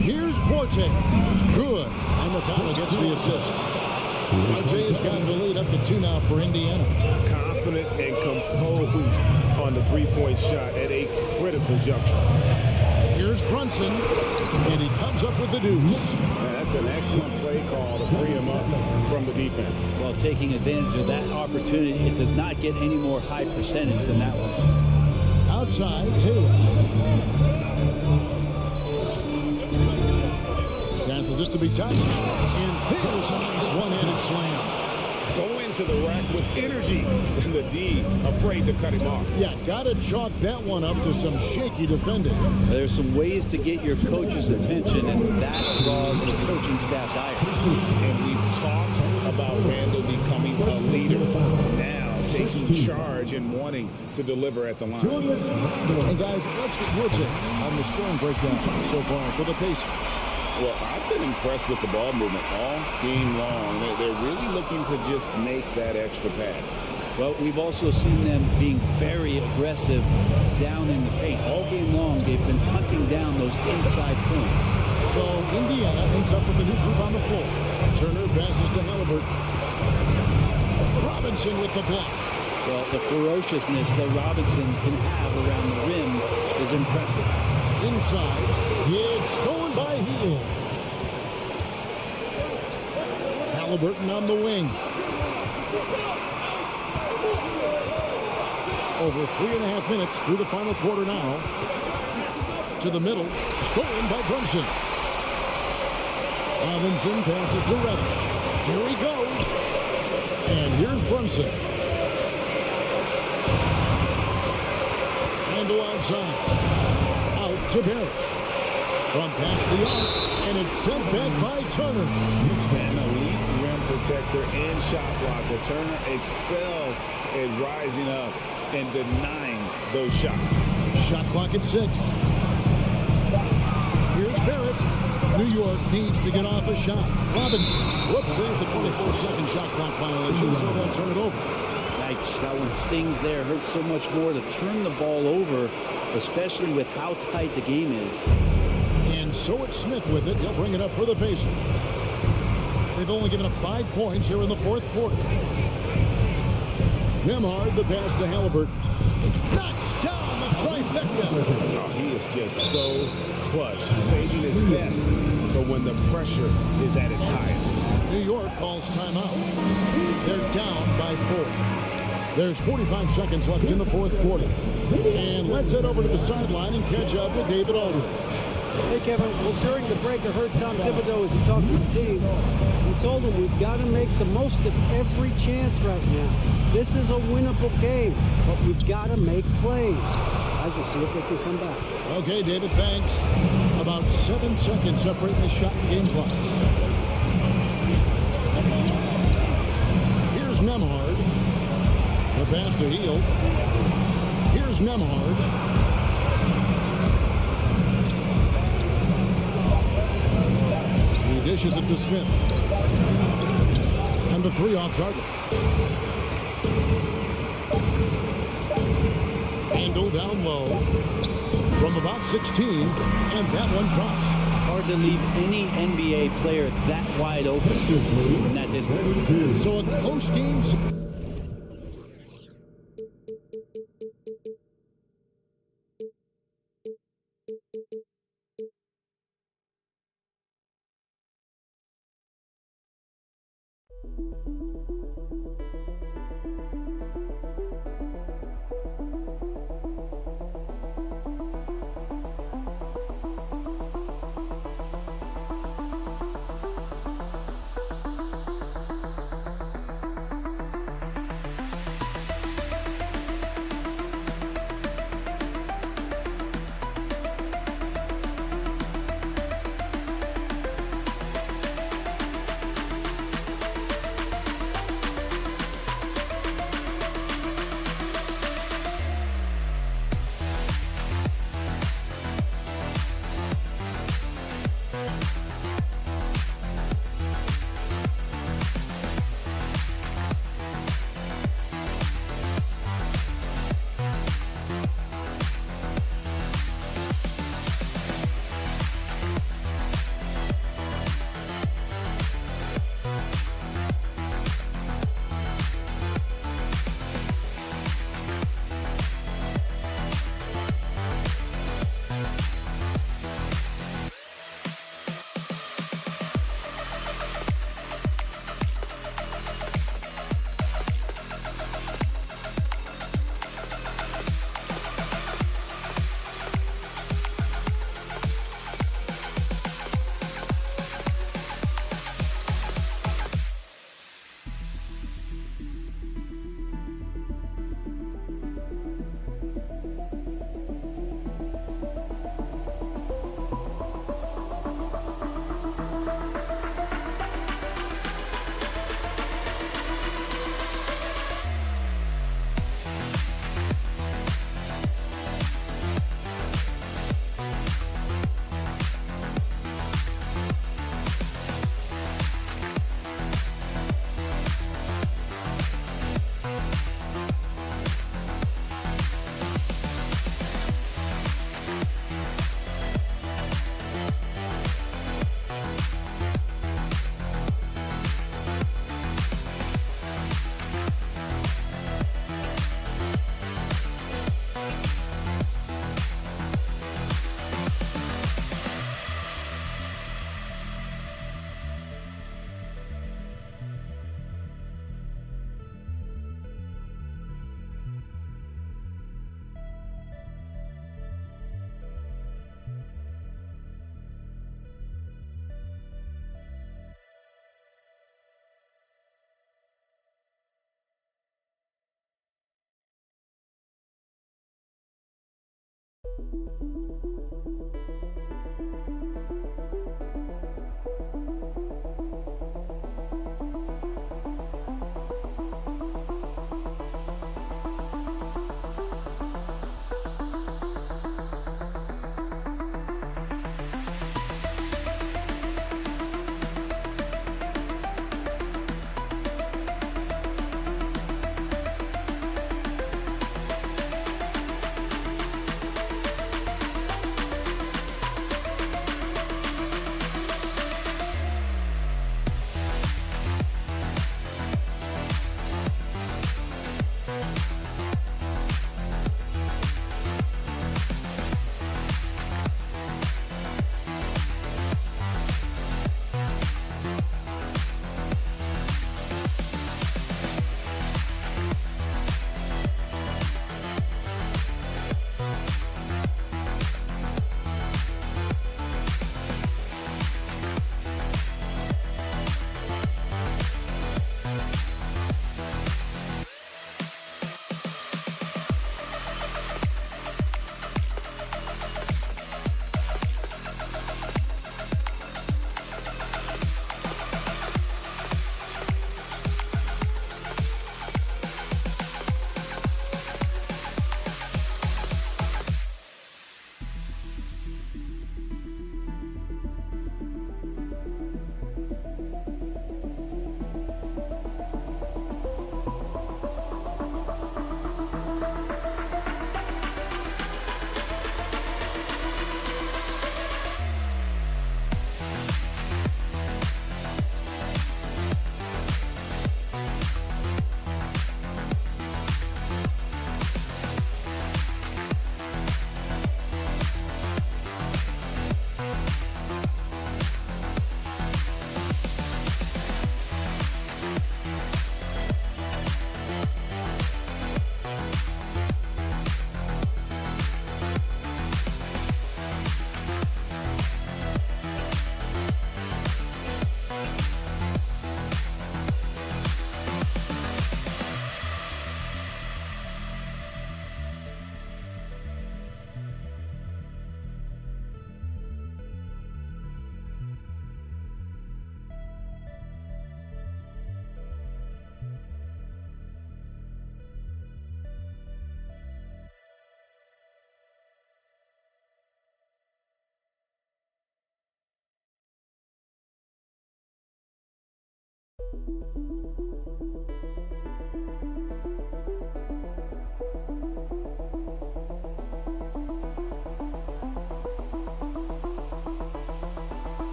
Here's Duarte. Good. And McConnell gets the assist. Duarte has got the lead up to 2 now for Indiana. Confident and composed on the three-point shot at a critical juncture. Here's Brunson, and he comes up with the deuce. That's an excellent play call to free him up from the defense. Well, taking advantage of that opportunity, it does not get any more high percentage than that one. Outside, Taylor. Passes it to be touched. And there's a nice one-handed slam. Go into the rack with energy. And the D afraid to cut him off. Yeah, got to chalk that one up to some shaky defending. There's some ways to get your coach's attention, and that draws the coaching staff's ire. And we've talked about Randall becoming a leader. Now taking charge and wanting to deliver at the line. And guys, let's get your take on the scoring breakdown so far for the Pacers. Well, I've been impressed with the ball movement all game long. They're really looking to just make that extra pass. Well, we've also seen them being very aggressive down in the paint. All game long, they've been hunting down those inside points. So Indiana ends up with a new group on the floor. Turner passes to Halliburton. Robinson with the block. Well, the ferociousness that Robinson can have around the rim is impressive. Inside, it's going by Hill. Halliburton on the wing. Over 3.5 minutes through the final quarter now. To the middle, stolen by Brunson. Robinson passes to Reddish. Here he goes. And here's Brunson. Randall outside. Out to Barrett. From past the arc, and it's sent back by Turner. An elite rim protector and shot blocker. Turner excels at rising up and denying those shots. Shot clock at 6. Here's Barrett. New York needs to get off a shot. Robinson. Whoops, there's the 24-second shot clock violation, so they'll turn it over. Yikes, that one stings there. Hurts so much more to turn the ball over, especially with how tight the game is. And so it's Smith with it. He'll bring it up for the Pacers. They've only given up 5 points here in the 4th quarter. Nemhard, the pass to Halliburton. Knocks down the trifecta. Oh, he is just so clutch, saving his best for when the pressure is at its highest. New York calls timeout. They're down by 4. There's 45 seconds left in the 4th quarter. And let's head over to the sideline and catch up with David Aldridge. Hey, Kevin, well, during the break, I heard Tom Thibodeau as he talked to the team. He told them we've got to make the most of every chance right now. This is a winnable game, but we've got to make plays. Guys, we'll see if they can come back. Okay, David, thanks. About 7 seconds separating the shot and game clocks. Here's Nemhard. The pass to Hill. Here's Nemhard. He dishes it to Smith. And the 3 off target. Angle down low from about 16, and that one drops. Hard to leave any NBA player that wide open from that distance. So a close game.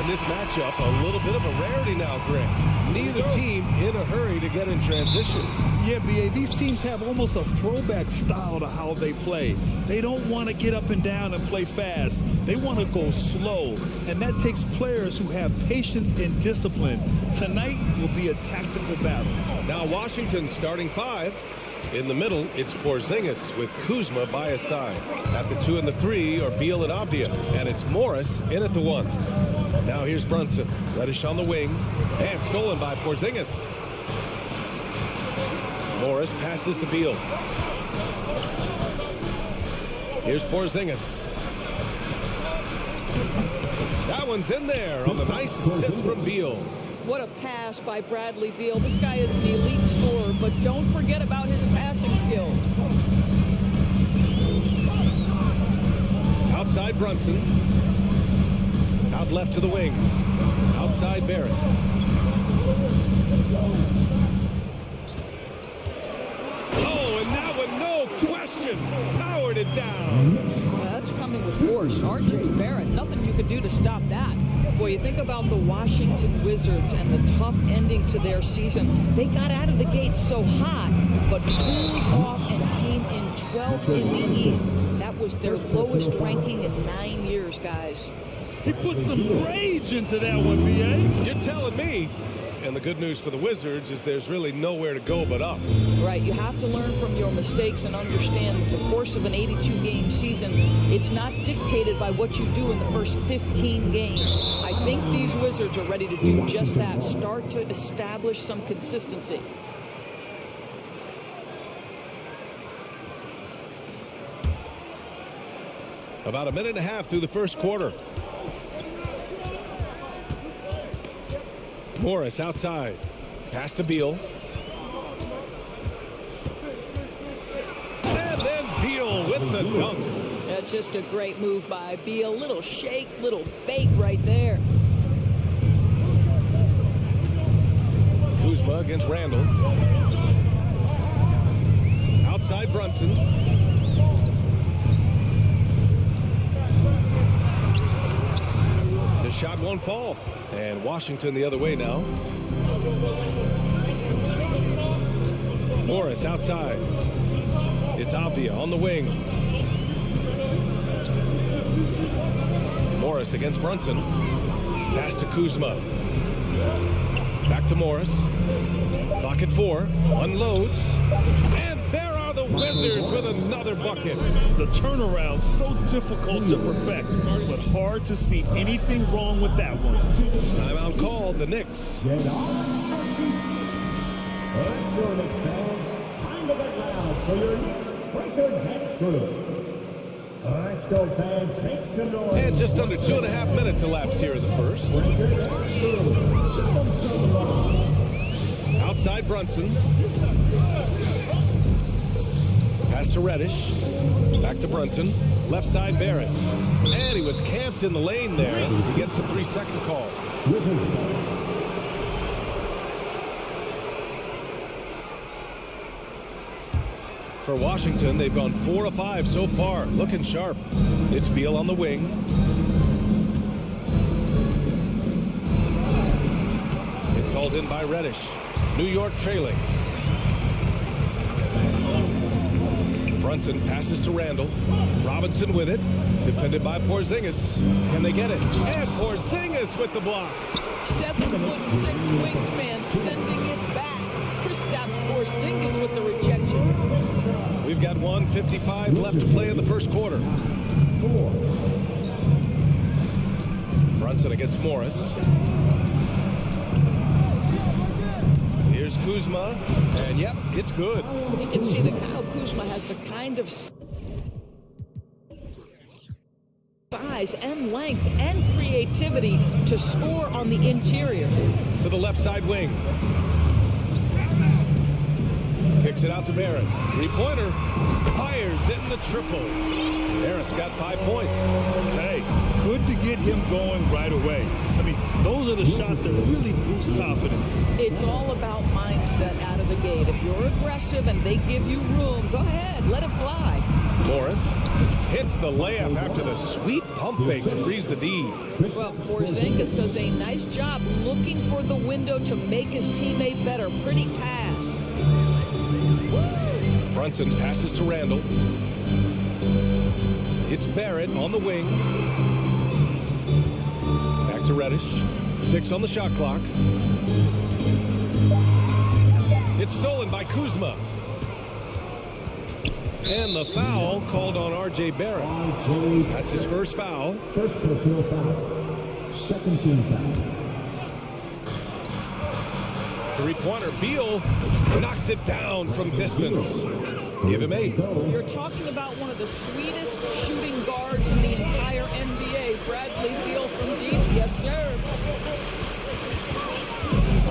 This matchup, a little bit of a rarity now, Greg. Neither team in a hurry to get in transition. Yeah, B.A., these teams have almost a throwback style to how they play. They don't want to get up and down and play fast. They want to go slow, and that takes players who have patience and discipline. Tonight will be a tactical battle. Now Washington starting 5. In the middle, it's Porzingis with Kuzma by his side. At the 2 and the 3 are Beal and Avdia, and it's Morris in at the 1. Now here's Brunson. Reddish on the wing. And stolen by Porzingis. Morris passes to Beal. Here's Porzingis. That one's in there on the nice assist from Beal. What a pass by Bradley Beal. This guy is an elite scorer, but don't forget about his passing skills. Outside Brunson. Out left to the wing. Outside Barrett. Oh, and that one, no question, powered it down. Well, that's coming with force. RJ Barrett, nothing you could do to stop that. Boy, you think about the Washington Wizards and the tough ending to their season. They got out of the gate so hot, but cooled off and came in 12th in the East. That was their lowest ranking in 9 years, guys. He put some rage into that one, B.A. You're telling me. And the good news for the Wizards is there's really nowhere to go but up. Right, you have to learn from your mistakes and understand the course of an 82-game season. It's not dictated by what you do in the first 15 games. I think these Wizards are ready to do just that, start to establish some consistency. About a minute and a half through the first quarter. Morris outside. Pass to Beal. And then Beal with the dunk. Just a great move by Beal. Little shake, little fake right there. Kuzma against Randall. Outside Brunson. The shot won't fall. And Washington the other way now. Morris outside. It's Avdia on the wing. Morris against Brunson. Pass to Kuzma. Back to Morris. Clock at 4. Unloads. And there are the Wizards with another bucket. The turnaround so difficult to perfect, but hard to see anything wrong with that one. Timeout called, the Knicks. Let's go, Knicks fans. Time to get loud for your Knicks Breaker Dance Group. All right, Stone fans, make some noise. And just under 2.5 minutes elapsed here in the first. Outside Brunson. Pass to Reddish. Back to Brunson. Left side Barrett. And he was camped in the lane there. He gets the 3-second call. For Washington, they've gone 4 of 5 so far. Looking sharp. It's Beal on the wing. It's hauled in by Reddish. New York trailing. Brunson passes to Randall. Robinson with it. Defended by Porzingis. Can they get it? And Porzingis with the block. 7'6" wingspan sending it back. Kristaps Porzingis with the rejection. We've got 1:55 left to play in the first quarter. Brunson against Morris. Here's Kuzma, and yep, it's good. You can see that Kyle Kuzma has the kind of size and length and creativity to score on the interior. To the left side wing. Kicks it out to Barrett. 3-pointer. Fires in the triple. Barrett's got 5 points. Hey, good to get him going right away. I mean, those are the shots that really boost confidence. It's all about mindset out of the gate. If you're aggressive and they give you room, go ahead, let it fly. Morris hits the layup after the sweet pump fake to freeze the D. Well, Porzingis does a nice job looking for the window to make his teammate better. Pretty pass. Brunson passes to Randall. It's Barrett on the wing. Back to Reddish. 6 on the shot clock. It's stolen by Kuzma. And the foul called on R.J. Barrett. That's his first foul. First personal foul. Second team foul. 3-pointer. Beal knocks it down from distance. Give him 8. You're talking about one of the sweetest shooting guards in the entire NBA. Bradley Beal from deep. Yes, sir.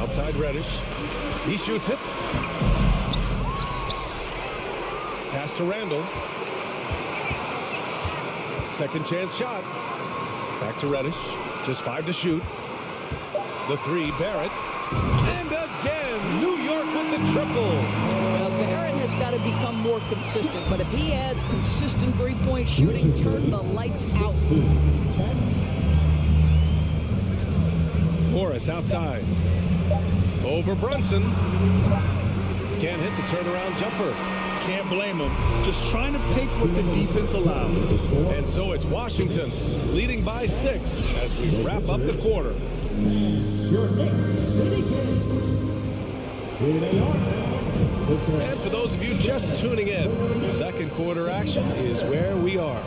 Outside Reddish. He shoots it. Pass to Randall. Second chance shot. Back to Reddish. Just 5 to shoot. The 3, Barrett. And again, New York with the triple. Well, Barrett has got to become more consistent, but if he adds consistent three-point shooting, turn the lights out. Morris outside. Over Brunson. Can't hit the turnaround jumper. Can't blame him. Just trying to take what the defense allows. And so it's Washington leading by 6 as we wrap up the quarter. Your Knicks City Kings. Here they are. And for those of you just tuning in, second quarter action is where we are.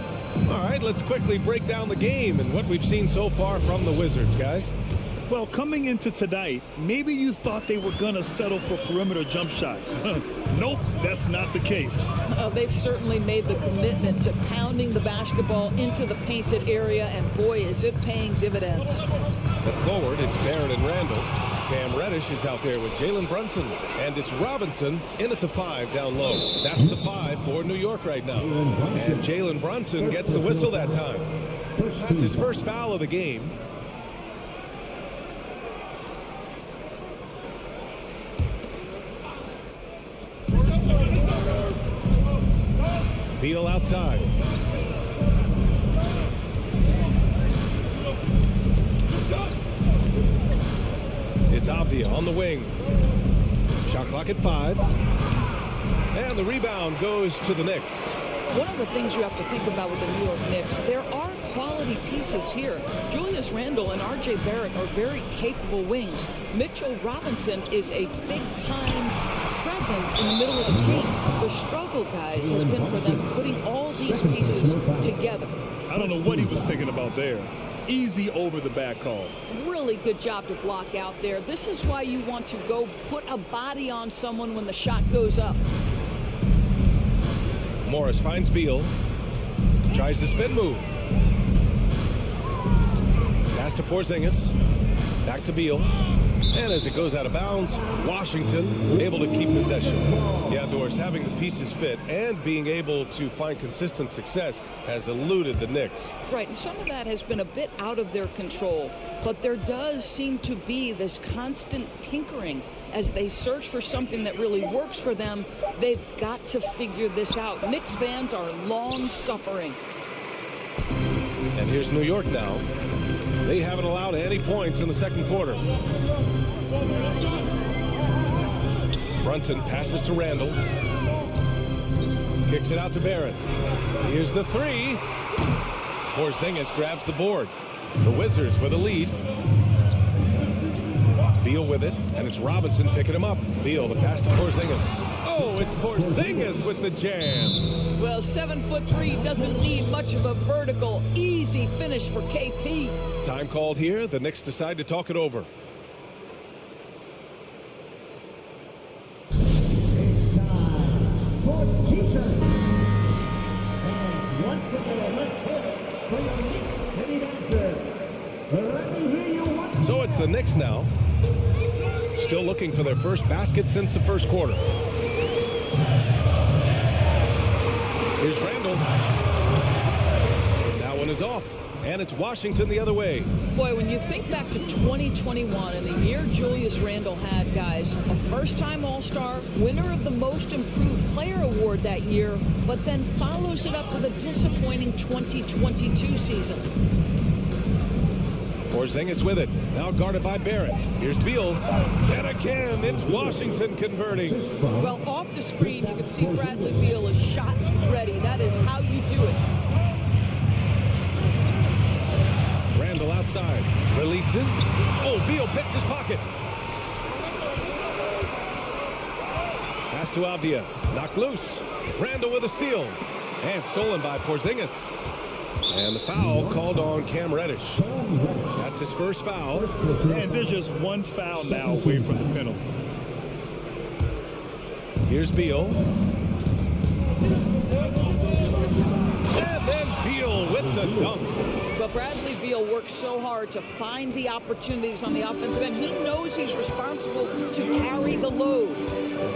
All right, let's quickly break down the game and what we've seen so far from the Wizards, guys. Well, coming into tonight, maybe you thought they were going to settle for perimeter jump shots. Nope, that's not the case. They've certainly made the commitment to pounding the basketball into the painted area, and boy, is it paying dividends. At forward, it's Barrett and Randall. Cam Reddish is out there with Jalen Brunson. And it's Robinson in at the 5 down low. That's the 5 for New York right now. And Jalen Brunson gets the whistle that time. That's his first foul of the game. Beal outside. It's Abdia on the wing. Shot clock at 5. And the rebound goes to the Knicks. One of the things you have to think about with the New York Knicks, there are quality pieces here. Julius Randle and R.J. Barrett are very capable wings. Mitchell Robinson is a big-time presence in the middle of the paint. The struggle, guys, has been for them putting all these pieces together. I don't know what he was thinking about there. Easy over the back call. Really good job to block out there. This is why you want to go put a body on someone when the shot goes up. Morris finds Beal. Tries the spin move. Pass to Porzingis. Back to Beal. And as it goes out of bounds, Washington able to keep possession. Yeah, Doris, having the pieces fit and being able to find consistent success has eluded the Knicks. Right, and some of that has been a bit out of their control, but there does seem to be this constant tinkering as they search for something that really works for them. They've got to figure this out. Knicks fans are long-suffering. And here's New York now. They haven't allowed any points in the second quarter. Brunson passes to Randall. Kicks it out to Barrett. Here's the three. Porzingis grabs the board. The Wizards with a lead. Beal with it, and it's Robinson picking him up. Beal, the pass to Porzingis. Oh, it's Porzingis with the jam. Well, 7'3" doesn't need much of a vertical. Easy finish for KP. Time called here. The Knicks decide to talk it over. It's time for t-shirt. And once again, let's hear it for your Knicks City Dancers. Let me hear you once. So it's the Knicks now. Still looking for their first basket since the first quarter. Here's Randall. That one is off. And it's Washington the other way. Boy, when you think back to 2021 and the year Julius Randle had, guys, a first-time All-Star, winner of the Most Improved Player Award that year, but then follows it up with a disappointing 2022 season. Porzingis with it. Now guarded by Barrett. Here's Beal. And again, it's Washington converting. Well, off the screen, you can see Bradley Beal is shot ready. That is how you do it. Randall outside. Releases. Oh, Beal picks his pocket. Pass to Avdia. Knocked loose. Randall with a steal. And stolen by Porzingis. And the foul called on Cam Reddish. That's his first foul. And there's just one foul now away from the penalty. Here's Beal. And then Beal with the dunk. But Bradley Beal works so hard to find the opportunities on the offensive end. He knows he's responsible to carry the load.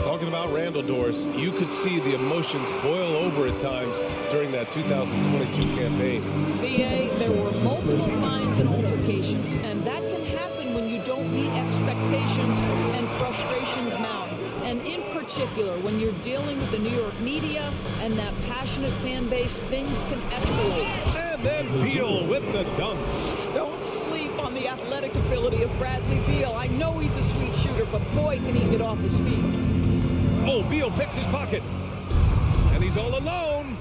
Talking about Randall, Doris, you could see the emotions boil over at times during that 2022 campaign. BA, there were multiple fines and altercations, and that can happen when you don't meet expectations and frustrations mount. And in particular, when you're dealing with the New York media and that passionate fan base, things can escalate. And then Beal with the dunk. Don't sleep on the athletic ability of Bradley Beal. I know he's a sweet shooter, but boy, can he get off his feet. Oh, Beal picks his pocket. And he's all alone.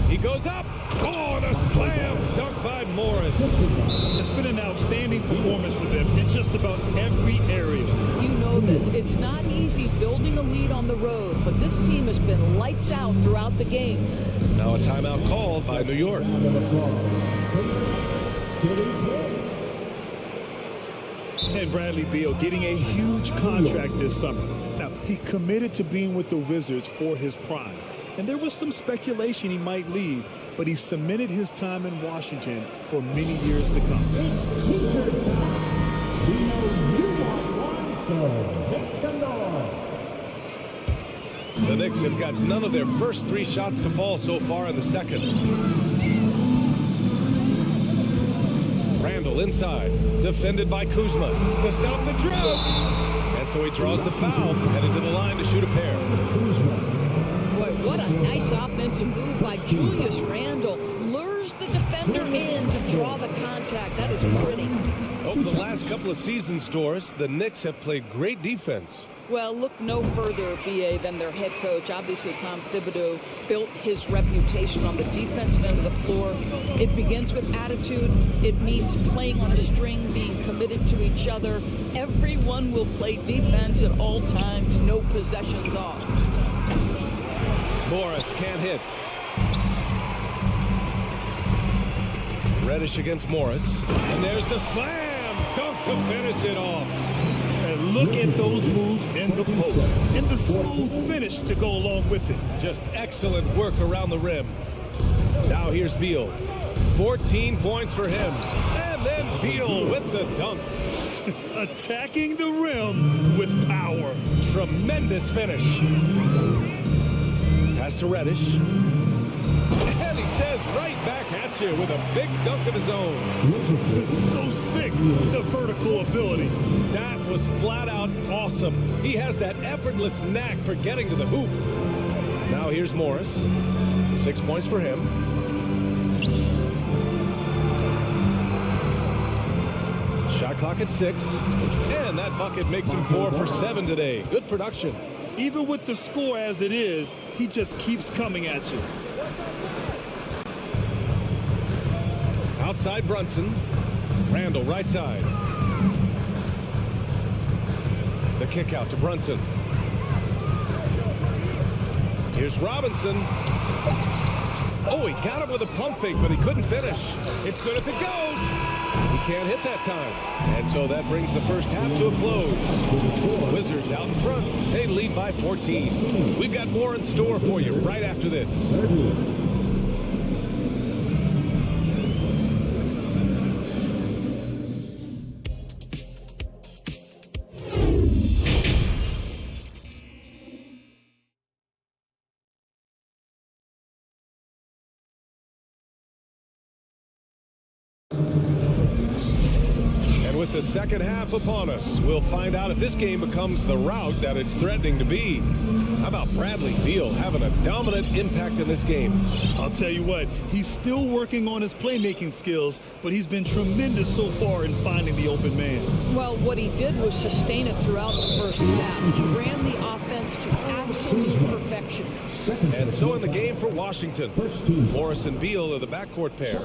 He goes up. Oh, and a slam dunk by Morris. It's been an outstanding performance for them in just about every area. You know this. It's not easy building a lead on the road, but this team has been lights out throughout the game. Now a timeout called by New York. And Bradley Beal getting a huge contract this summer. Now, he committed to being with the Wizards for his prime. And there was some speculation he might leave, but he cemented his time in Washington for many years to come. The Knicks have got none of their first three shots to fall so far in the second. Randall inside, defended by Kuzma to stop the dribble. And so he draws the foul, headed to the line to shoot a pair. Boy, what a nice offensive move by Julius Randle. Lures the defender in to draw the contact. That is pretty. Over the last couple of seasons, Doris, the Knicks have played great defense. Well, look no further, BA, than their head coach. Obviously, Tom Thibodeau built his reputation on the defensive end of the floor. It begins with attitude. It means playing on a string, being committed to each other. Everyone will play defense at all times, no possessions off. Morris can't hit. Reddish against Morris. And there's the slam dunk to finish it off. And look at those moves in the post and the smooth finish to go along with it. Just excellent work around the rim. Now here's Beal. 14 points for him. And then Beal with the dunk. Attacking the rim with power. Tremendous finish. Pass to Reddish. And he says right back at you with a big dunk of his own. So sick, the vertical ability. That was flat out awesome. He has that effortless knack for getting to the hoop. Now here's Morris. 6 points for him. Shot clock at 6. And that bucket makes him 4 for 7 today. Good production. Even with the score as it is, he just keeps coming at you. Outside Brunson. Randall right side. The kick out to Brunson. Here's Robinson. Oh, he got him with a pump fake, but he couldn't finish. It's good if it goes. He can't hit that time. And so that brings the first half to a close. Wizards out in front. They lead by 14. We've got more in store for you right after this. With the second half upon us, we'll find out if this game becomes the rout that it's threatening to be. How about Bradley Beal having a dominant impact in this game? I'll tell you what, he's still working on his playmaking skills, but he's been tremendous so far in finding the open man. Well, what he did was sustain it throughout the first half. He ran the offense to absolute perfection. And so in the game for Washington, Morris and Beal are the backcourt pair.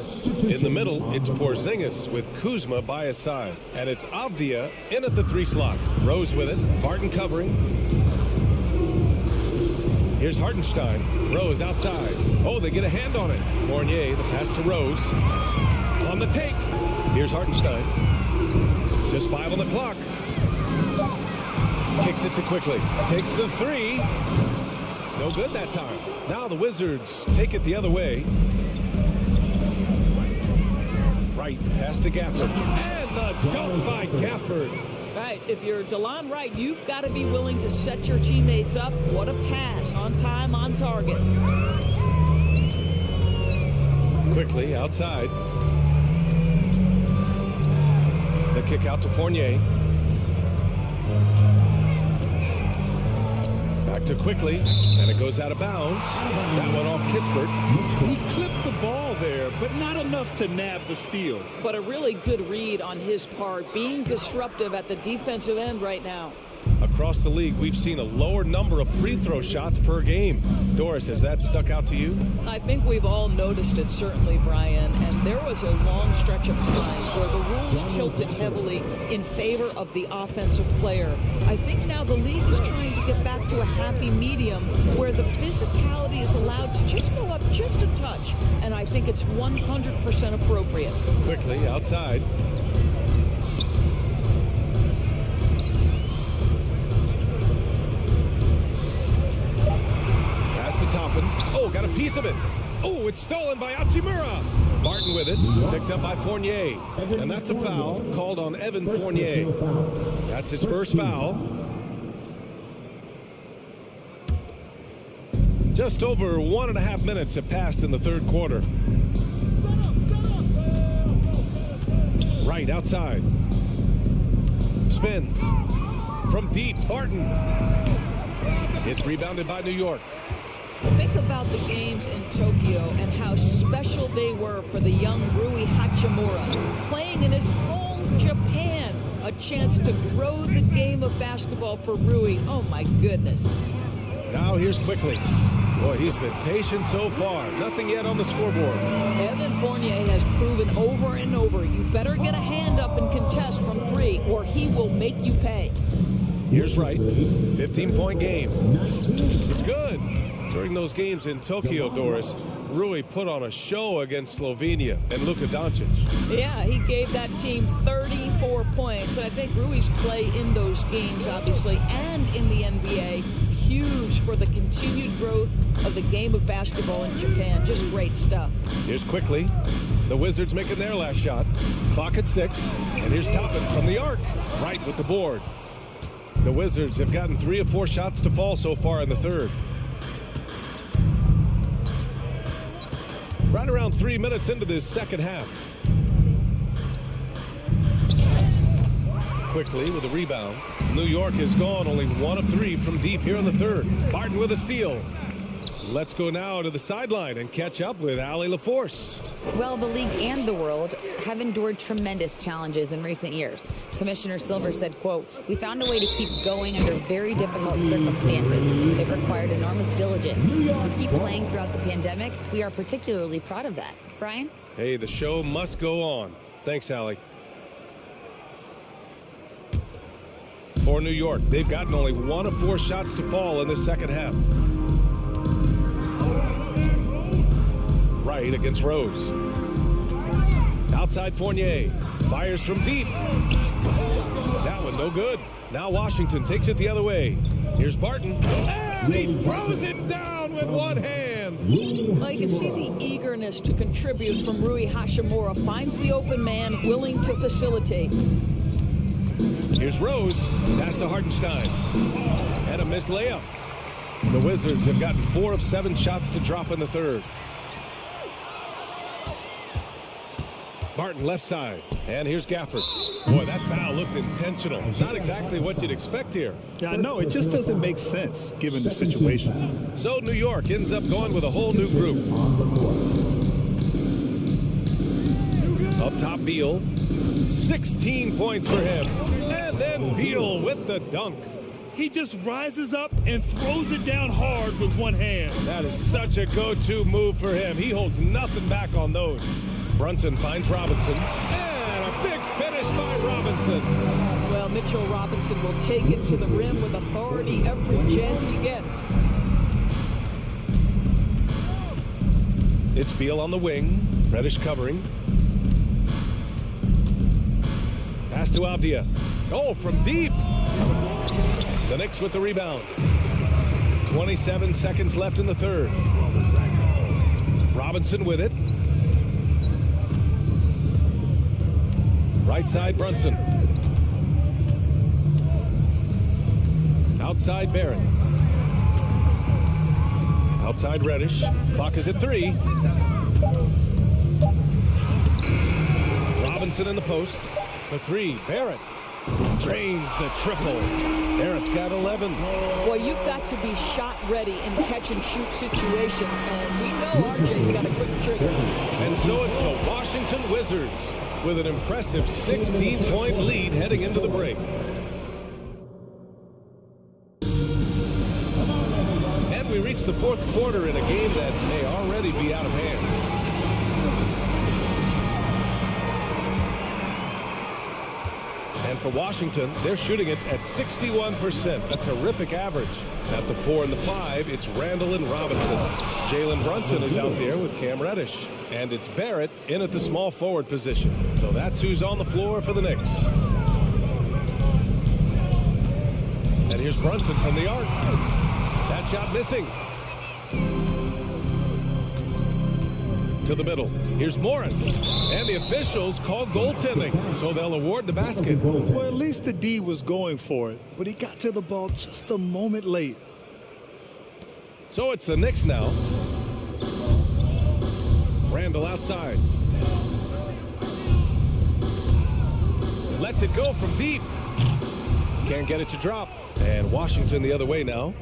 In the middle, it's Porzingis with Kuzma by his side. And it's Avdia in at the 3 slot. Rose with it. Barton covering. Here's Hartenstein. Rose outside. Oh, they get a hand on it. Fournier, the pass to Rose. On the take. Here's Hartenstein. Just 5 on the clock. Kicks it to Quickly. Takes the 3. No good that time. Now the Wizards take it the other way. Wright, pass to Gafford. And the dunk by Gafford. Right, if you're DeLon Wright, you've got to be willing to set your teammates up. What a pass, on time, on target. Quickly outside. The kick out to Fournier. Back to Quickly, and it goes out of bounds. That one off Kispert. He clipped the ball there, but not enough to nab the steal. But a really good read on his part, being disruptive at the defensive end right now. Across the league, we've seen a lower number of free throw shots per game. Doris, has that stuck out to you? I think we've all noticed it, certainly, Brian. And there was a long stretch of time where the rules tilted heavily in favor of the offensive player. I think now the league is trying to get back to a happy medium where the physicality is allowed to just go up just a touch. And I think it's 100% appropriate. Quickly outside. Oh, got a piece of it. Oh, it's stolen by Hachimura. Barton with it. Picked up by Fournier. And that's a foul called on Evan Fournier. That's his first foul. Just over 1.5 minutes have passed in the third quarter. Right outside. Spins. From deep, Barton. It's rebounded by New York. Think about the games in Tokyo and how special they were for the young Rui Hachimura. Playing in his home Japan, a chance to grow the game of basketball for Rui. Oh my goodness. Now here's Quickly. Boy, he's been patient so far. Nothing yet on the scoreboard. Evan Fournier has proven over and over, you better get a hand up and contest from 3 or he will make you pay. Here's Wright. 15-point game. It's good. During those games in Tokyo, Doris, Rui put on a show against Slovenia and Luka Doncic. Yeah, he gave that team 34 points. And I think Rui's play in those games, obviously, and in the NBA, huge for the continued growth of the game of basketball in Japan. Just great stuff. Here's quickly. The Wizards making their last shot. Clock at 6. And here's Toppin from the arc. Right with the board. The Wizards have gotten 3 of 4 shots to fall so far in the third. Right around 3 minutes into this second half. Quickly with a rebound. New York has gone only 1 of 3 from deep here in the third. Barton with a steal. Let's go now to the sideline and catch up with Allie LaForce. Well, the league and the world have endured tremendous challenges in recent years. Commissioner Silver said, quote, "We found a way to keep going under very difficult circumstances. It required enormous diligence. To keep playing throughout the pandemic, we are particularly proud of that." Brian? Hey, the show must go on. Thanks, Allie. For New York, they've gotten only 1 of 4 shots to fall in the second half. Right against Rose. Outside Fournier. Fires from deep. That one no good. Now Washington takes it the other way. Here's Barton. And he throws it down with one hand. Well, you can see the eagerness to contribute from Rui Hachimura. Finds the open man, willing to facilitate. Here's Rose. Pass to Hartenstein. And a missed layup. The Wizards have gotten 4 of 7 shots to drop in the third. Barton left side. And here's Gafford. Boy, that foul looked intentional. Not exactly what you'd expect here. Yeah, no, it just doesn't make sense given the situation. So New York ends up going with a whole new group. Up top, Beal. 16 points for him. And then Beal with the dunk. He just rises up and throws it down hard with one hand. That is such a go-to move for him. He holds nothing back on those. Brunson finds Robinson. And a big finish by Robinson. Well, Mitchell Robinson will take it to the rim with authority every chance he gets. It's Beal on the wing. Reddish covering. Pass to Avdia. Oh, from deep. The Knicks with the rebound. 27 seconds left in the third. Robinson with it. Right side, Brunson. Outside, Barrett. Outside, Reddish. Clock is at 3. Robinson in the post. The 3, Barrett. Drains the triple. Barrett's got 11. Boy, you've got to be shot ready in catch-and-shoot situations, and we know RJ's got a quick trigger. And so it's the Washington Wizards with an impressive 16-point lead heading into the break. And we reach the fourth quarter in a game that may already be out of hand. And for Washington, they're shooting it at 61%, a terrific average. At the 4 and the 5, it's Randall and Robinson. Jalen Brunson is out there with Cam Reddish. And it's Barrett in at the small forward position. So that's who's on the floor for the Knicks. And here's Brunson from the arc. That shot missing. To the middle. Here's Morris. And the officials call goaltending, so they'll award the basket. Well, at least the D was going for it, but he got to the ball just a moment late. So it's the Knicks now. Randall outside. Lets it go from deep. Can't get it to drop. And Washington the other way now.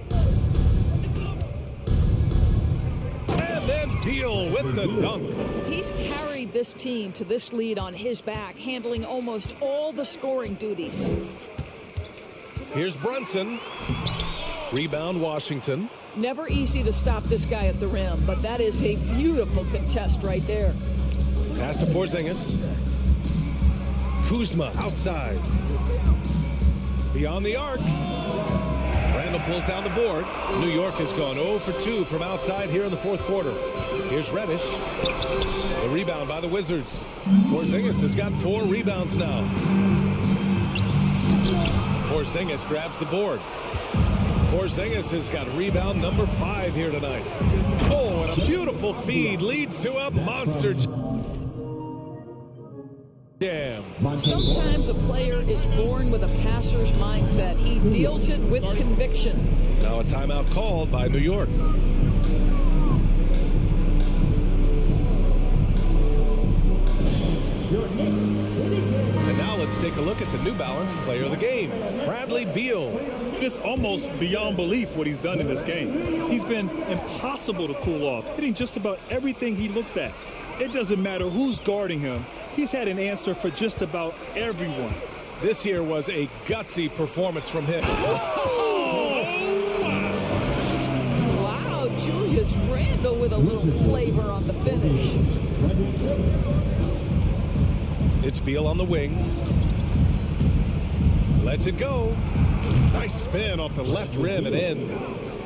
And then Beal with the dunk. He's carried this team to this lead on his back, handling almost all the scoring duties. Here's Brunson. Rebound Washington. Never easy to stop this guy at the rim, but that is a beautiful contest right there. Pass to Porzingis. Kuzma outside. Beyond the arc. Randall pulls down the board. New York has gone 0 for 2 from outside here in the fourth quarter. Here's Reddish. The rebound by the Wizards. Porzingis has got 4 rebounds now. Porzingis grabs the board. Porzingis has got rebound number 5 here tonight. Oh, and a beautiful feed leads to a monster jam. Sometimes a player is born with a passer's mindset. He deals it with conviction. Now a timeout called by New York. And now let's take a look at the New Balance player of the game, Bradley Beal. It's almost beyond belief what he's done in this game. He's been impossible to cool off, hitting just about everything he looks at. It doesn't matter who's guarding him. He's had an answer for just about everyone. This here was a gutsy performance from him. Wow, Julius Randle with a little flavor on the finish. It's Beal on the wing. Lets it go. Nice spin off the left rim and in.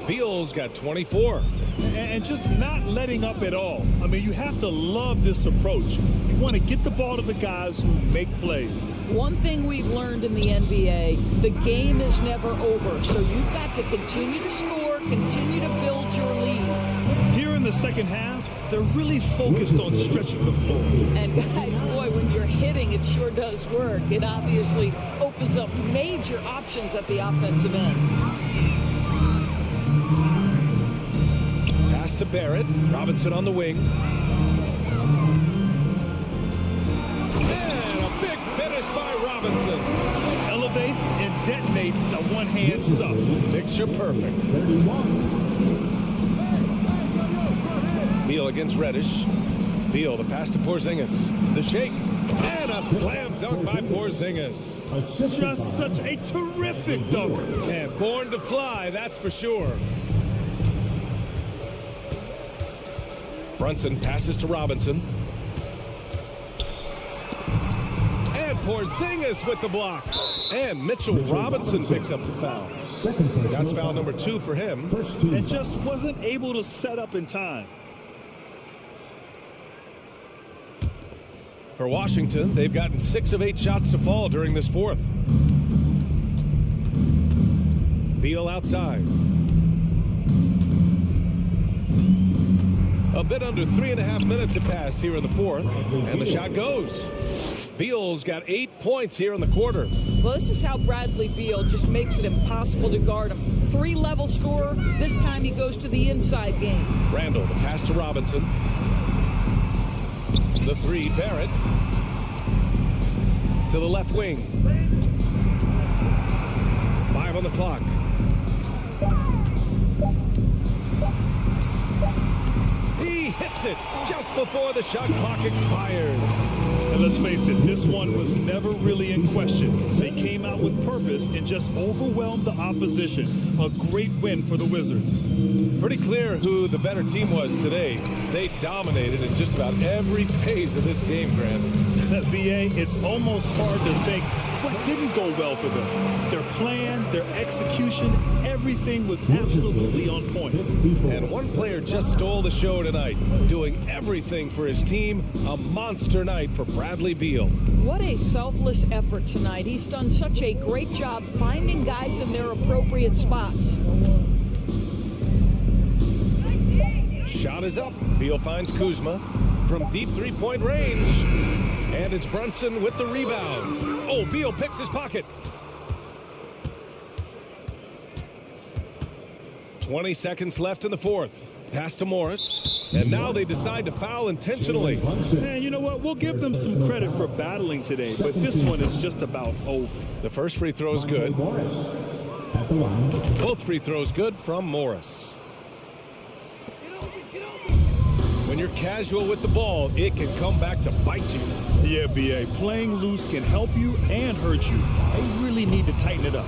Beal's got 24. And just not letting up at all. I mean, you have to love this approach. You want to get the ball to the guys who make plays. One thing we've learned in the NBA, the game is never over. So you've got to continue to score, continue to build your lead. Here in the second half, they're really focused on stretching the floor. And guys, boy, when you're hitting, it sure does work. It obviously opens up major options at the offensive end. Pass to Barrett. Robinson on the wing. And a big finish by Robinson. Elevates and detonates the one-hand stuff. Picture perfect. Beal against Reddish. Beal, the pass to Porzingis. The shake. And a slam dunk by Porzingis. Just such a terrific dunker. And born to fly, that's for sure. Brunson passes to Robinson. And Porzingis with the block. And Mitchell Robinson picks up the foul. That's foul number 2 for him. And just wasn't able to set up in time. For Washington, they've gotten 6 of 8 shots to fall during this fourth. Beal outside. A bit under 3.5 minutes have passed here in the fourth, and the shot goes. Beal's got 8 points here in the quarter. Well, this is how Bradley Beal just makes it impossible to guard him. 3-level scorer. This time he goes to the inside game. Randle, the pass to Robinson. The 3, Barrett. To the left wing. 5 on the clock. He hits it just before the shot clock expires. And let's face it, this one was never really in question. They came out with purpose and just overwhelmed the opposition. A great win for the Wizards. Pretty clear who the better team was today. They dominated in just about every phase of this game, Grant. BA, it's almost hard to think what didn't go well for them. Their plan, their execution, everything was absolutely on point. And one player just stole the show tonight, doing everything for his team. A monster night for Bradley Beal. What a selfless effort tonight. He's done such a great job finding guys in their appropriate spots. Shot is up. Beal finds Kuzma from deep three-point range. And it's Brunson with the rebound. Oh, Beal picks his pocket. 20 seconds left in the fourth. Pass to Morris. And now they decide to foul intentionally. Man, you know what? We'll give them some credit for battling today, but this one is just about over. The first free throw is good. Both free throws good from Morris. When you're casual with the ball, it can come back to bite you. Yeah, BA, playing loose can help you and hurt you. They really need to tighten it up.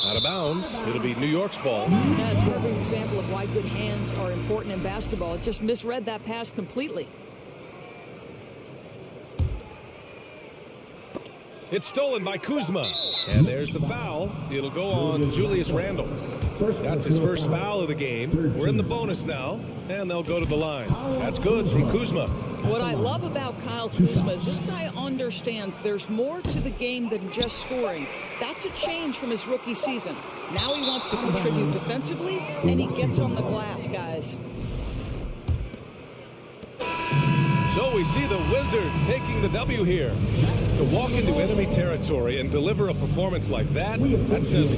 Out of bounds. It'll be New York's ball. That's a perfect example of why good hands are important in basketball. It just misread that pass completely. It's stolen by Kuzma. And there's the foul. It'll go on Julius Randle. That's his first foul of the game. We're in the bonus now, and they'll go to the line. That's good from Kuzma. What I love about Kyle Kuzma is this guy understands there's more to the game than just scoring. That's a change from his rookie season. Now he wants to contribute defensively, and he gets on the glass, guys. So we see the Wizards taking the W here. To walk into enemy territory and deliver a performance like that says...